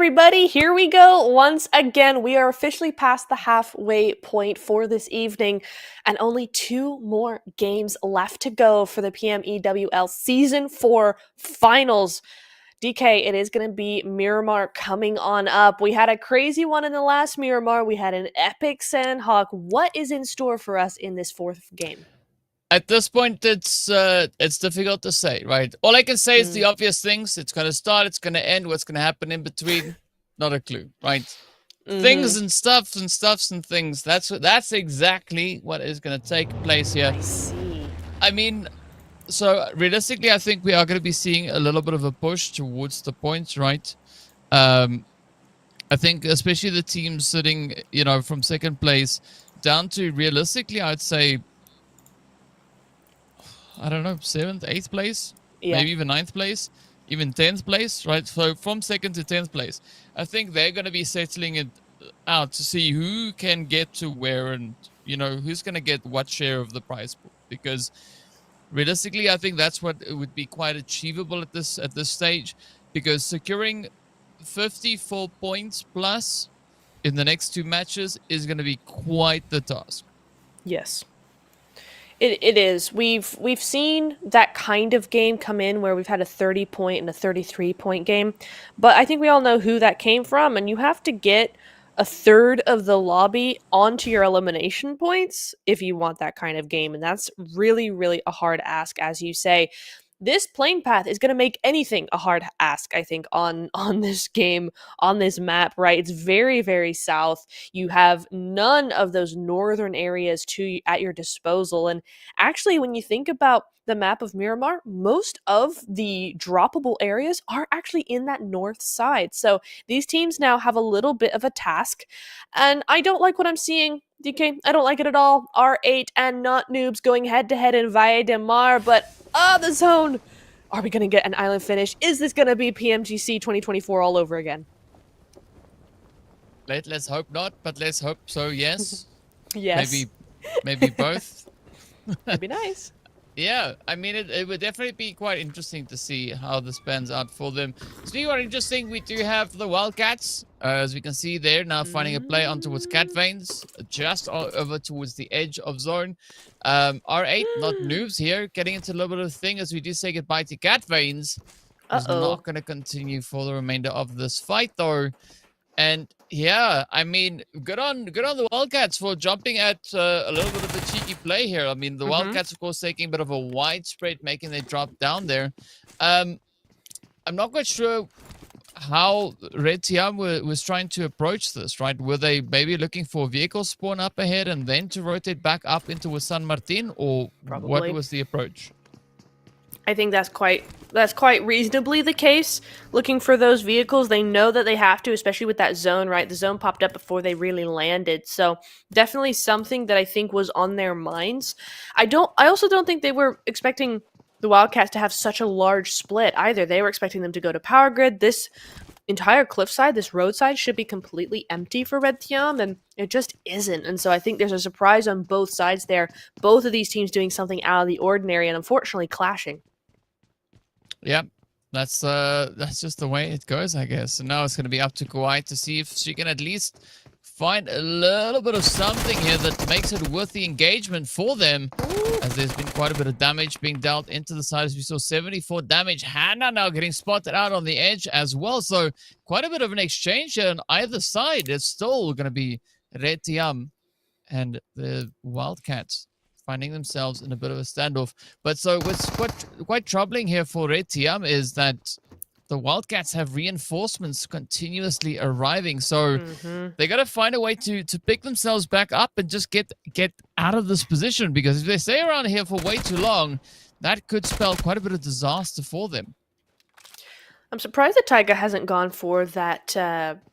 everybody. Here we go. Once again, we are officially past the halfway point for this evening, and only 2 more games left to go for the PMEWL Season 4 Finals. DK, it is going to be Miramar coming on up. We had a crazy one in the last Miramar. We had an epic Sanhok. What is in store for us in this 4th game? At this point, it's difficult to say, right? All I can say is the obvious things. It's going to start, it's going to end, what's going to happen in between, not a clue, right? Things and stuffs and things. That's exactly what is going to take place here. I see. I mean, so realistically, I think we are going to be seeing a little bit of a push towards the points, right? I think especially the teams sitting, you know, from 2nd place down to realistically, I'd say, I don't know, 7th, 8th place, maybe even 9th place, even 10th place, right? So from 2nd to 10th place, I think they're going to be settling it out to see who can get to where and, you know, who's going to get what share of the prize pool. Because realistically, I think that's what would be quite achievable at this stage, because securing 54 points plus in the next 2 matches is going to be quite the task. Yes. It is. We've seen that kind of game come in where we've had a 30-point and a 33-point game, but I think we all know who that came from, and you have to get a third of the lobby onto your elimination points if you want that kind of game, and that's really, really a hard ask, as you say. This playing path is going to make anything a hard ask, I think, on this game, on this map, right? It's very, very south. You have none of those northern areas at your disposal. And actually, when you think about the map of Miramar, most of the droppable areas are actually in that north side. So these teams now have a little bit of a task. And I don't like what I'm seeing. DK, I don't like it at all. R8 and Not Noobs going head-to-head in Valle de Mar, but the zone! Are we going to get an island finish? Is this going to be PMGC 2024 all over again? Let's hope not, but let's hope so, yes. Yes. Maybe both. That'd be nice. Yeah, I mean, it would definitely be quite interesting to see how this pans out for them. Speaking of interesting, we do have the Wildcats. As we can see, they're now finding a play on towards Cat Veins, just over towards the edge of zone. R8, Not Noobs here, getting into a little bit of a thing as we do say goodbye to Cat Veins. Who's not going to continue for the remainder of this fight, though. And yeah, I mean, good on the Wildcats for jumping at a little bit of a cheeky play here. I mean, the Wildcats, of course, taking a bit of a wide spread, making their drop down there. I'm not quite sure how Red Tiam was trying to approach this, right? Were they maybe looking for vehicle spawn up ahead and then to rotate back up into San Martin, or what was the approach? I think that's quite reasonably the case. Looking for those vehicles, they know that they have to, especially with that zone, right? The zone popped up before they really landed. So definitely something that I think was on their minds. I also don't think they were expecting the Wildcats to have such a large split either. They were expecting them to go to power grid. This entire cliffside, this roadside, should be completely empty for Red Tiam, and it just isn't. And so I think there's a surprise on both sides there. Both of these teams doing something out of the ordinary and unfortunately clashing. Yeah, that's just the way it goes, I guess. And now it's going to be up to Kauai to see if she can at least find a little bit of something here that makes it worth the engagement for them. As there's been quite a bit of damage being dealt into the side. As we saw 74 damage. Hannah now getting spotted out on the edge as well. So quite a bit of an exchange here on either side. It's still going to be Red Tiam and the Wildcats finding themselves in a bit of a standoff. But so what's quite troubling here for Red Tiam is that the Wildcats have reinforcements continuously arriving. So they got to find a way to pick themselves back up and just get out of this position, because if they stay around here for way too long, that could spell quite a bit of disaster for them. I'm surprised that Taiga hasn't gone for that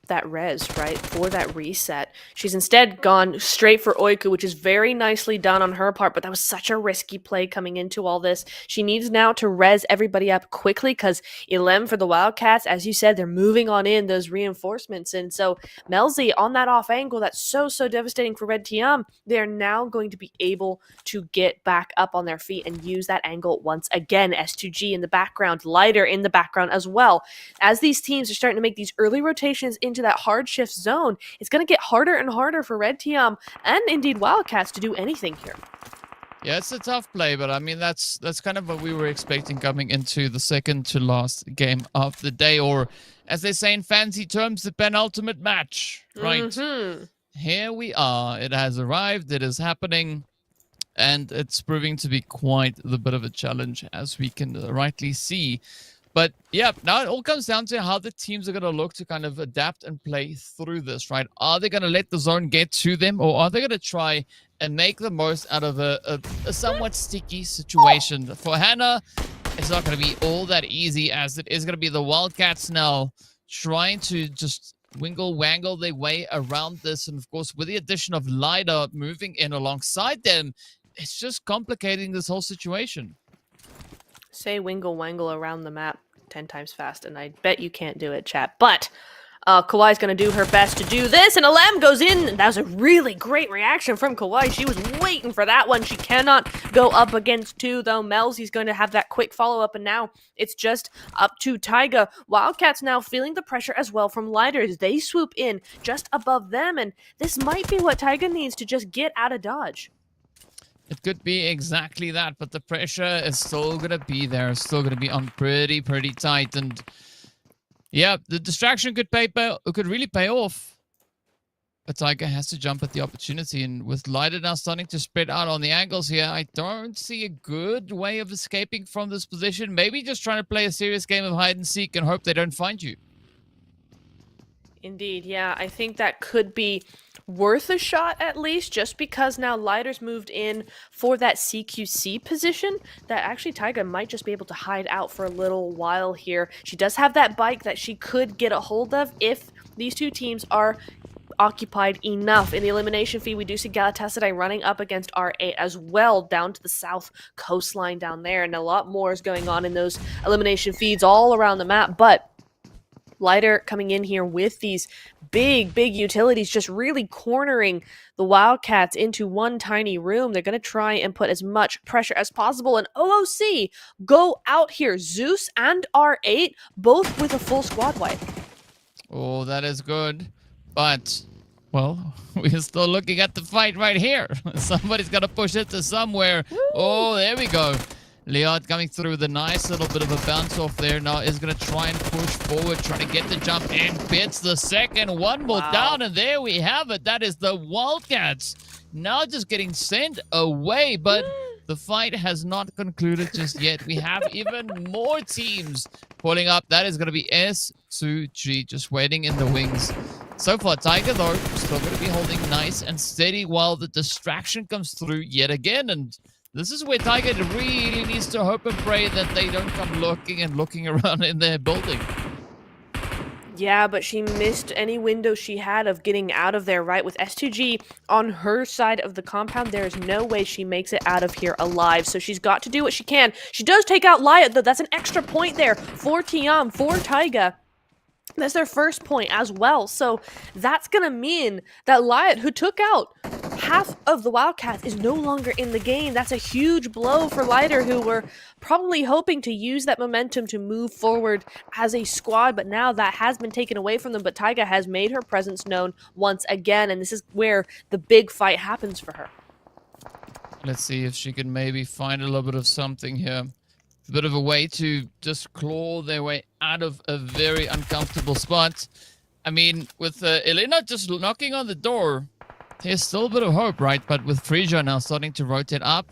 that res, right, for that reset. She's instead gone straight for Oiku, which is very nicely done on her part, but that was such a risky play coming into all this. She needs now to res everybody up quickly because Ilem for the Wildcats, as you said, they're moving on in those reinforcements. And so Melzi on that off angle, that's so devastating for Red Team. They're now going to be able to get back up on their feet and use that angle once again. S2G in the background, Lighter in the background as well. As these teams are starting to make these early rotations into that hard shift zone, it's going to get harder and harder for Red Team and indeed Wildcats to do anything here. Yeah, it's a tough play, but I mean, that's kind of what we were expecting coming into the second to last game of the day, or as they say in fancy terms, the penultimate match, right? Here we are. It has arrived. It is happening. And it's proving to be quite the bit of a challenge, as we can rightly see. But yeah, now it all comes down to how the teams are going to look to kind of adapt and play through this, right? Are they going to let the zone get to them, or are they going to try and make the most out of a somewhat sticky situation? For Hannah, it's not going to be all that easy, as it is going to be the Wildcats now trying to just wingle-wangle their way around this. And of course, with the addition of Lida moving in alongside them, it's just complicating this whole situation. Say wingle-wangle around the map 10 times fast, and I bet you can't do it, chat. But Kawhi's going to do her best to do this, and Alam goes in. That was a really great reaction from Kawhi. She was waiting for that one. She cannot go up against two, though. He's going to have that quick follow-up, and now it's just up to Taiga. Wildcats now feeling the pressure as well from Lighters. They swoop in just above them, and this might be what Taiga needs to just get out of dodge. It could be exactly that, but the pressure is still going to be there. It's still going to be on pretty tight. And yeah, the distraction could really pay off. But Tiger has to jump at the opportunity. And with Lighter now starting to spread out on the angles here, I don't see a good way of escaping from this position. Maybe just trying to play a serious game of hide and seek and hope they don't find you. Indeed, yeah. I think that could be worth a shot at least, just because now Lighter's moved in for that CQC position, that actually Taiga might just be able to hide out for a little while here. She does have that bike that she could get a hold of if these two teams are occupied enough. In the elimination feed, we do see Galatasaray running up against R8 as well, down to the south coastline down there, and a lot more is going on in those elimination feeds all around the map. But Lighter coming in here with these big utilities, just really cornering the Wildcats into one tiny room. They're going to try and put as much pressure as possible. And OOC go out here. Zeus and R8, both with a full squad wipe. Oh, that is good. But, well, we're still looking at the fight right here. Somebody's got to push it to somewhere. Woo! Oh, there we go. Leod coming through with a nice little bit of a bounce off there. Now is going to try and push forward, trying to get the jump in. Bits the second. One more down, and there we have it. That is the Wildcats now just getting sent away. But the fight has not concluded just yet. We have even more teams pulling up. That is going to be S2G just waiting in the wings. So far, Tiger, though, still going to be holding nice and steady while the distraction comes through yet again. And this is where Tiger really needs to hope and pray that they don't come looking around in their building. Yeah, but she missed any window she had of getting out of there, right? With S2G on her side of the compound, there is no way she makes it out of here alive. So she's got to do what she can. She does take out Laya, though. That's an extra point there for Tiam, for Taiga. That's their first point as well. So that's going to mean that Lyot, who took out half of the Wildcats, is no longer in the game. That's a huge blow for Lighter, who were probably hoping to use that momentum to move forward as a squad. But now that has been taken away from them. But Taiga has made her presence known once again. And this is where the big fight happens for her. Let's see if she can maybe find a little bit of something here. A bit of a way to just claw their way out of a very uncomfortable spot. I mean, with Elena just knocking on the door, there's still a bit of hope, right? But with Frisia now starting to rotate up,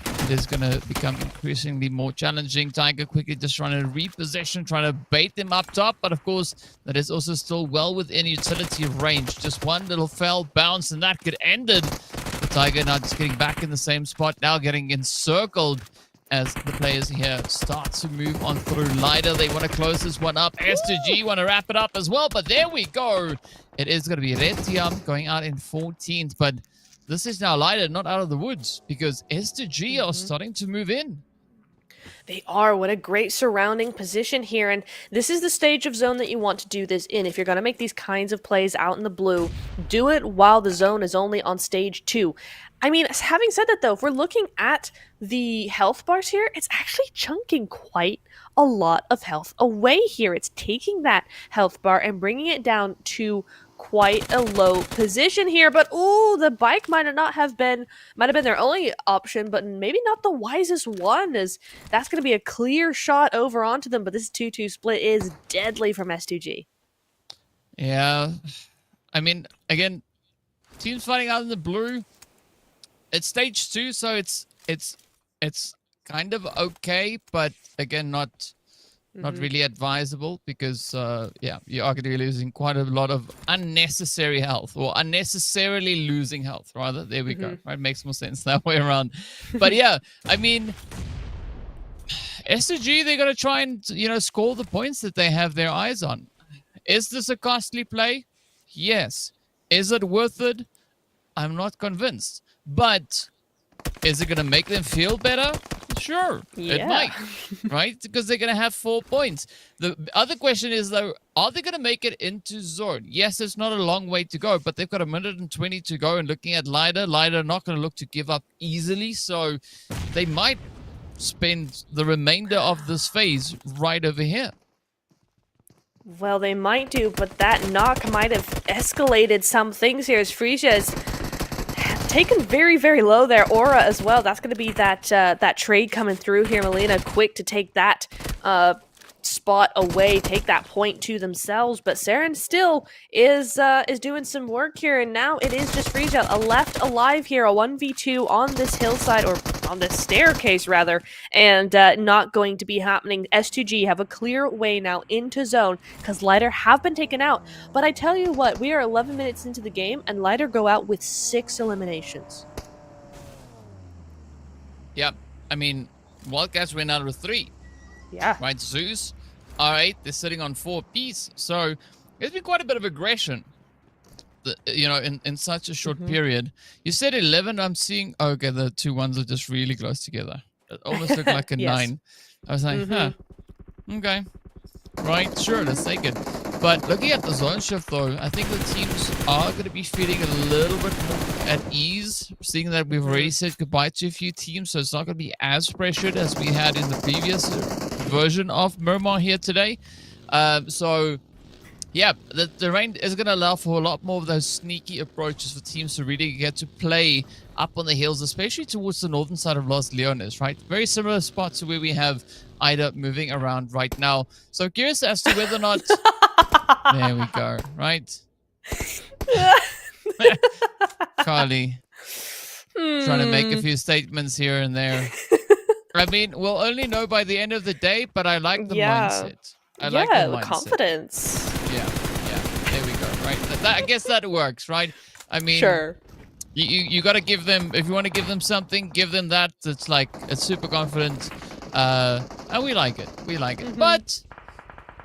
it is going to become increasingly more challenging. Tiger quickly just trying to reposition, trying to bait them up top. But of course, that is also still well within utility range. Just one little foul bounce, and that could end it. The Tiger now just getting back in the same spot, now getting encircled. as the players here start to move on through. Lighter, they want to close this one up. S2G want to wrap it up as well, but there we go. It is going to be Red Team going out in 14th, but this is now Lighter not out of the woods because S2G are starting to move in. They are. What a great surrounding position here. And this is the stage of zone that you want to do this in. If you're going to make these kinds of plays out in the blue, do it while the zone is only on stage 2. I mean, having said that, though, if we're looking at the health bars here, it's actually chunking quite a lot of health away here. It's taking that health bar and bringing it down to quite a low position here. But ooh, the bike might have been their only option, but maybe not the wisest one, as that's going to be a clear shot over onto them. But this 2-2 split is deadly from S2G. Yeah, I mean, again, teams fighting out in the blue. It's stage 2, so it's kind of okay, but again, not really advisable because yeah, you are going to be losing quite a lot of unnecessary health, or unnecessarily losing health rather. There we go. Right, makes more sense that way around. But yeah, I mean, SG, they're going to try and score the points that they have their eyes on. Is this a costly play? Yes. Is it worth it? I'm not convinced. But is it going to make them feel better? Sure, it might, right? Because they're going to have 4 points. The other question is, though, are they going to make it into zone? Yes, it's not a long way to go, but they've got 1:20 to go. And looking at Lighter not going to look to give up easily. So they might spend the remainder of this phase right over here. Well, they might do, but that knock might have escalated some things here as Frisia is taken very, very low there. Aura as well. That's going to be that trade coming through here. Melina quick to take that spot away, take that point to themselves. But Saren still is doing some work here, and now it is just Frisia left alive here, a 1v2 on this hillside, or on this staircase rather, and not going to be happening. S2G have a clear way now into zone because Lighter have been taken out. But I tell you what, we are 11 minutes into the game and Lighter go out with 6 eliminations. Yep, I mean, Wildcats went out with 3. Yeah. Right, Zeus, R8, they're sitting on 4 apiece. So there's been quite a bit of aggression, in such a short period. You said 11, I'm seeing, okay, the 2 ones are just really close together. It almost looked like a 9. I was like, okay. Right, sure, let's take it. But looking at the zone shift, though, I think the teams are going to be feeling a little bit more at ease, seeing that we've already said goodbye to a few teams, so it's not going to be as pressured as we had in the previous version of Miramar here today. So, yeah, the terrain is going to allow for a lot more of those sneaky approaches for teams to really get to play up on the hills, especially towards the northern side of Los Leones, right? Very similar spot to where we have Ida moving around right now. So curious as to whether or not... There we go, right? Carly trying to make a few statements here and there. I mean, we'll only know by the end of the day, but I like the mindset. I like the mindset. Confidence. Yeah, there we go, right? I guess that works, right? I mean, sure. You got to give them, if you want to give them something, give them that. It's like, it's super confident, and we like it. But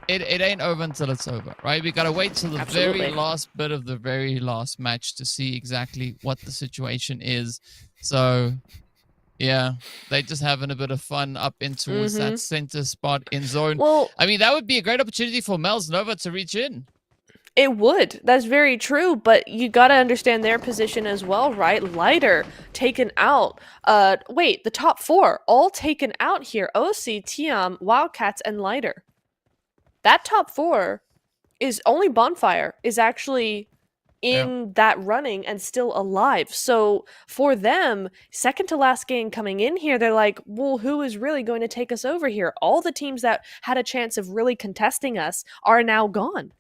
it ain't over until it's over, right? We got to wait till the very last bit of the very last match to see exactly what the situation is. So, yeah, they just having a bit of fun up in towards that center spot in zone. Well, I mean, that would be a great opportunity for Mel's Nova to reach in. It would. That's very true, but you got to understand their position as well, right? Lighter taken out. Wait, the top 4 all taken out here. OC, Tiam, Wildcats, and Lighter. That top 4 is only Bonfire is actually in that running and still alive. So for them, second to last game coming in here, they're like, well, who is really going to take us over here? All the teams that had a chance of really contesting us are now gone.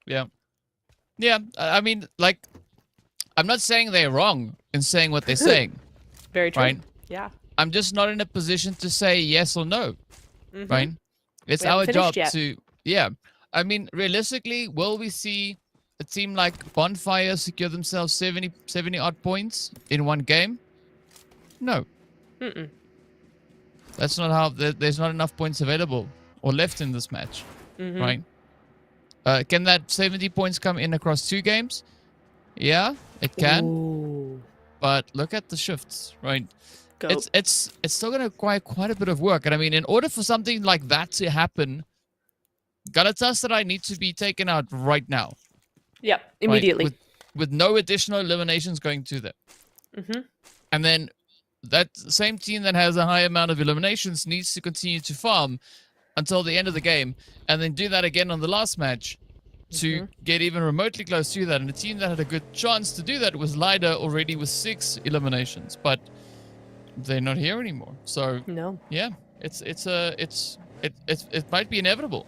Yeah, I mean, like, I'm not saying they're wrong in saying what they're saying. Very true. Right? Yeah. I'm just not in a position to say yes or no, right? It's our job to, I mean, realistically, will we see a team like Bonfire secure themselves 70 odd points in one game? No. That's not how. There's not enough points available or left in this match, right? Can that 70 points come in across 2 games? Yeah, it can. Ooh. But look at the shifts, right? Go. It's still going to require quite a bit of work. And I mean, in order for something like that to happen, Galatasaray need to be taken out right now. Yep, immediately. Right? With no additional eliminations going to them. And then that same team that has a high amount of eliminations needs to continue to farm until the end of the game, and then do that again on the last match to get even remotely close to that. And the team that had a good chance to do that was Lida, already with 6 eliminations, but they're not here anymore. So no, yeah, it might be inevitable.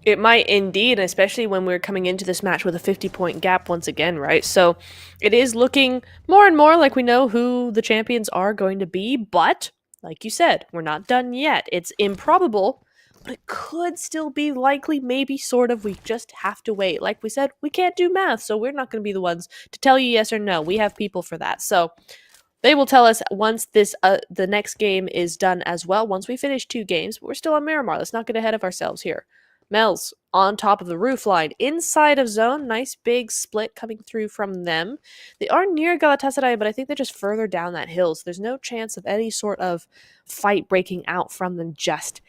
It might indeed, especially when we're coming into this match with a 50-point gap once again, right? So it is looking more and more like we know who the champions are going to be, but like you said, we're not done yet. It's improbable, but it could still be likely, maybe, sort of. We just have to wait. Like we said, we can't do math, so we're not going to be the ones to tell you yes or no. We have people for that. So they will tell us once this the next game is done as well, once we finish 2 games. But we're still on Miramar. Let's not get ahead of ourselves here. Mel's on top of the roof line, inside of zone. Nice big split coming through from them. They are near Galatasaray, but I think they're just further down that hill, so there's no chance of any sort of fight breaking out from them just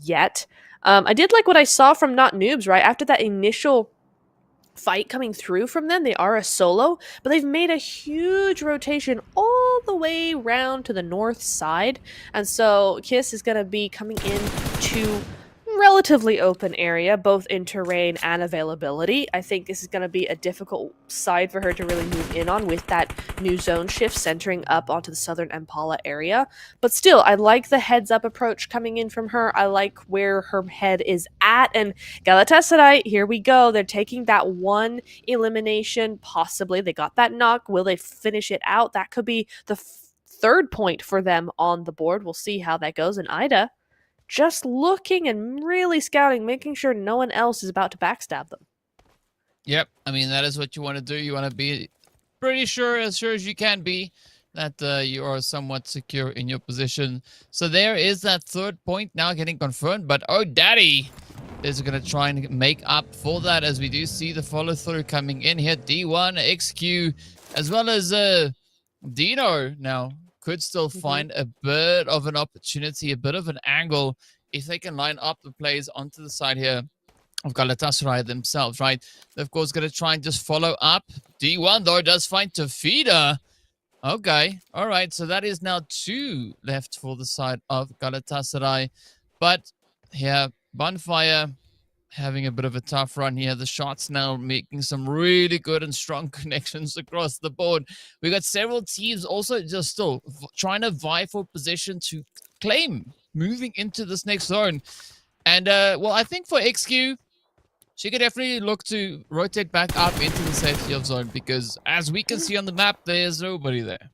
yet. I did like what I saw from Not Noobs, right? After that initial fight coming through from them, they are a solo, but they've made a huge rotation all the way round to the north side, and so Kiss is going to be coming in to relatively open area, both in terrain and availability. I think this is going to be a difficult side for her to really move in on with that new zone shift centering up onto the southern Impala area. But still, I like the heads-up approach coming in from her. I like where her head is at. And Galatasaray, here we go. They're taking that 1 elimination, possibly. They got that knock. Will they finish it out? That could be the 3rd point for them on the board. We'll see how that goes. And Ida, just looking and really scouting, making sure no one else is about to backstab them. Yep. I mean, that is what you want to do. You want to be pretty sure as you can be, that you are somewhat secure in your position. So there is that 3rd point now getting confirmed. But oh, daddy is going to try and make up for that, as we do see the follow-through coming in here. D1, XQ, as well as Dino now could still find a bit of an opportunity, a bit of an angle, if they can line up the plays onto the side here of Galatasaray themselves, right? They're, of course, going to try and just follow up. D1, though, does find Tafida. Okay, all right, so that is now 2 left for the side of Galatasaray. But, yeah, Bonfire having a bit of a tough run here. The shots now making some really good and strong connections across the board. We got several teams also just still trying to vie for position to claim moving into this next zone. And, well, I think for XQ, she could definitely look to rotate back up into the safety of zone, because as we can see on the map, there's nobody there.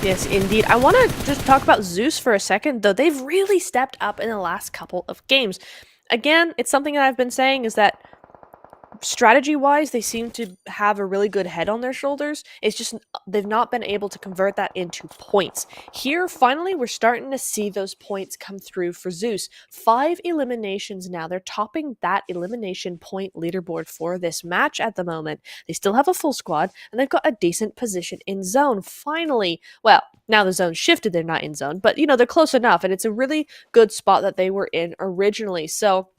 Yes, indeed. I want to just talk about Zeus for a second, though. They've really stepped up in the last couple of games. Again, it's something that I've been saying, is that strategy-wise, they seem to have a really good head on their shoulders. It's just they've not been able to convert that into points. Here, finally, we're starting to see those points come through for Zeus. 5 eliminations now. They're topping that elimination point leaderboard for this match at the moment. They still have a full squad, and they've got a decent position in zone. Finally, well, now the zone shifted, they're not in zone, but, you know, they're close enough, and it's a really good spot that they were in originally. So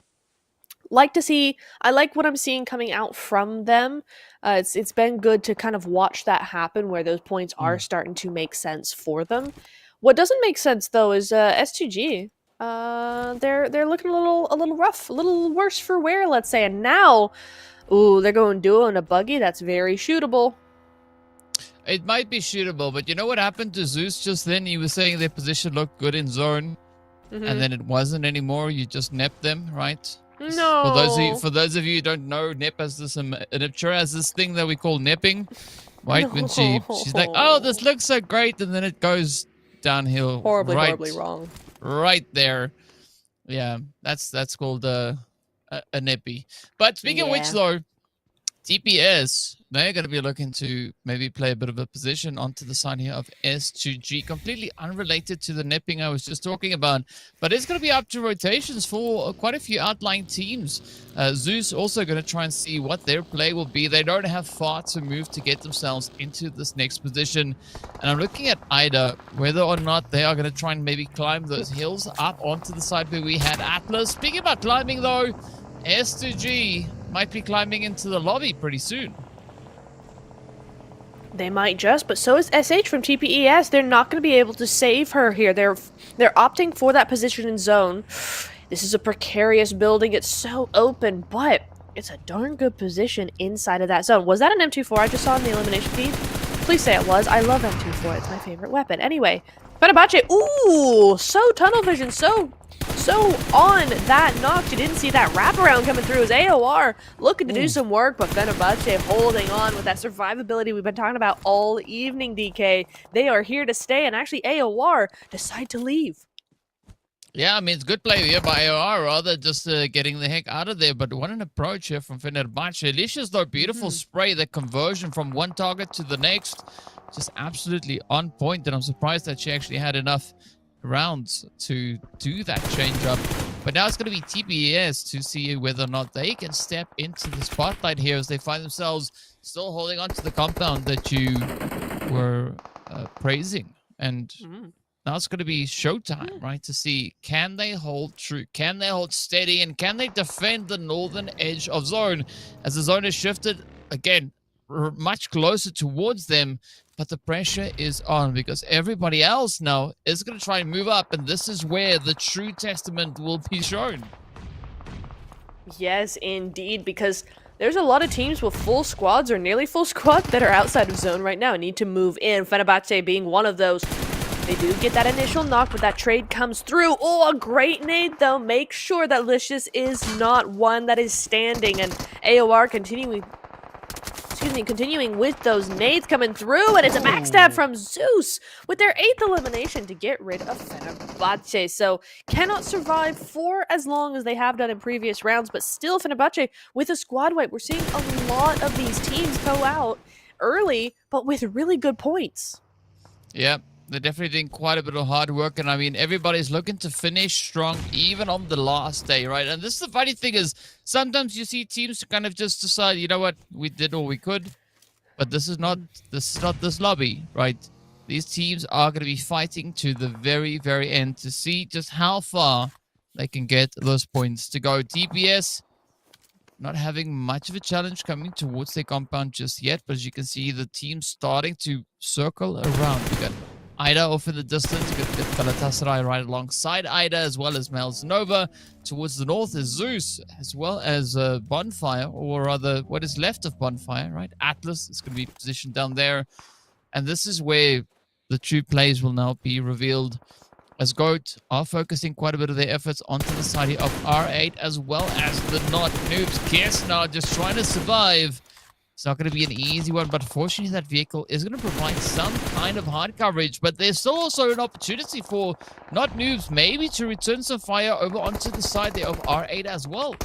I like what I'm seeing coming out from them. It's been good to kind of watch that happen, where those points are starting to make sense for them. What doesn't make sense, though, is S2G. They're looking a little rough, a little worse for wear, let's say. And now, ooh, they're going duo in a buggy. That's very shootable. It might be shootable, but you know what happened to Zeus just then? He was saying their position looked good in zone, and then it wasn't anymore. You just nipped them, right? No. For those of you who don't know, Nip has this Niptura has this thing that we call nipping, right? No. When she's like, oh, this looks so great, and then it goes downhill. Horribly wrong. Right there. Yeah, that's called a nippy. But speaking of which, though, TPS they're going to be looking to maybe play a bit of a position onto the side here of S2G, completely unrelated to the nipping I was just talking about. But it's going to be up to rotations for quite a few outlying teams. Zeus also going to try and see what their play will be. They don't have far to move to get themselves into this next position. And I'm looking at Ida, whether or not they are going to try and maybe climb those hills up onto the side where we had Atlas. Speaking about climbing though, S2G might be climbing into the lobby pretty soon. They might just, but so is SH from TPES. They're not going to be able to save her here. They're opting for that position in zone. This is a precarious building. It's so open, but it's a darn good position inside of that zone. Was that an M24 I just saw in the elimination feed? Please say it was. I love M24. It's my favorite weapon. Anyway, Fenerbahce. Ooh, so tunnel vision, so on that knock. You didn't see that wraparound coming through as AOR looking to do some work, but Fenerbahce holding on with that survivability we've been talking about all evening, DK. They are here to stay, and actually AOR decide to leave. Yeah, I mean, it's good play here by AOR, rather just getting the heck out of there. But what an approach here from Fenerbahce. Alicia's, though, beautiful spray, the conversion from one target to the next. Just absolutely on point, and I'm surprised that she actually had enough rounds to do that change up. But now it's going to be TPES to see whether or not they can step into the spotlight here as they find themselves still holding on to the compound that you were praising. And now it's going to be showtime, right? To see, can they hold true? Can they hold steady? And can they defend the northern edge of zone? As the zone is shifted, again, much closer towards them. But the pressure is on because everybody else now is going to try and move up. And this is where the true testament will be shown. Yes, indeed, because there's a lot of teams with full squads or nearly full squads that are outside of zone right now and need to move in. Fenerbahce being one of those. They do get that initial knock, but that trade comes through. Oh, a great nade, though. Make sure that Licious is not one that is standing. And AOR continuing with those nades coming through, and it's a backstab from Zeus with their 8th elimination to get rid of Fenerbahce. So cannot survive for as long as they have done in previous rounds, but still Fenerbahce with a squad wipe. We're seeing a lot of these teams go out early, but with really good points. Yep. They're definitely doing quite a bit of hard work, and I mean, everybody's looking to finish strong even on the last day, right? And this is the funny thing is, sometimes you see teams kind of just decide, you know what, we did all we could, but this is not this lobby, right? These teams are going to be fighting to the very, very end to see just how far they can get those points to go. TPS not having much of a challenge coming towards their compound just yet, but as you can see, the team starting to circle around. We got Ida off in the distance. Good Galatasaray right alongside Ida, as well as Mels Nova. Towards the north is Zeus, as well as Bonfire, or rather what is left of Bonfire, right? Atlas is going to be positioned down there. And this is where the true plays will now be revealed, as GOAT are focusing quite a bit of their efforts onto the side of R8, as well as the Not Noobs. Guess now just trying to survive. It's not going to be an easy one, but fortunately that vehicle is going to provide some kind of hard coverage. But there's still also an opportunity for Not Noobs maybe to return some fire over onto the side there of R8 as well.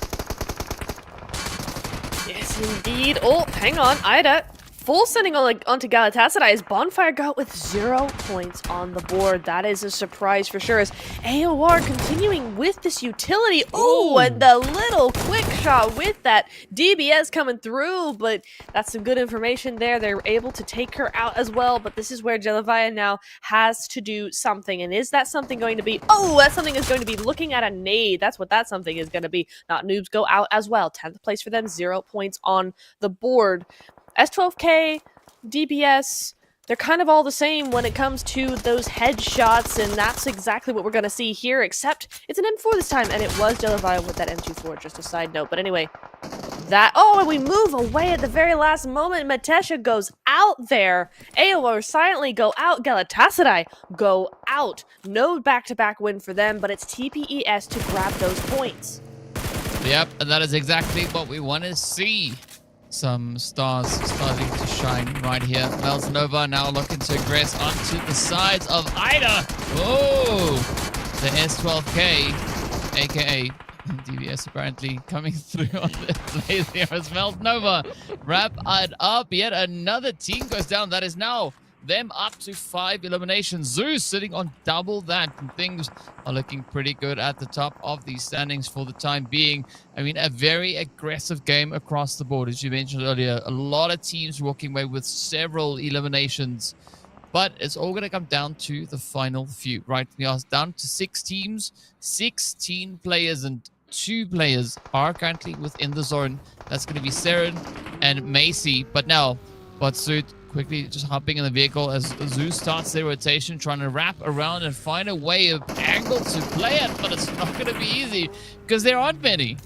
Yes, indeed. Oh, hang on. Ida full sending onto Galatasaray as Bonfire got with 0 points on the board. That is a surprise for sure, as AOR continuing with this utility. Oh, and the little quick shot with that DBS coming through, but that's some good information there. They're able to take her out as well, but this is where Jelivaya now has to do something. And is that something going to be? Oh, that something is going to be looking at a nade. That's what that something is going to be. Not Noobs go out as well. 10th place for them, 0 points on the board. S12K, DBS, they're kind of all the same when it comes to those headshots, and that's exactly what we're going to see here, except it's an M4 this time, and it was Jelivaya with that M24, just a side note. But anyway, and we move away at the very last moment. Matesha goes out there. AOR silently go out. Galatasaray go out. No back-to-back win for them, but it's TPES to grab those points. Yep, and that is exactly what we want to see. Some stars starting to shine right here. Mels Nova now looking to aggress onto the sides of Ida. Oh, the S12K, aka DBS apparently coming through on the plays here as well. Nova wrap it up. Yet another team goes down. That is now them up to 5 eliminations. Zeus sitting on double that. And things are looking pretty good at the top of these standings for the time being. I mean, a very aggressive game across the board. As you mentioned earlier, a lot of teams walking away with several eliminations. But it's all going to come down to the final few, right? We are down to 6 teams, 16 players, and 2 players are currently within the zone. That's going to be Seren and Macy. But now, Batsuit quickly just hopping in the vehicle as Zeus starts their rotation, trying to wrap around and find a way of angle to play it. But it's not going to be easy because there aren't many.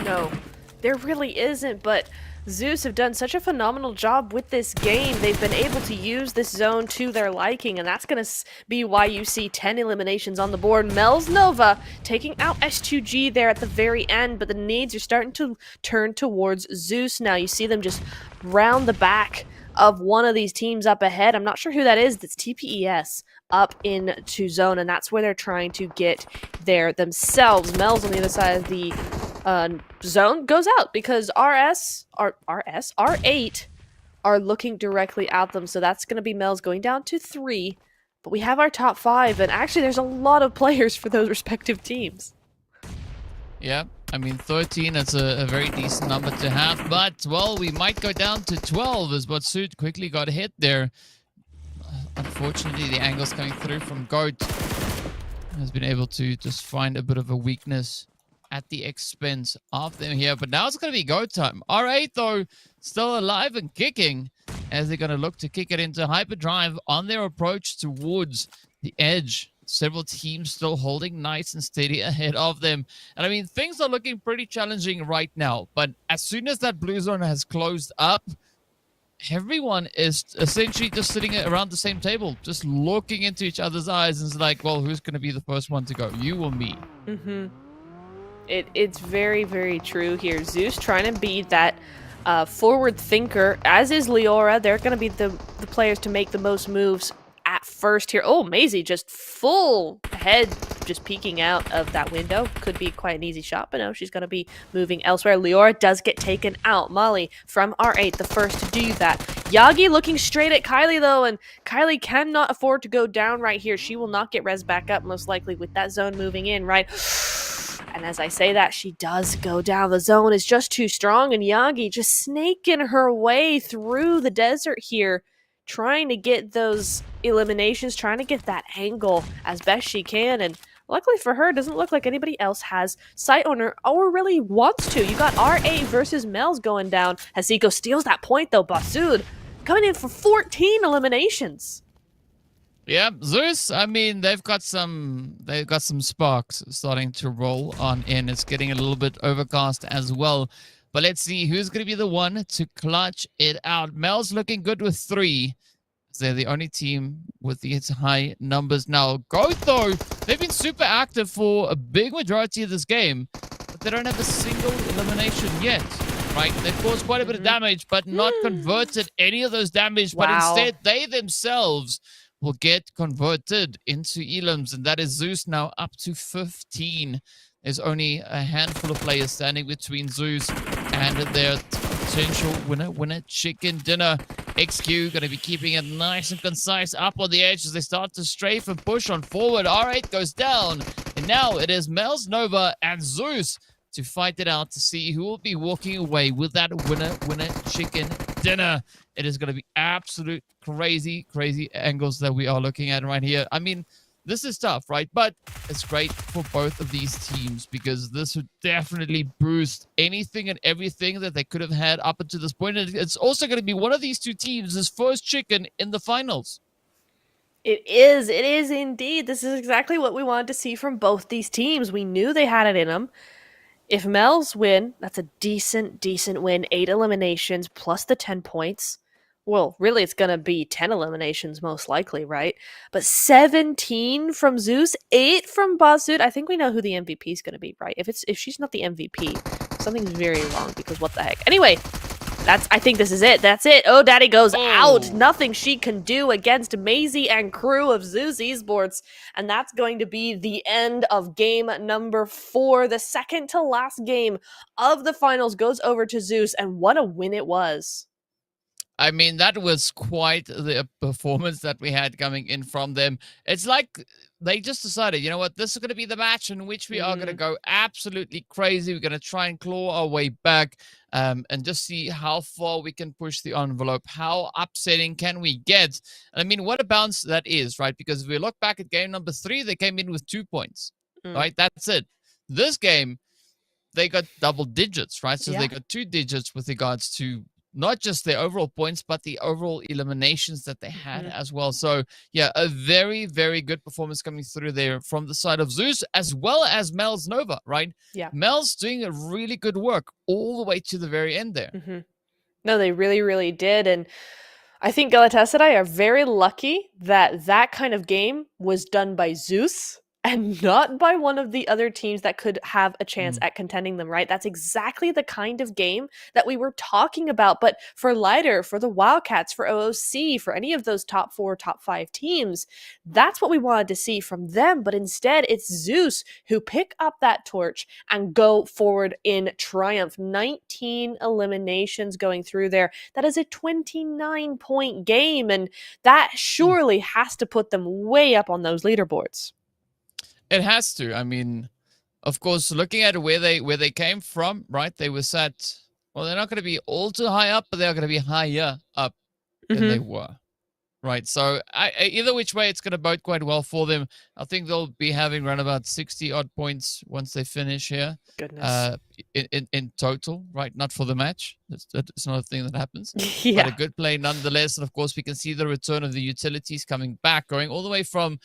No, there really isn't, but Zeus have done such a phenomenal job with this game. They've been able to use this zone to their liking, and that's going to be why you see 10 eliminations on the board. Mel's Nova taking out S2G there at the very end, but the needs are starting to turn towards Zeus now. You see them just round the back of one of these teams up ahead. I'm not sure who that is. That's TPES up into zone, and that's where they're trying to get there themselves. Mel's on the other side of the zone goes out because R8 are looking directly at them. So that's going to be Mel's going down to 3. But we have our top 5, and actually there's a lot of players for those respective teams. Yeah, I mean, 13, that's a very decent number to have. But, well, we might go down to 12 as Batsuit quickly got hit there. Unfortunately, the angles coming through from Goat has been able to just find a bit of a weakness at the expense of them here. But now it's going to be go time. R8, though, still alive and kicking as they're going to look to kick it into hyperdrive on their approach towards the edge. Several teams still holding nice and steady ahead of them. And I mean, things are looking pretty challenging right now. But as soon as that blue zone has closed up, everyone is essentially just sitting around the same table, just looking into each other's eyes and it's like, well, who's going to be the first one to go? You or me? Mm-hmm. It's very, very true here. Zeus trying to be that forward thinker, as is Leora. They're going to be the players to make the most moves at first here. Oh, Maisie just full head, just peeking out of that window. Could be quite an easy shot, but no, she's going to be moving elsewhere. Leora does get taken out. Molly from R8, the first to do that. Yagi looking straight at Kylie, though, and Kylie cannot afford to go down right here. She will not get res back up, most likely, with that zone moving in, right? And as I say that, she does go down. The zone is just too strong, and Yagi just snaking her way through the desert here, trying to get those eliminations, trying to get that angle as best she can. And luckily for her, it doesn't look like anybody else has sight on her or really wants to. You got R8 versus Mel's going down. Hasiko steals that point, though. Basud coming in for 14 eliminations. Yeah, Zeus, I mean, they've got some sparks starting to roll on in. It's getting a little bit overcast as well. But let's see who's going to be the one to clutch it out. Mel's looking good with 3. They're the only team with these high numbers now. Goat, though, they've been super active for a big majority of this game, but they don't have a single elimination yet, right? They've caused quite a bit of damage, but not converted any of those damage. Wow. But instead, they themselves will get converted into elims, and that is Zeus now up to 15. There's only a handful of players standing between Zeus and their potential winner chicken dinner. XQ going to be keeping it nice and concise up on the edge as they start to strafe and push on forward. R8 goes down, and now it is Mel's Nova and Zeus to fight it out to see who will be walking away with that winner chicken dinner. It is going to be absolute crazy angles that we are looking at right here. I mean, this is tough, right? But it's great for both of these teams because this would definitely boost anything and everything that they could have had up until this point. And it's also going to be one of these two teams' first chicken in the finals. It is indeed. This is exactly what we wanted to see from both these teams. We knew they had it in them. If Mel's win, that's a decent win. 8 eliminations plus the 10 points. Well, really, it's going to be 10 eliminations most likely, right? But 17 from Zeus, 8 from Basud. I think we know who the MVP is going to be, right? If she's not the MVP, something's very wrong because what the heck. Anyway, I think this is it. That's it. Oh, Daddy goes out. Nothing she can do against Maisie and crew of Zeus Esports. And that's going to be the end of game number 4. The second to last game of the finals goes over to Zeus. And what a win it was. I mean, that was quite the performance that we had coming in from them. It's like they just decided, you know what, this is going to be the match in which we are going to go absolutely crazy. We're going to try and claw our way back and just see how far we can push the envelope. How upsetting can we get? I mean, what a bounce that is, right? Because if we look back at game number 3, they came in with 2 points, right? That's it. This game, they got double digits, right? So they got 2 digits with regards to not just their overall points, but the overall eliminations that they had as well. So, yeah, a very, very good performance coming through there from the side of Zeus, as well as Mel's Nova, right? Yeah. Mel's doing a really good work all the way to the very end there. No, they really, really did. And I think Galatasaray are very lucky that that kind of game was done by Zeus and not by one of the other teams that could have a chance at contending them, right? That's exactly the kind of game that we were talking about. But for Lighter, for the Wildcats, for OOC, for any of those top 4, top 5 teams, that's what we wanted to see from them. But instead, it's Zeus who pick up that torch and go forward in triumph. 19 eliminations going through there. That is a 29-point game, and that surely has to put them way up on those leaderboards. It has to. I mean, of course, looking at where they came from, right? They were set. Well, they're not going to be all too high up, but they're going to be higher up than they were, right? So either which way, it's going to bode quite well for them. I think they'll be having around about 60 odd points once they finish here. Goodness. In total, right? Not for the match. It's not a thing that happens. Yeah. But a good play nonetheless. And of course, we can see the return of the utilities coming back, going all the way from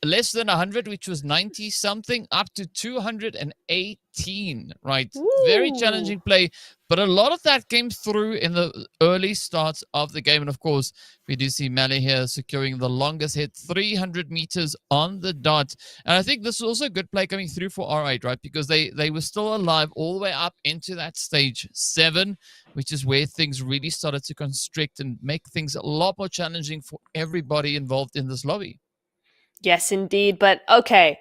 less than 100, which was 90 something, up to 218, right? Ooh. Very challenging play, but a lot of that came through in the early starts of the game. And of course, we do see Mali here securing the longest hit, 300 meters on the dot. And I think this is also a good play coming through for R8, right? Because they were still alive all the way up into that stage 7, which is where things really started to constrict and make things a lot more challenging for everybody involved in this lobby. Yes, indeed. But okay,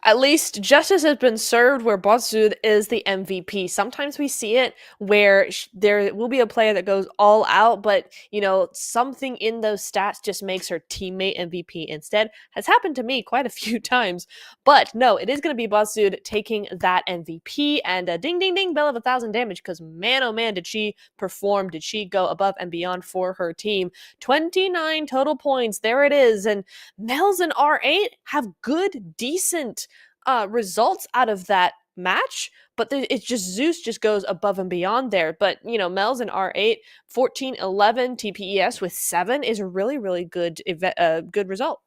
at least justice has been served where Botsud is the MVP. Sometimes we see it where there will be a player that goes all out, but, you know, something in those stats just makes her teammate MVP instead. Has happened to me quite a few times. But no, it is going to be Botsud taking that MVP. And ding, ding, ding, bell of 1,000 damage, because man, oh man, did she perform. Did she go above and beyond for her team. 29 total points. There it is. And Mel's and R8 have good, decent results out of that match, but it's just Zeus just goes above and beyond there. But, you know, Mel's and R8, 14, 11, TPES with 7 is a really, really good good result.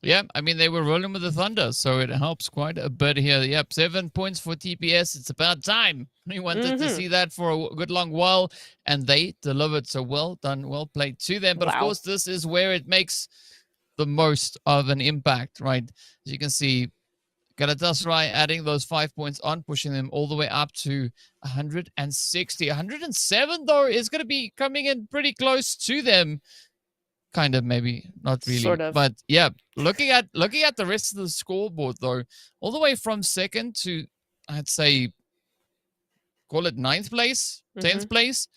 Yeah, I mean, they were rolling with the Thunder, so it helps quite a bit here. Yep, 7 points for TPS. It's about time. We wanted to see that for a good long while, and they delivered. So well done, well played to them. But of course, this is where it makes the most of an impact, right? As you can see, Galatasaray adding those 5 points on, pushing them all the way up to 160. 107, though, is going to be coming in pretty close to them. Kind of, maybe, not really. Sort of. But yeah, looking at the rest of the scoreboard, though, all the way from 2nd to, I'd say, call it 9th place, 10th place,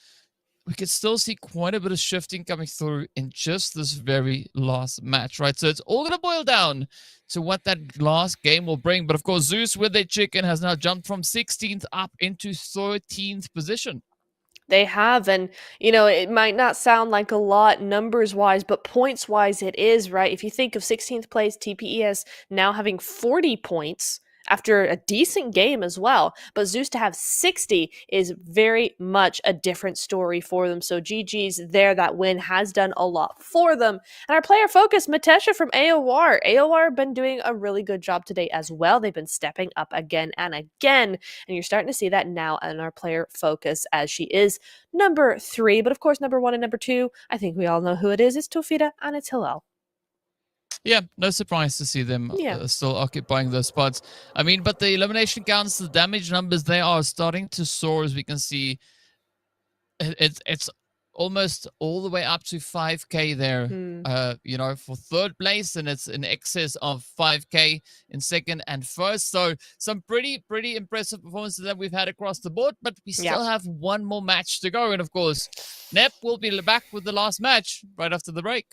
we could still see quite a bit of shifting coming through in just this very last match, right? So it's all going to boil down to what that last game will bring. But of course, Zeus with their chicken has now jumped from 16th up into 13th position. They have, and, you know, it might not sound like a lot numbers-wise, but points-wise it is, right? If you think of 16th place, TPES now having 40 points after a decent game as well, but Zeus to have 60 is very much a different story for them. So GG's there. That win has done a lot for them. And our player focus, Matesha from AOR. AOR have been doing a really good job today as well. They've been stepping up again and again, and you're starting to see that now in our player focus, as she is number 3. But of course, number 1 and number 2, I think we all know who it is. It's Tofida and it's Hillel. Yeah, no surprise to see them still occupying those spots. I mean, but the elimination counts, the damage numbers, they are starting to soar, as we can see. it's almost all the way up to 5K there, for third place, and it's in excess of 5K in second and first. So some pretty impressive performances that we've had across the board, but we still have one more match to go. And of course, Nep will be back with the last match right after the break.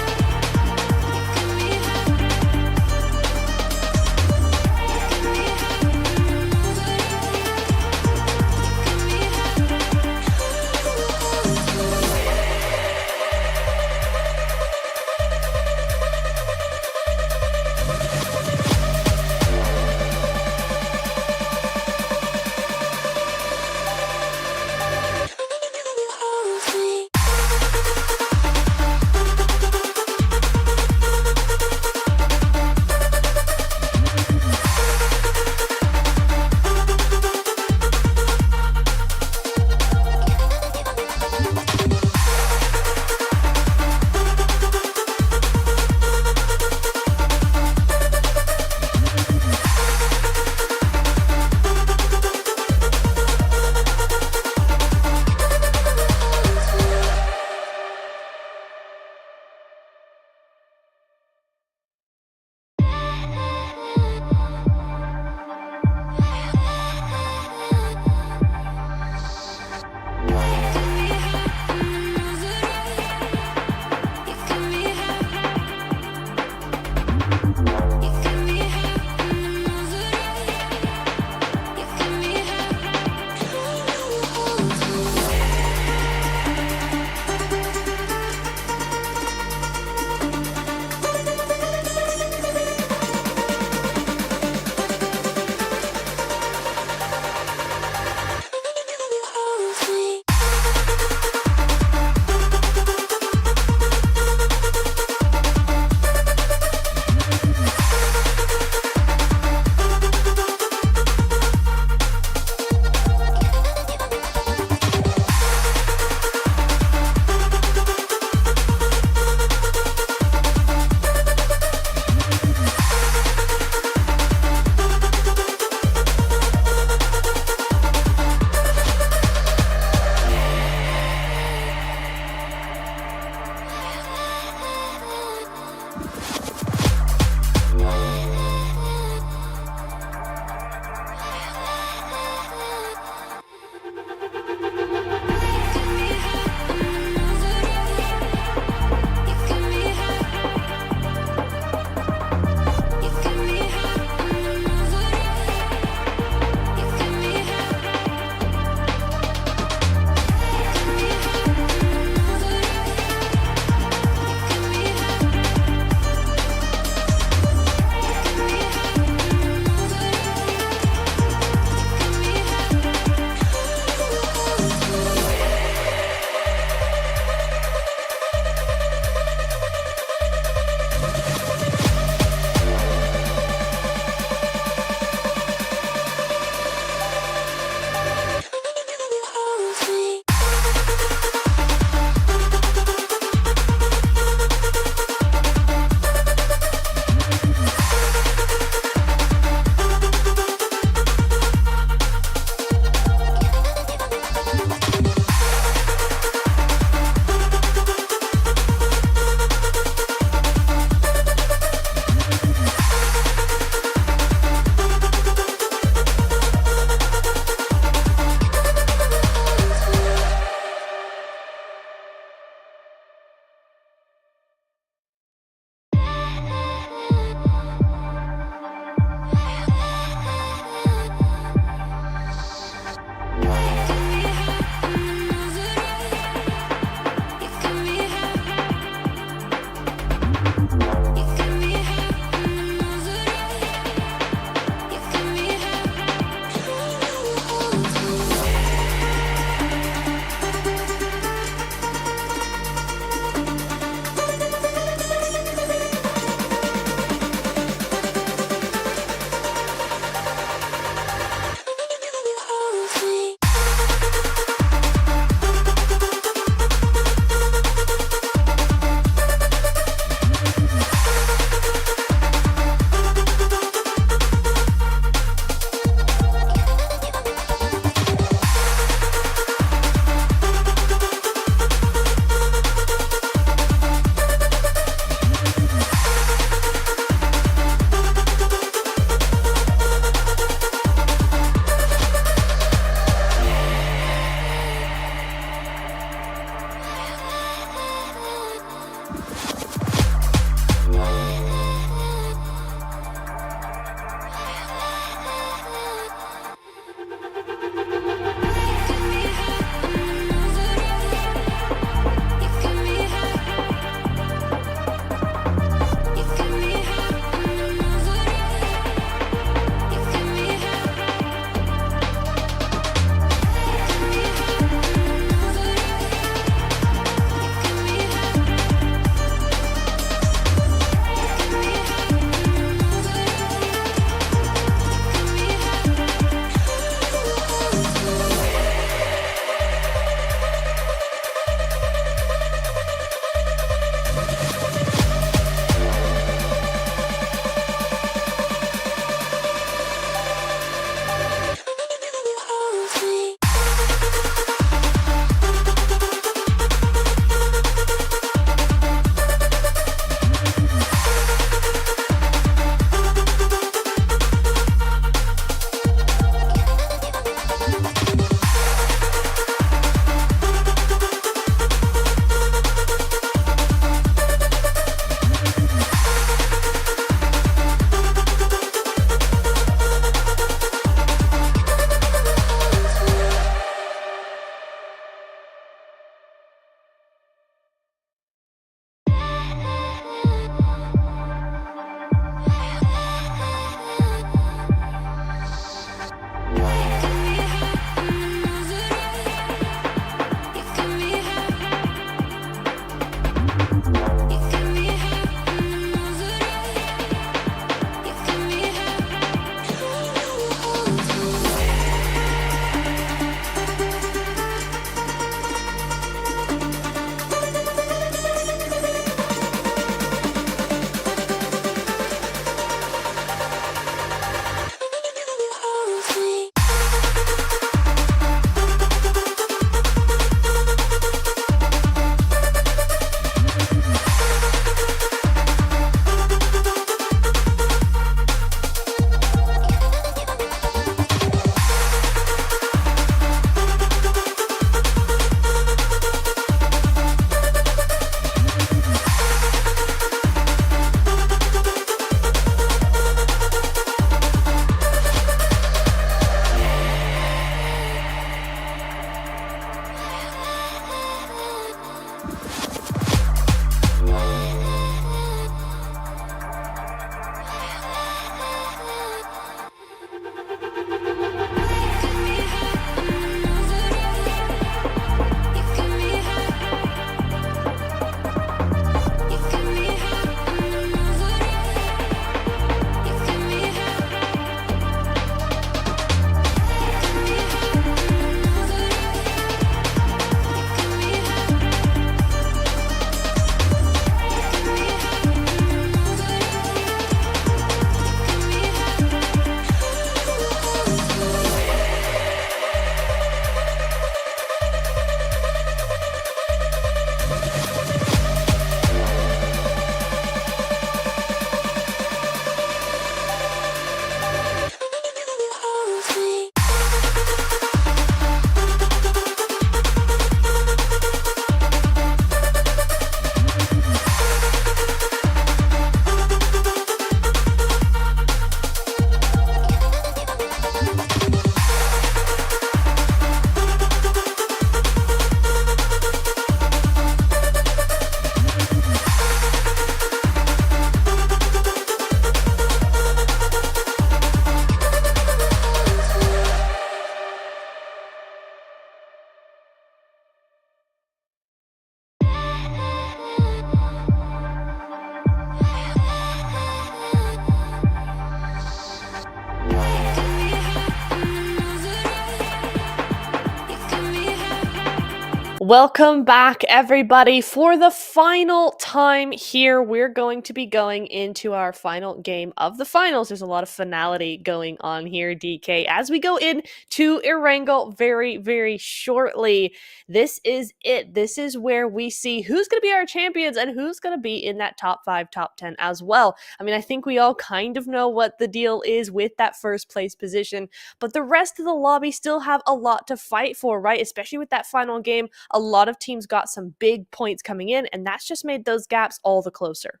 Welcome back, everybody. For the final time here, we're going to be going into our final game of the finals. There's a lot of finality going on here, DK, as we go into Erangel very, very shortly. This is it. This is where we see who's going to be our champions and who's going to be in that top 5, top 10 as well. I mean, I think we all kind of know what the deal is with that first place position, but the rest of the lobby still have a lot to fight for, right? Especially with that final game. A lot of teams got some big points coming in, and that's just made those gaps all the closer.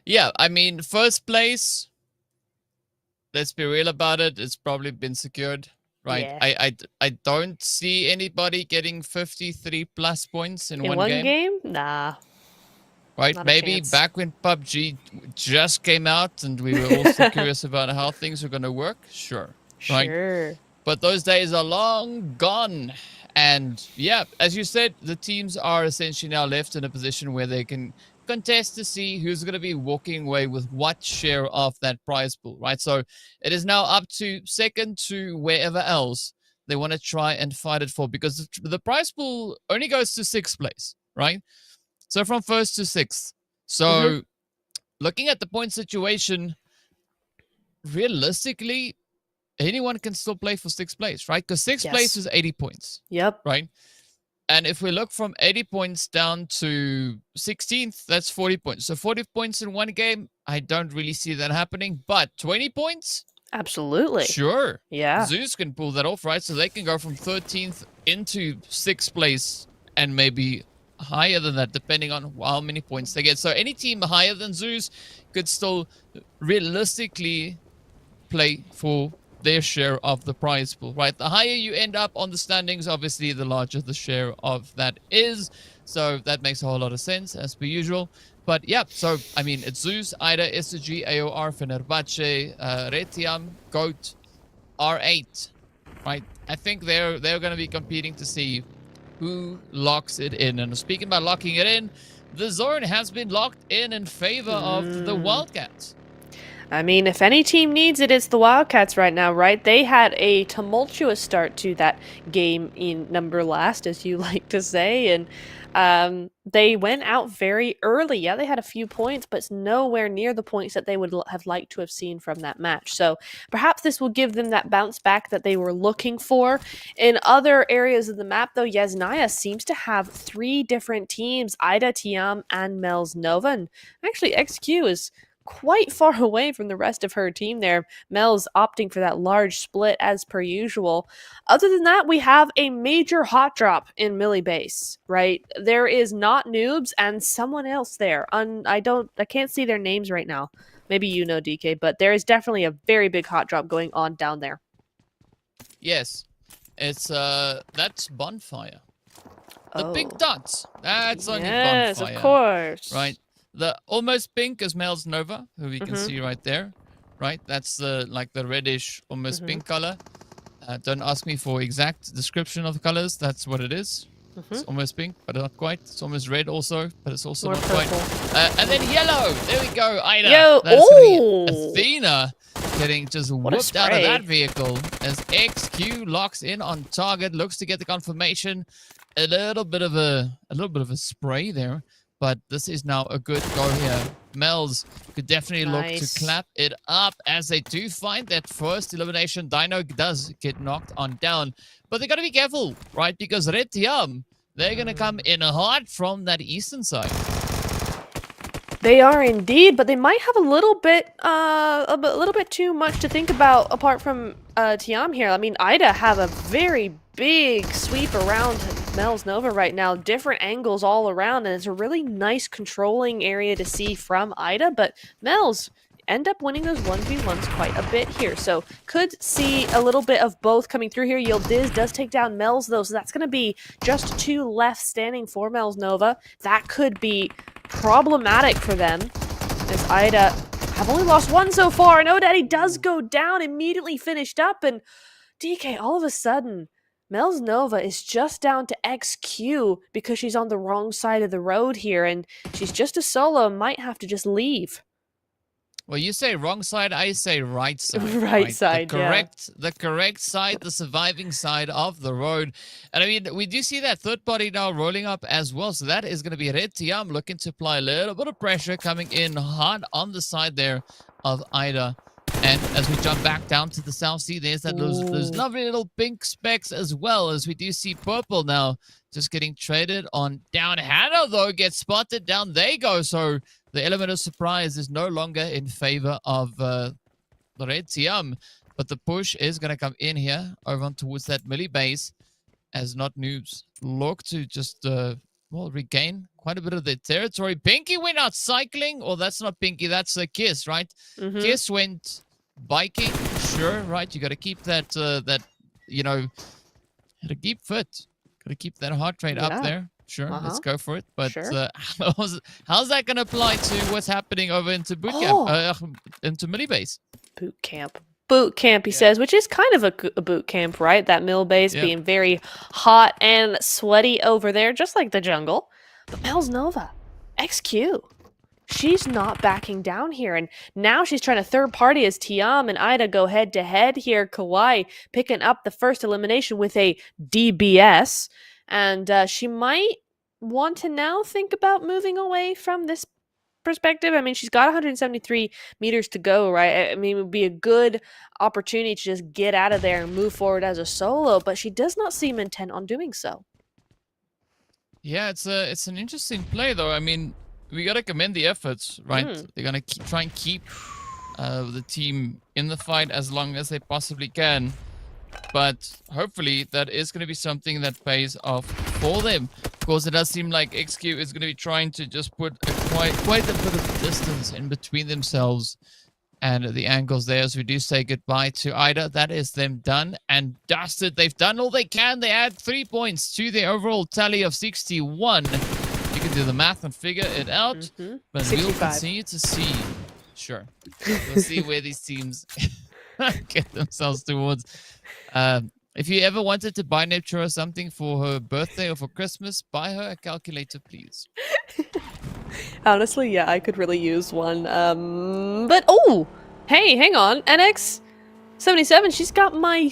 Yeah, I mean, first place, let's be real about it, it's probably been secured, right? Yeah. I don't see anybody getting 53 plus points in one game. Nah. Right? Not a Maybe chance. back when PUBG just came out and we were also curious about how things are going to work. Sure. Right? Sure. But those days are long gone. And yeah, as you said, the teams are essentially now left in a position where they can contest to see who's going to be walking away with what share of that prize pool, right? So it is now up to second to wherever else they want to try and fight it for, because the prize pool only goes to 6th place, right? So from 1st to 6th. So looking at the point situation, realistically, anyone can still play for 6th place, right? Because 6th place is 80 points. Yep. Right? And if we look from 80 points down to 16th, that's 40 points. So 40 points in one game, I don't really see that happening. But 20 points? Absolutely. Sure. Yeah. Zeus can pull that off, right? So they can go from 13th into 6th place and maybe higher than that, depending on how many points they get. So any team higher than Zeus could still realistically play for their share of the prize pool, right? The higher you end up on the standings, obviously, the larger the share of that is. So that makes a whole lot of sense, as per usual. But yeah, so, I mean, it's Zeus, Ida, SG, AOR, Fenerbahce, Retiam, GOAT, R8, right? I think they're going to be competing to see who locks it in. And speaking about locking it in, the zone has been locked in favor of the Wildcats. I mean, if any team needs it, it's the Wildcats right now, right? They had a tumultuous start to that game in number last, as you like to say, and they went out very early. Yeah, they had a few points, but it's nowhere near the points that they would have liked to have seen from that match. So perhaps this will give them that bounce back that they were looking for. In other areas of the map, though, Yasnaya seems to have 3 different teams, Ida, Tiam, and Mel's Nova. And actually, XQ is quite far away from the rest of her team there. Mel's opting for that large split as per usual. Other than that, we have a major hot drop in Millie base, right? There is not Noobs and someone else there. I can't see their names right now. Maybe you know, DK, but there is definitely a very big hot drop going on down there. Yes. It's that's Bonfire. The pink dots. That's only Bonfire. Yes, of course. Right. The almost pink is Mel's Nova, who we can see right there. Right? That's the the reddish, almost pink color. Don't ask me for exact description of the colors. That's what it is. It's almost pink, but not quite. It's almost red also, but it's also not quite. And then yellow. There we go, Ida. Yo, That's gonna be Athena getting just whooped out of that vehicle as XQ locks in on target, looks to get the confirmation. A little bit of a spray there. But this is now a good go here. Mel's could definitely look to clap it up as they do find that first elimination. Dino does get knocked on down. But they got to be careful, right? Because Red Tiam, they're going to come in hard from that eastern side. They are indeed, but they might have a little bit too much to think about apart from Tiam here. I mean, Ida have a very big sweep around Mel's Nova right now, different angles all around, and it's a really nice controlling area to see from Ida, but Mel's end up winning those 1v1s quite a bit here, so could see a little bit of both coming through here. Yildiz does take down Mel's, though, so that's going to be just 2 left standing for Mel's Nova. That could be problematic for them, as Ida have only lost 1 so far, and O'Daddy does go down, immediately finished up, and DK, all of a sudden, Mel's Nova is just down to XQ because she's on the wrong side of the road here, and she's just a solo and might have to just leave. Well, you say wrong side, I say right side. Right side, the correct side, the surviving side of the road. And I mean, we do see that third party now rolling up as well. So that is going to be Red Tiam looking to apply a little bit of pressure, coming in hard on the side there of Ida. And as we jump back down to the South Sea, there's those lovely little pink specks as well, as we do see purple now just getting traded on down. Hannah, though, gets spotted. Down they go. So the element of surprise is no longer in favor of the Red Tiam. But the push is going to come in here over on towards that melee base, as Not Noobs look to just, regain quite a bit of their territory. Pinky went out cycling. Or that's not Pinky, that's a Kiss, right? Kiss went biking. Sure, right? You got to keep that, got to keep fit. Got to keep that heart rate up there. Sure, let's go for it. But how's that going to apply to what's happening over into boot camp, into melee base? Boot camp, he says, which is kind of a boot camp, right? That mill base being very hot and sweaty over there, just like the jungle. But Mel's Nova, XQ, she's not backing down here. And now she's trying to third party as Tiam and Ida go head to head here. Kawhi picking up the first elimination with a DBS. And she might want to now think about moving away from this perspective. I mean, she's got 173 meters to go, right? I mean, it would be a good opportunity to just get out of there and move forward as a solo, but she does not seem intent on doing so. Yeah, it's an interesting play, though. I mean, we got to commend the efforts, right? They're going to try and keep the team in the fight as long as they possibly can. But hopefully that is going to be something that pays off for them. Of course, it does seem like XQ is going to be trying to just put quite a bit of distance in between themselves and the angles there, as we do say goodbye to Ida. That is them done and dusted. They've done all they can. They add 3 points to their overall tally of 61. You can do the math and figure it out. But 65. We'll continue to see. Sure. We'll see where these teams get themselves towards. If you ever wanted to buy Neptune or something for her birthday or for Christmas, buy her a calculator, please. Honestly, yeah, I could really use one. But hey, hang on, NX77. She's got my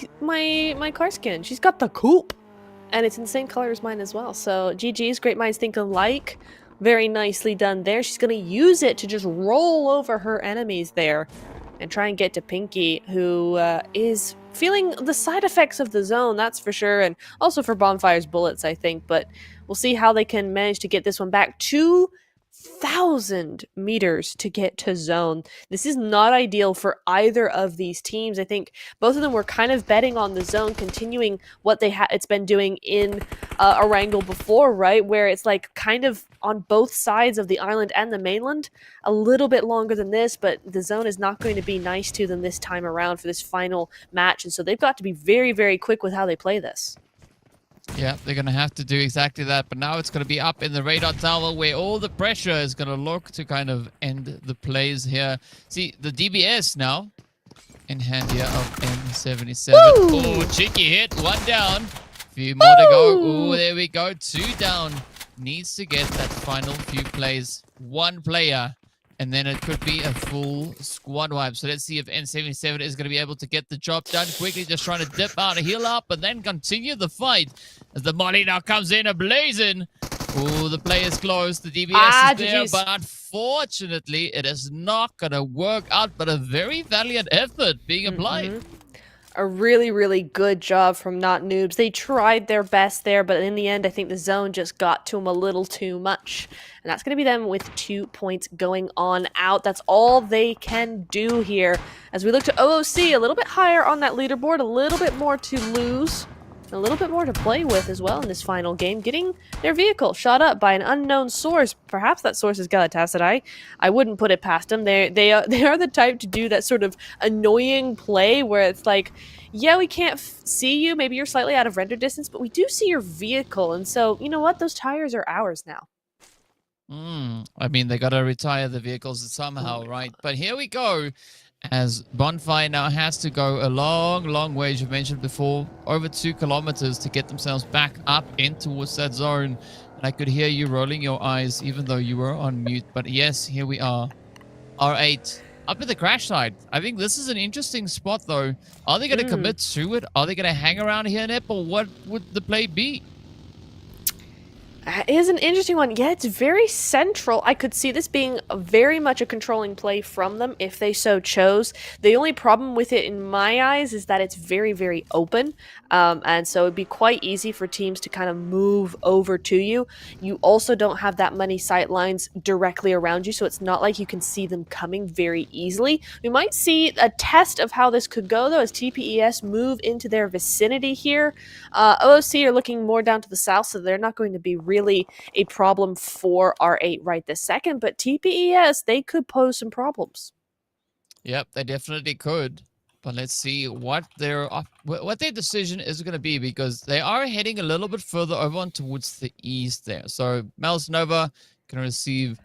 car skin. She's got the coupe, and it's in the same color as mine as well. So GG's, great minds think alike. Very nicely done there. She's gonna use it to just roll over her enemies there, and try and get to Pinky, who is feeling the side effects of the zone, that's for sure, and also for Bonfire's bullets, I think. But we'll see how they can manage to get this one back. 2,000 meters to get to zone. This is not ideal for either of these teams. I think both of them were kind of betting on the zone, continuing what it's been doing in Erangel before, right? Where it's like kind of on both sides of the island and the mainland. A little bit longer than this, but the zone is not going to be nice to them this time around for this final match. And so they've got to be very, very quick with how they play this. Yeah, they're going to have to do exactly that. But now it's going to be up in the radar tower where all the pressure is going to look to kind of end the plays here. See, the DBS now in hand here of M77. Oh, cheeky hit. One down. Few more to go. Oh, there we go. 2 down. Needs to get that final few plays. 1 player. And then it could be a full squad wipe. So let's see if N77 is going to be able to get the job done quickly. Just trying to dip out, heal up, and then continue the fight. As the molly now comes in ablazing. Oh, the play is close. The DBS is there. But unfortunately, it is not going to work out. But a very valiant effort being applied. A really, really good job from Not Noobs. They tried their best there, but in the end, I think the zone just got to them a little too much. And that's going to be them with 2 points going on out. That's all they can do here. As we look to OOC, a little bit higher on that leaderboard, a little bit more to lose, a little bit more to play with as well in this final game. Getting their vehicle shot up by an unknown source. Perhaps that source is Galatasaray. I wouldn't put it past them. They are the type to do that sort of annoying play where it's like, yeah, we can't see you. Maybe you're slightly out of render distance, but we do see your vehicle. And so, you know what? Those tires are ours now. I mean, they got to retire the vehicles somehow, right? But here we go. As Bonfire now has to go a long, long way, as you mentioned before, over 2 kilometers to get themselves back up in towards that zone. And I could hear you rolling your eyes, even though you were on mute. But yes, here we are. R8 up at the crash side. I think this is an interesting spot, though. Are they going to commit to it? Are they going to hang around here, Nip, or what would the play be? It is an interesting one. Yeah, it's very central. I could see this being very much a controlling play from them if they so chose. The only problem with it in my eyes is that it's very, very open. And so it'd be quite easy for teams to kind of move over to you. You also don't have that many sight lines directly around you, so it's not like you can see them coming very easily. We might see a test of how this could go, though, as TPES move into their vicinity here. OOC are looking more down to the south, so they're not going to be really a problem for R8 right this second, but TPES, they could pose some problems. Yep, they definitely could. But let's see what their decision is going to be, because they are heading a little bit further over on towards the east there. So Mels Nova can receive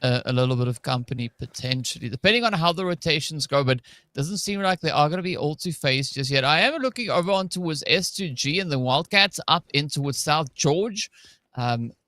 a little bit of company potentially, depending on how the rotations go, but doesn't seem like they are going to be all to face just yet. I am looking over on towards S2G and the Wildcats up in towards South George.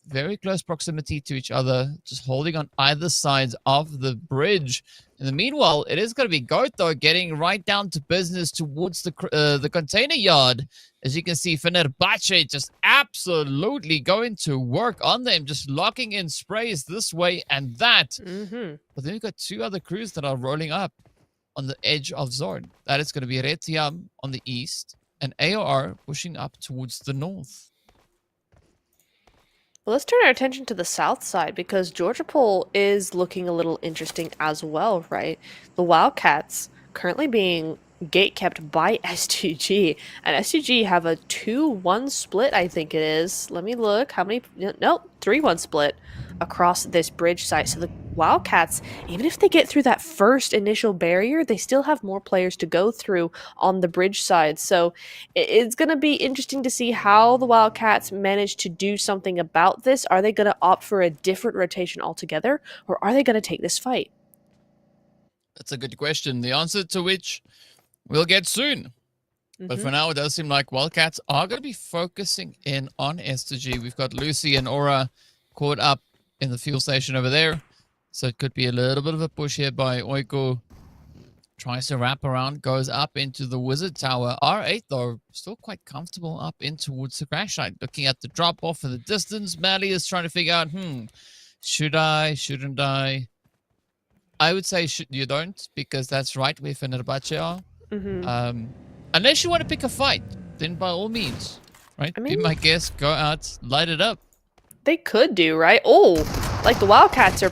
Very close proximity to each other, just holding on either sides of the bridge. In the meanwhile, it is going to be Goat, though, getting right down to business towards the container yard. As you can see, Fenerbahce just absolutely going to work on them, just locking in sprays this way and that. But then we've got two other crews that are rolling up on the edge of zone. That is going to be Retiam on the east and AOR pushing up towards the north. Well, let's turn our attention to the south side, because Georgopol is looking a little interesting as well, right? The Wildcats currently being gate-kept by S2G, and S2G have a 2-1 split, I think it is. Let me look. How many? No, 3-1 split across this bridge site. So the Wildcats, even if they get through that first initial barrier, they still have more players to go through on the bridge side. So it's going to be interesting to see how the Wildcats manage to do something about this. Are they going to opt for a different rotation altogether, or are they going to take this fight? That's a good question. The answer to which we'll get soon. But for now, it does seem like Wildcats are going to be focusing in on S2G. We've got Lucy and Aura caught up in the fuel station over there. So it could be a little bit of a push here by Oiko. Tries to wrap around, goes up into the Wizard Tower. R8, though, still quite comfortable up in towards the crash site. Looking at the drop-off in the distance, Mally is trying to figure out, should I, shouldn't I? I would say you don't, because that's right where Fenerbahce are. Unless you want to pick a fight, then by all means, right? I mean, be my guest, go out, light it up. They could do, right? Oh, like the Wildcats are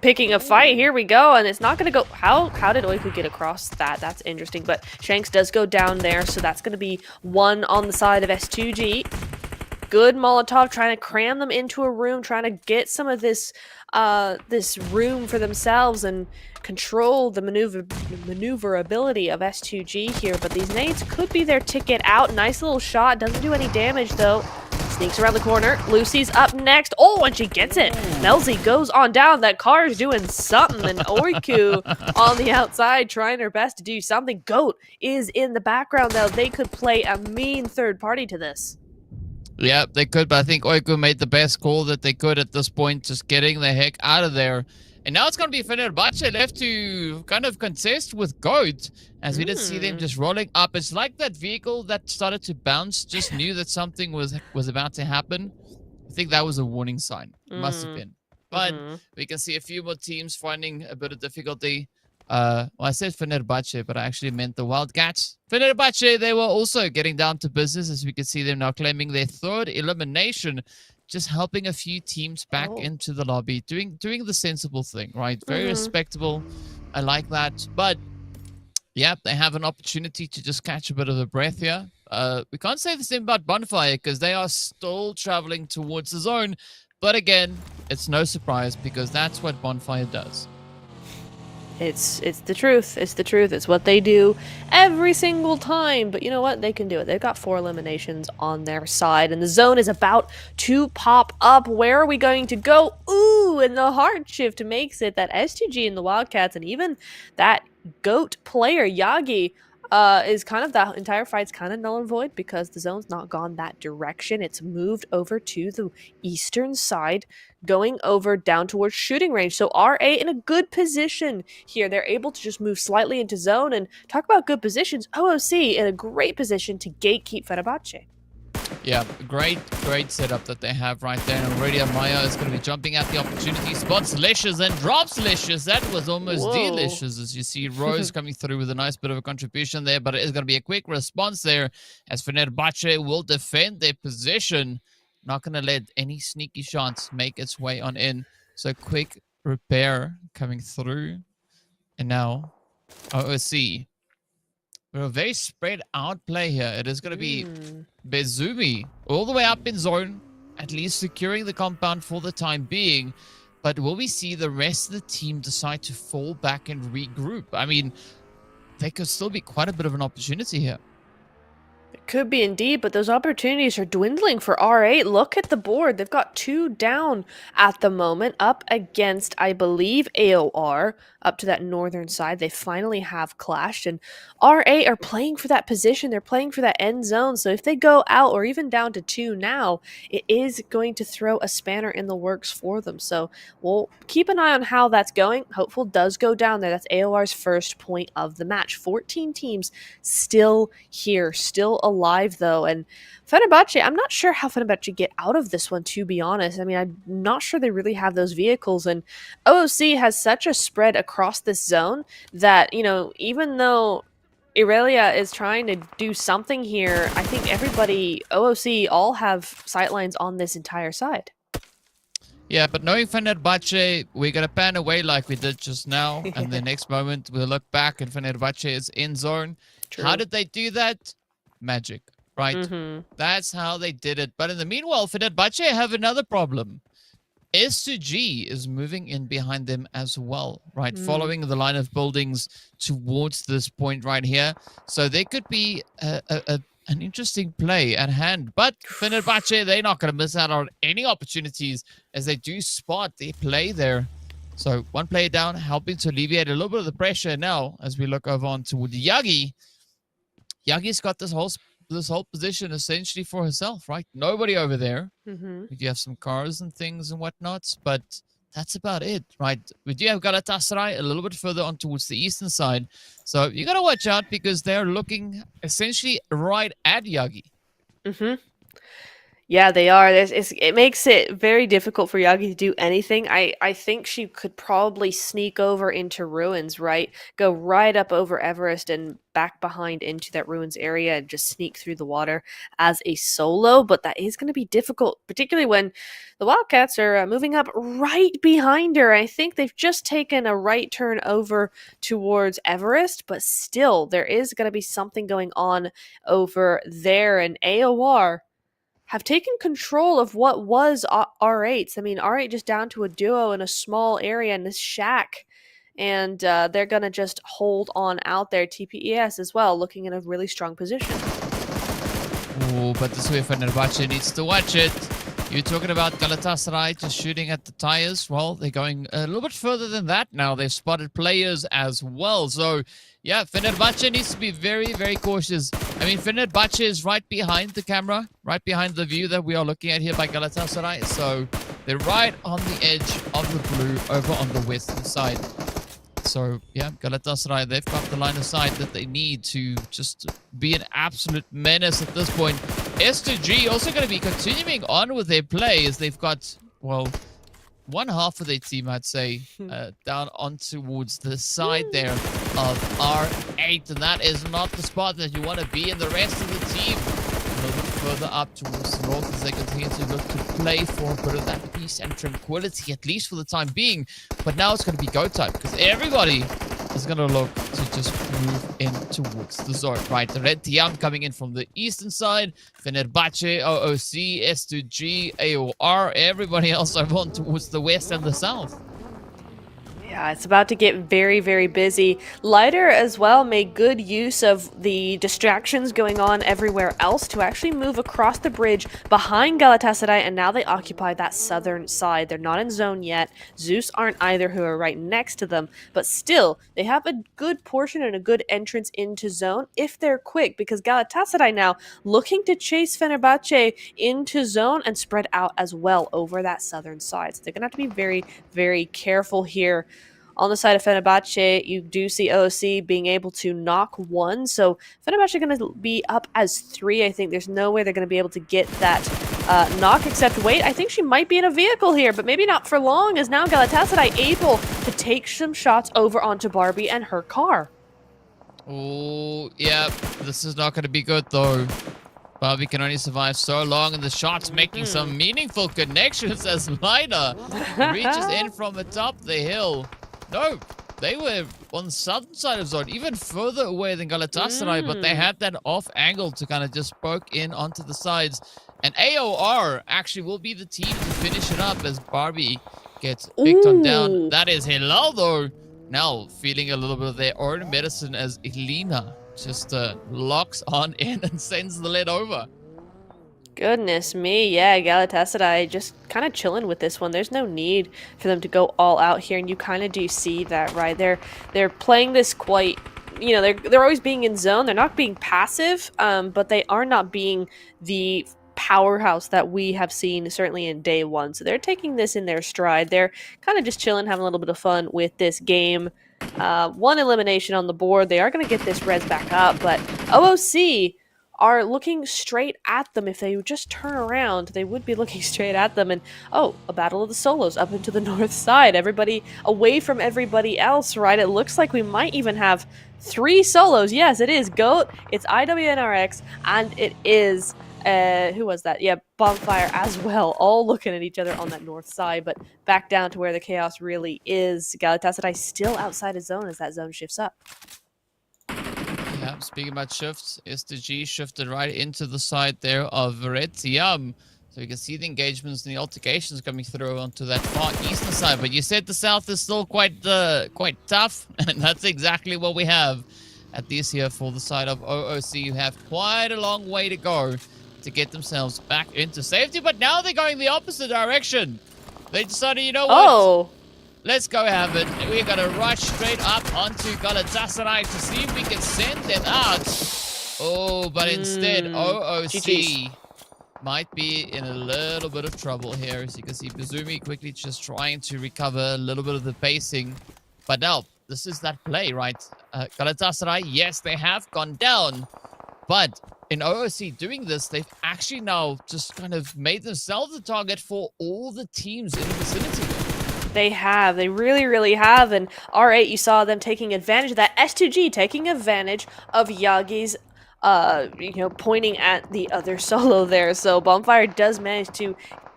picking a fight. Here we go, and it's not going to go. How did Oiku get across that? That's interesting, but Shanks does go down there, so that's going to be one on the side of S2G. Good Molotov, trying to cram them into a room, trying to get some of this this room for themselves and control the maneuverability of S2G here. But these nades could be their ticket out. Nice little shot, doesn't do any damage though. Sneaks around the corner. Lucy's up next. Oh, and she gets it. Melzy goes on down. That car is doing something. And Oiku on the outside trying her best to do something. Goat is in the background, though. They could play a mean third party to this. Yeah, they could, but I think Oiku made the best call that they could at this point, just getting the heck out of there. And now it's going to be Fenerbahce left to kind of contest with Goat, as we did see them just rolling up. It's like that vehicle that started to bounce, just knew that something was about to happen. I think that was a warning sign. Must have been. But we can see a few more teams finding a bit of difficulty. Well, I said Fenerbahce, but I actually meant the Wildcats. Fenerbahce, they were also getting down to business, as we can see them now claiming their third elimination, just helping a few teams back into the lobby, doing the sensible thing, right? Very respectable. I like that. But yeah, they have an opportunity to just catch a bit of a breath here. We can't say the same about Bonfire, because they are still traveling towards the zone. But again, it's no surprise, because that's what Bonfire does. It's the truth. It's the truth. It's what they do every single time. But you know what? They can do it. They've got 4 eliminations on their side. And the zone is about to pop up. Where are we going to go? Ooh, and the hard shift makes it that S2G and the Wildcats and even that GOAT player, Yagi, is kind of that entire fight's kind of null and void because the zone's not gone that direction. It's moved over to the eastern side, going over down towards shooting range. So RA in a good position here. They're able to just move slightly into zone and talk about good positions. OOC in a great position to gatekeep Fenerbahce. Yeah, great setup that they have right there. And already Amaya is going to be jumping at the opportunity. Spots Licious and drops Licious. That was almost delicious, as you see Rose coming through with a nice bit of a contribution there. But it is going to be a quick response there as Fenerbahce will defend their position. Not going to let any sneaky shots make its way on in. So quick repair coming through. And now OOC. We're a very spread out play here. It is going to be Bezumi all the way up in zone, at least securing the compound for the time being. But will we see the rest of the team decide to fall back and regroup? I mean, there could still be quite a bit of an opportunity here. It could be indeed, but those opportunities are dwindling for R8. Look at the board. They've got 2 down at the moment, up against, I believe, AOR, up to that northern side. They finally have clashed, and R8 are playing for that position. They're playing for that end zone, so if they go out or even down to 2 now, it is going to throw a spanner in the works for them. So we'll keep an eye on how that's going. Hopeful does go down there. That's AOR's first point of the match. 14 teams still here, still alive though, and Fenerbahce, I'm not sure how Fenerbahce get out of this one, to be honest. I mean, I'm not sure they really have those vehicles, and OOC has such a spread across this zone that, you know, even though Irelia is trying to do something here, I think everybody, OOC, all have sightlines on this entire side. Yeah, but knowing Fenerbahce, we're going to pan away like we did just now, and the next moment we'll look back and Fenerbahce is in zone. True. How did they do that? Magic, right? That's how they did it. But in the meanwhile, Fenerbahce have another problem. S2G is moving in behind them as well, right? Following the line of buildings towards this point right here. So there could be an interesting play at hand. But Fenerbahce, they're not going to miss out on any opportunities as they do spot their play there. So one player down, helping to alleviate a little bit of the pressure now as we look over on toward Yagi. Yagi's got this whole position essentially for herself, right? Nobody over there. We do have some cars and things and whatnot, but that's about it, right? We do have Galatasaray a little bit further on towards the eastern side. So you got to watch out because they're looking essentially right at Yagi. Yeah, they are. It makes it very difficult for Yagi to do anything. I think she could probably sneak over into Ruins, right? Go right up over Everest and back behind into that Ruins area and just sneak through the water as a solo. But that is going to be difficult, particularly when the Wildcats are moving up right behind her. I think they've just taken a right turn over towards Everest, but still, there is going to be something going on over there. And AOR have taken control of what was R8's. I mean, R8 just down to a duo in a small area in this shack. And they're going to just hold on out there. TPES as well, looking in a really strong position. Oh, but this way Fenerbahce needs to watch it. You're talking about Galatasaray just shooting at the tires. Well, they're going a little bit further than that now. They've spotted players as well. So, yeah, Fenerbahce needs to be very, very cautious. I mean, Fenerbahce is right behind the camera, right behind the view that we are looking at here by Galatasaray. So, they're right on the edge of the blue over on the western side. So, yeah, Galatasaray, they've got the line of sight that they need to just be an absolute menace at this point. S2G also going to be continuing on with their play as they've got, well, one half of their team, I'd say, down on towards the side there of R8. And that is not the spot that you want to be in. The rest of the team a little bit further up towards the north as they continue to look to play for a bit of that peace and tranquility, at least for the time being. But now it's going to be go time because everybody is going to look to just move in towards the zone, right? The Red Tiam coming in from the eastern side, Fenerbahce, OOC, S2G, AOR, everybody else over on towards the west and the south. Yeah, it's about to get very, very busy. Lighter as well made good use of the distractions going on everywhere else to actually move across the bridge behind Galatasaray, and now they occupy that southern side. They're not in zone yet. Zeus aren't either, who are right next to them, but still, they have a good portion and a good entrance into zone if they're quick, because Galatasaray now looking to chase Fenerbahce into zone and spread out as well over that southern side. So they're going to have to be very, very careful here. On the side of Fenerbahce, you do see OOC being able to knock one. So Fenerbahce are going to be up as 3. I think there's no way they're going to be able to get that knock, except wait, I think she might be in a vehicle here, but maybe not for long, as now Galatasaray able to take some shots over onto Barbie and her car. Oh, yeah, this is not going to be good though. Barbie can only survive so long, and the shots making some meaningful connections as Lina reaches in from atop the hill. No, they were on the southern side of zone, even further away than Galatasaray, but they had that off angle to kind of just poke in onto the sides. And AOR actually will be the team to finish it up as Barbie gets picked on down. That is Hilal though, now feeling a little bit of their own medicine as Elena just locks on in and sends the lead over. Goodness me, yeah, Galatasaray just kind of chilling with this one. There's no need for them to go all out here, and you kind of do see that, right? They're playing this quite, you know, they're always being in zone. They're not being passive, but they are not being the powerhouse that we have seen certainly in day one. So they're taking this in their stride. They're kind of just chilling, having a little bit of fun with this game. One elimination on the board. They are going to get this res back up, but OOC are looking straight at them. If they would just turn around, they would be looking straight at them. And oh, a battle of the solos up into the north side. Everybody away from everybody else, right? It looks like we might even have 3 solos. Yes, it is GOAT, it's IWNRX, and it is who was that? Yeah, Bonfire as well, all looking at each other on that north side. But back down to where the chaos really is. Galatasaray still outside of zone as that zone shifts up. Yeah, speaking about shifts, SDG shifted right into the side there of Veretiam. So you can see the engagements and the altercations coming through onto that far eastern side. But you said the south is still quite tough, and that's exactly what we have at this here for the side of OOC. You have quite a long way to go to get themselves back into safety, but now they're going the opposite direction. They decided, you know what? Oh. Let's go have it. We're going to rush straight up onto Galatasaray to see if we can send them out. Oh, but instead, OOC GG's. might be in a little bit of trouble here. As you can see, Bizumi quickly just trying to recover a little bit of the pacing. But now, this is that play, right? Galatasaray, yes, they have gone down. But in OOC doing this, they've actually now just kind of made themselves a target for all the teams in the vicinity. They have. They really, really have. And R8, you saw them taking advantage of that. S2G taking advantage of Yagi's, pointing at the other solo there. So Bonfire does manage to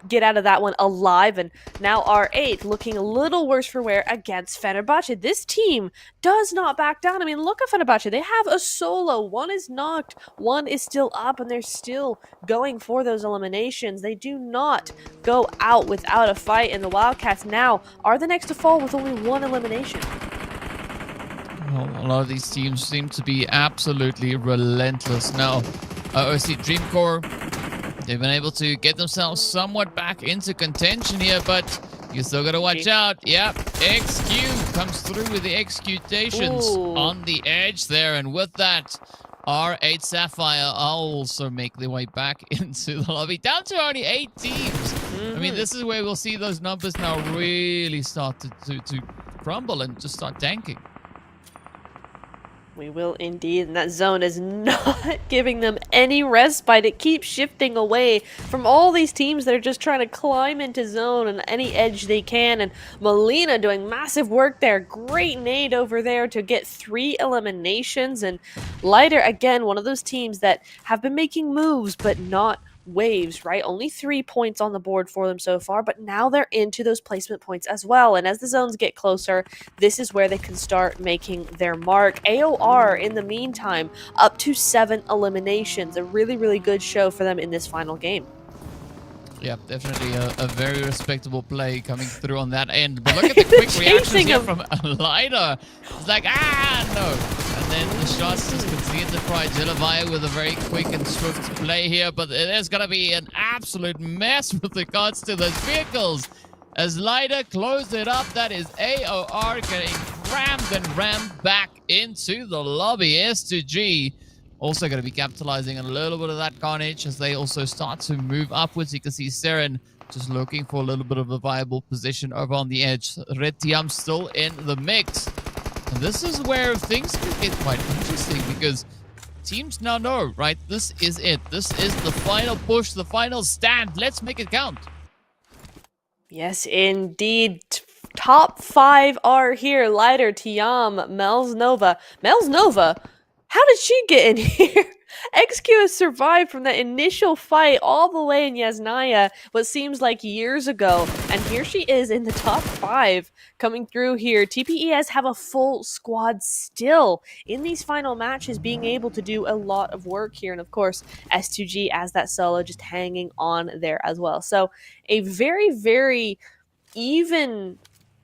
get out of that one alive. And now R8 looking a little worse for wear against Fenerbahce. This team does not back down. I mean, look at Fenerbahce. They have a solo. One is knocked. One is still up, and they're still going for those eliminations. They do not go out without a fight, and the Wildcats now are the next to fall with only 1 elimination. Well, a lot of these teams seem to be absolutely relentless now. OOC Dreamcore, they've been able to get themselves somewhat back into contention here, but you still gotta watch out. Yep, XQ comes through with the executations on the edge there, and with that, R8 Sapphire also make their way back into the lobby, down to only 8 teams. I mean, this is where we'll see those numbers now really start to crumble and just start tanking. We will indeed, and that zone is not giving them any respite. It keeps shifting away from all these teams that are just trying to climb into zone and any edge they can. And Molina doing massive work there. Great nade over there to get 3 eliminations. And Lighter, again, one of those teams that have been making moves, but not waves, right? Only 3 points on the board for them so far, but now they're into those placement points as well. And as the zones get closer, this is where they can start making their mark. AOR, in the meantime, up to 7 eliminations. A really, really good show for them in this final game. Yeah, definitely a very respectable play coming through on that end. But look at the quick reactions here from Lida. It's like, no. And then the shots just continue to try. Jelevaya with a very quick and swift play here. But it is going to be an absolute mess with regards to those vehicles. As Lida closed it up, that is AOR getting rammed and rammed back into the lobby. S2G also going to be capitalizing on a little bit of that carnage as they also start to move upwards. You can see Seren just looking for a little bit of a viable position over on the edge. Red Tiam still in the mix. And this is where things can get quite interesting because teams now know, right? This is it. This is the final push, the final stand. Let's make it count. Yes, indeed. Top 5 are here. Lighter, Tiam, Mel's Nova. Mel's Nova? How did she get in here? XQ has survived from that initial fight all the way in Yasnaya, what seems like years ago. And here she is in the top 5 coming through here. TPES have a full squad still in these final matches, being able to do a lot of work here. And of course, S2G as that solo just hanging on there as well. So a very, very even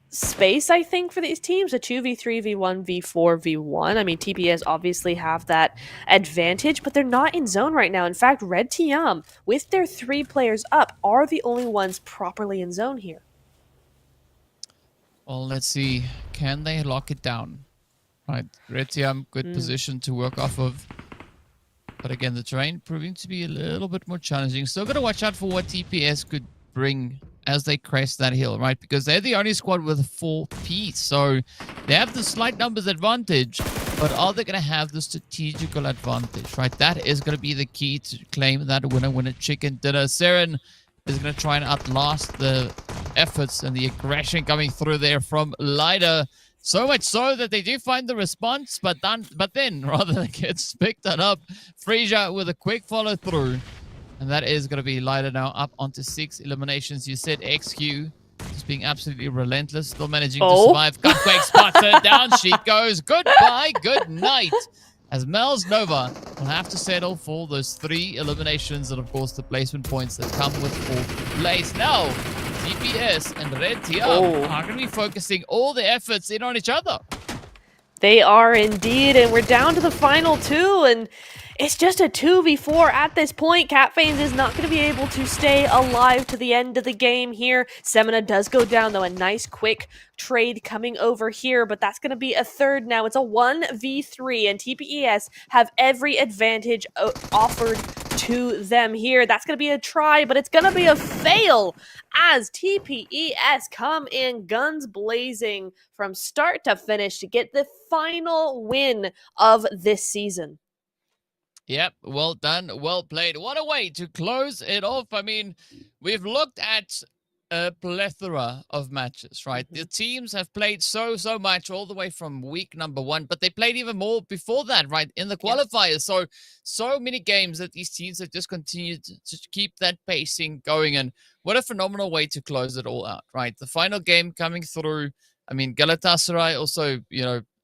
space, I think, for these teams. A 2v3, v1, v4, v1. I mean, TPS obviously have that advantage, but they're not in zone right now. In fact, Red Tiam, with their 3 players up, are the only ones properly in zone here. Well, let's see. Can they lock it down? Right, Red Tiam, good position to work off of. But again, the terrain proving to be a little bit more challenging. Still got to watch out for what TPS could bring as they crest that hill, right? Because they're the only squad with a 4-piece. So they have the slight numbers advantage, but are they going to have the strategical advantage, right? That is going to be the key to claim that winner chicken dinner. Seren is going to try and outlast the efforts and the aggression coming through there from Lida. So much so that they do find the response, but then rather than get picked up, Frisia with a quick follow through. And that is going to be Lida now up onto 6 eliminations. You said XQ just being absolutely relentless, still managing to survive. Cupquake spots her down. She goes. Goodbye, good night. As Mel's Nova will have to settle for those 3 eliminations and, of course, the placement points that come with 4th place. Now, TPS and Red Tiam are going to be focusing all the efforts in on each other. They are indeed, and we're down to the final 2, and it's just a 2v4 at this point. Catfanes is not going to be able to stay alive to the end of the game here. Semina does go down, though. A nice quick trade coming over here, but that's going to be a 3rd now. It's a 1v3, and TPES have every advantage offered to them here. That's going to be a try, but it's going to be a fail as TPES come in guns blazing from start to finish to get the final win of this season. Yep, well done, well played. What a way to close it off. I mean, we've looked at a plethora of matches, right? The teams have played so much all the way from week number 1, but they played even more before that, right? In the qualifiers. So many games that these teams have just continued to keep that pacing going. And what a phenomenal way to close it all out, right? The final game coming through. I mean, Galatasaray also,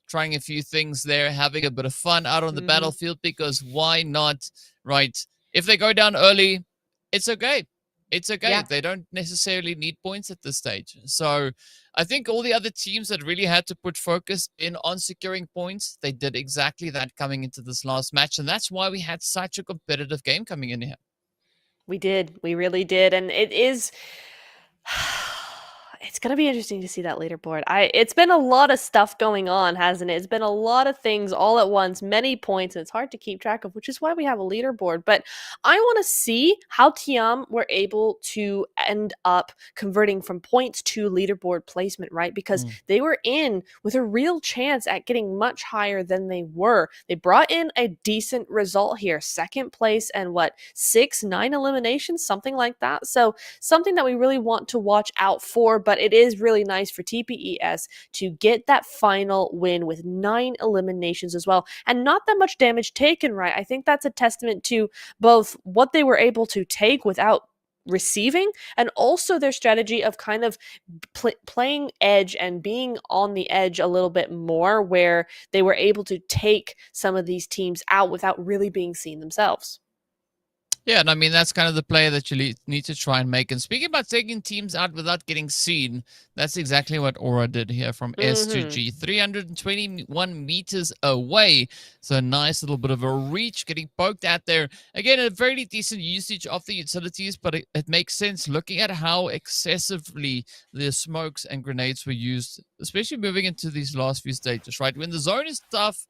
trying a few things there, having a bit of fun out on the battlefield, because why not, right? If they go down early, it's okay. It's okay. Yeah. They don't necessarily need points at this stage. So I think all the other teams that really had to put focus in on securing points, they did exactly that coming into this last match. And that's why we had such a competitive game coming in here. We did. We really did. And it is... It's going to be interesting to see that leaderboard. It's been a lot of stuff going on, hasn't it? It's been a lot of things all at once, many points, and it's hard to keep track of, which is why we have a leaderboard. But I want to see how Tiam were able to end up converting from points to leaderboard placement, right? Because they were in with a real chance at getting much higher than they were. They brought in a decent result here, 2nd place and 9 eliminations, something like that. So something that we really want to watch out for, but it is really nice for TPES to get that final win with 9 eliminations as well, and not that much damage taken, right? I think that's a testament to both what they were able to take without receiving, and also their strategy of kind of playing edge and being on the edge a little bit more, where they were able to take some of these teams out without really being seen themselves. Yeah, and I mean, that's kind of the play that you need to try and make. And speaking about taking teams out without getting seen, that's exactly what Aura did here from S to Mm-hmm. G. 321 meters away. So a nice little bit of a reach getting poked at there. Again, a very decent usage of the utilities, but it makes sense looking at how excessively the smokes and grenades were used, especially moving into these last few stages, right? When the zone is tough,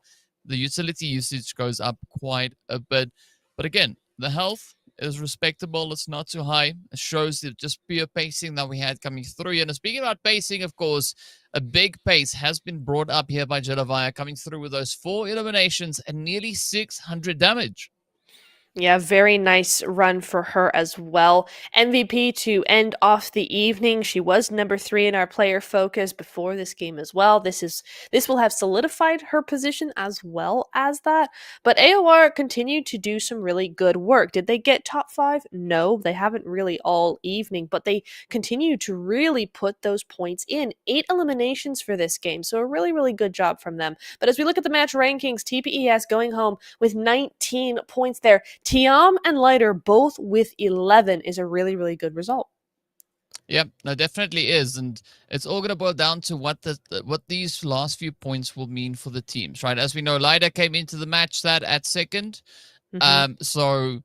the utility usage goes up quite a bit. But again, the health is respectable. It's not too high. It shows the just pure pacing that we had coming through. And speaking about pacing, of course, a big pace has been brought up here by Jedivaya, coming through with those 4 eliminations and nearly 600 damage. Yeah, very nice run for her as well. MVP to end off the evening. She was number 3 in our player focus before this game as well. This will have solidified her position as well as that. But AOR continued to do some really good work. Did they get top 5? No, they haven't really all evening, but they continue to really put those points in. 8 eliminations for this game. So a really, really good job from them. But as we look at the match rankings, TPES going home with 19 points there. Tiam and Lighter both with 11 is a really, really good result. Yep, no, definitely is, and it's all going to boil down to what what these last few points will mean for the teams, right? As we know, Lida came into the match that at second, Mm-hmm. so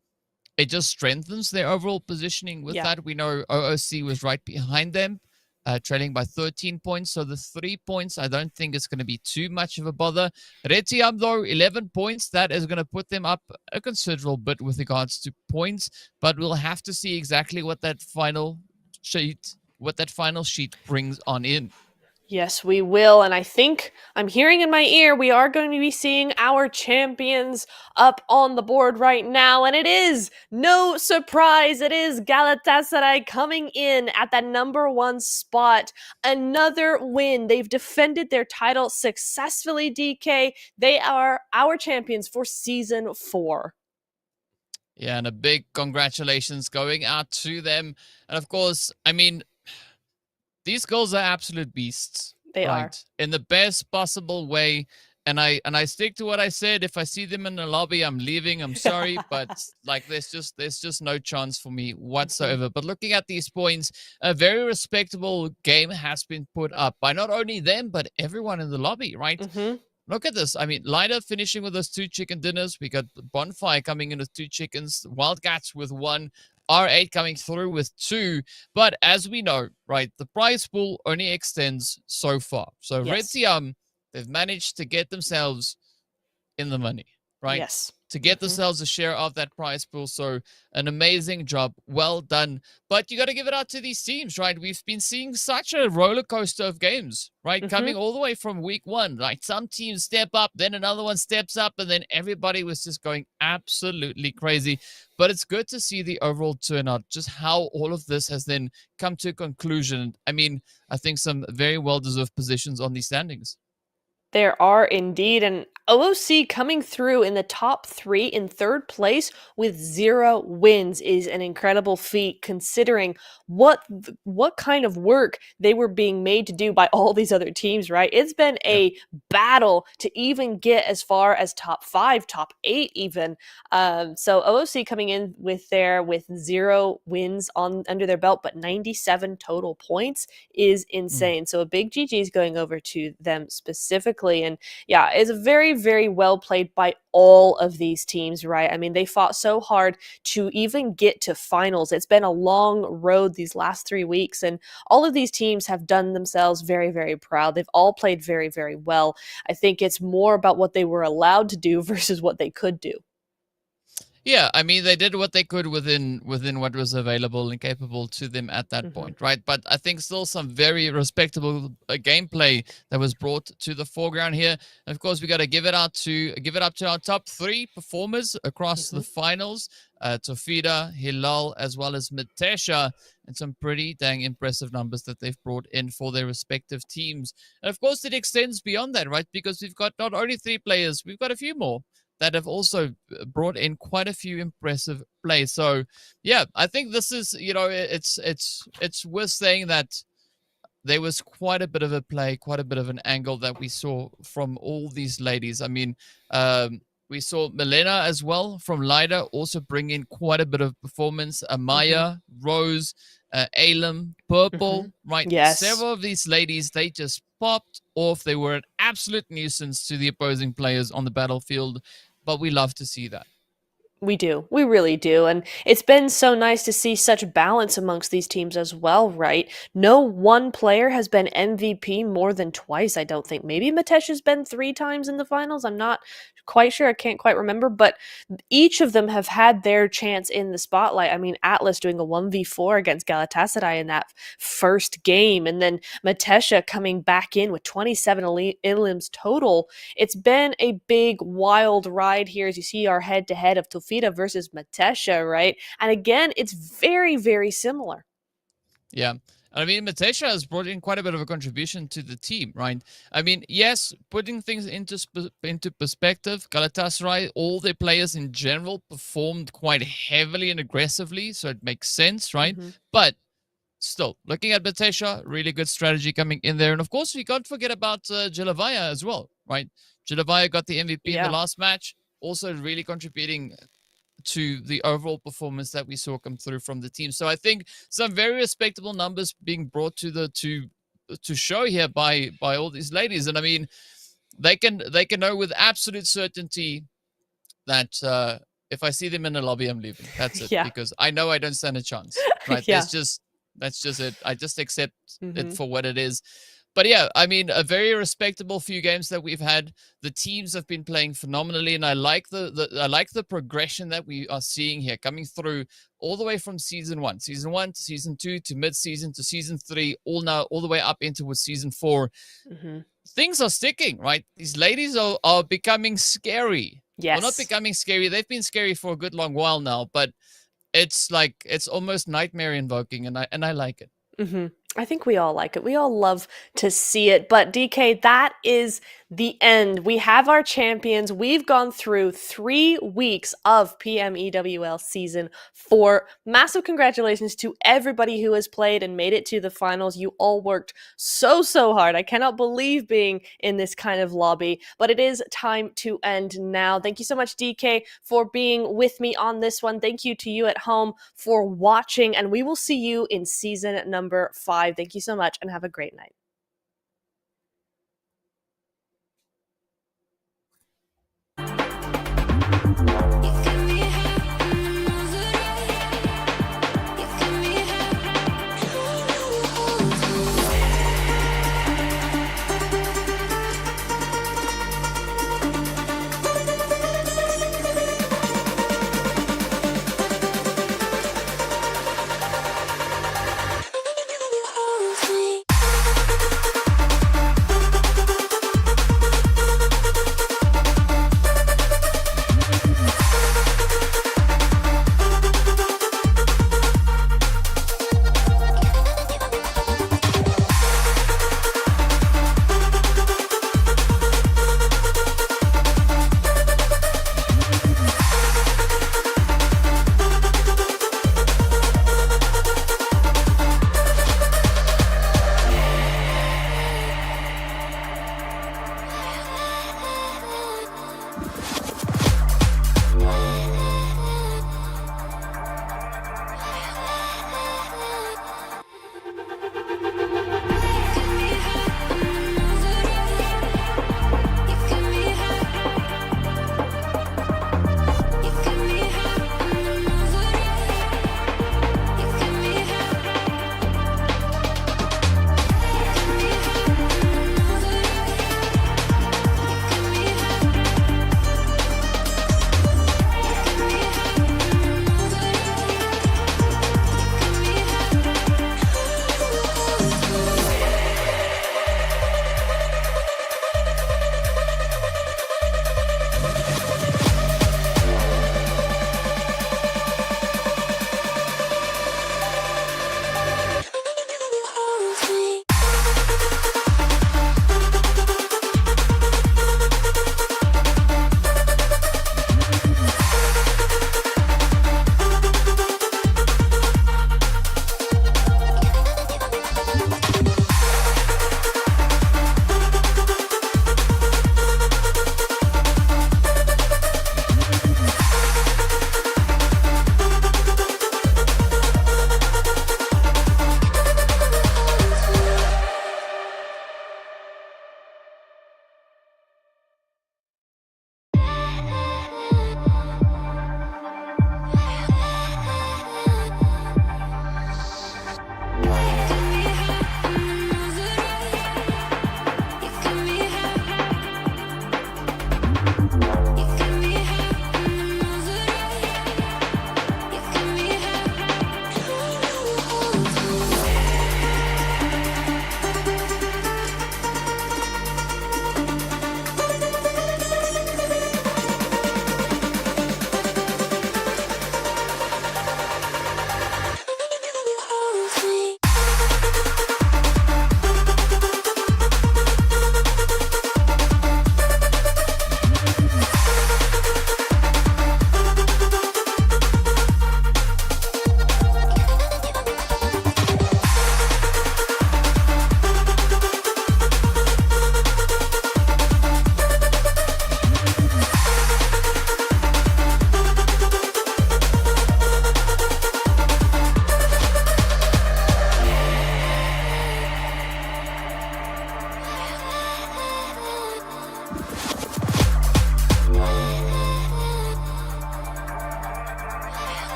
it just strengthens their overall positioning. With Yeah. that, we know OOC was right behind them, trailing by 13 points. So the 3 points, I don't think it's going to be too much of a bother. Retiam, though, 11 points. That is going to put them up a considerable bit with regards to points, but we'll have to see exactly what that final sheet brings on in. Yes, we will. And I think I'm hearing in my ear we are going to be seeing our champions up on the board right now. And it is no surprise. It is Galatasaray coming in at that number 1 spot. Another win. They've defended their title successfully, DK. They are our champions for season 4. Yeah, and a big congratulations going out to them. And of course, I mean, these girls are absolute beasts, They right? are. In the best possible way. And I stick to what I said. If I see them in the lobby, I'm leaving. I'm sorry, but like there's just no chance for me whatsoever. But looking at these points, a very respectable game has been put up by not only them but everyone in the lobby, right? Mm-hmm. Look at this. I mean, Lida finishing with those 2 chicken dinners. We got Bonfire coming in with 2 chickens, Wildcats with 1, R8 coming through with 2. But as we know, right, the prize pool only extends so far. So Yes. Retiam, they've managed to get themselves in the money, right? Yes. To get themselves a share of that prize pool. So an amazing job. Well done. But you got to give it out to these teams, right? We've been seeing such a roller coaster of games, right? Coming all the way from week 1. Like some teams step up, then another one steps up, and then everybody was just going absolutely crazy. But it's good to see the overall turnout, just how all of this has then come to a conclusion. I mean, I think some very well-deserved positions on these standings. There are indeed. And OOC coming through in the top 3 in 3rd place with 0 wins is an incredible feat considering what kind of work they were being made to do by all these other teams, right? It's been Yep. a battle to even get as far as top 5, top 8 even. So OOC coming in with 0 wins on under their belt, but 97 total points is insane. So a big GG's going over to them specifically. And yeah, it's very, very well played by all of these teams, right? I mean, they fought so hard to even get to finals. It's been a long road these last 3 weeks, and all of these teams have done themselves very, very proud. They've all played very, very well. I think it's more about what they were allowed to do versus what they could do. Yeah, I mean, they did what they could within what was available and capable to them at that point, right? But I think still some very respectable gameplay that was brought to the foreground here. And of course, we got to give it up to our top 3 performers across the finals: Tofida, Hilal, as well as Matesha, and some pretty dang impressive numbers that they've brought in for their respective teams. And of course, it extends beyond that, right? Because we've got not only 3 players, we've got a few more that have also brought in quite a few impressive plays. So yeah, I think this is, it's worth saying that there was quite a bit of a play, quite a bit of an angle that we saw from all these ladies. I mean, We saw Milena as well from Lida also bring in quite a bit of performance. Amaya, Rose, Alem, Purple, right? Yes. Several of these ladies, they just popped off. They were an absolute nuisance to the opposing players on the battlefield, but we love to see that. We do. We really do. And it's been so nice to see such balance amongst these teams as well, right? No one player has been MVP more than twice, I don't think. Maybe Matesh has been 3 times in the finals. I'm not quite sure. I can't quite remember. But each of them have had their chance in the spotlight. I mean, Atlas doing a 1v4 against Galatasaray in that first game. And then Matesha coming back in with 27 elims total. It's been a big, wild ride here as you see our head-to-head of Tofita versus Matesha, right? And again, it's very, very similar. Yeah. I mean, Matesha has brought in quite a bit of a contribution to the team, right? I mean, yes, putting things into perspective, Galatasaray, all their players in general performed quite heavily and aggressively, so it makes sense, right? But still, looking at Matesha, really good strategy coming in there. And of course, we can't forget about Jelevaya as well, right? Jelevaya got the MVP in the last match, also really contributing to the overall performance that we saw come through from the team. So I think some very respectable numbers being brought to show here by all these ladies. And I mean, they can know with absolute certainty that if I see them in the lobby, I'm leaving. That's it. Because I know I don't stand a chance. Right? That's just it. I just accept it for what it is. But yeah, I mean, a very respectable few games that we've had. The teams have been playing phenomenally, and I like the progression that we are seeing here, coming through all the way from season 1 to season 2 to mid-season to season 3, all the way up into season 4. Things are sticking, right? These ladies are becoming scary. Yes. Well, not becoming scary. They've been scary for a good long while now, but it's almost nightmare invoking, and I like it. I think we all like it. We all love to see it. But DK, that is the end. We have our champions. We've gone through 3 weeks of PMEWL Season 4. Massive congratulations to everybody who has played and made it to the finals. You all worked so hard. I cannot believe being in this kind of lobby. But it is time to end now. Thank you so much, DK, for being with me on this one. Thank you to you at home for watching. And we will see you in season number 5. Thank you so much and have a great night.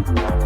Bye.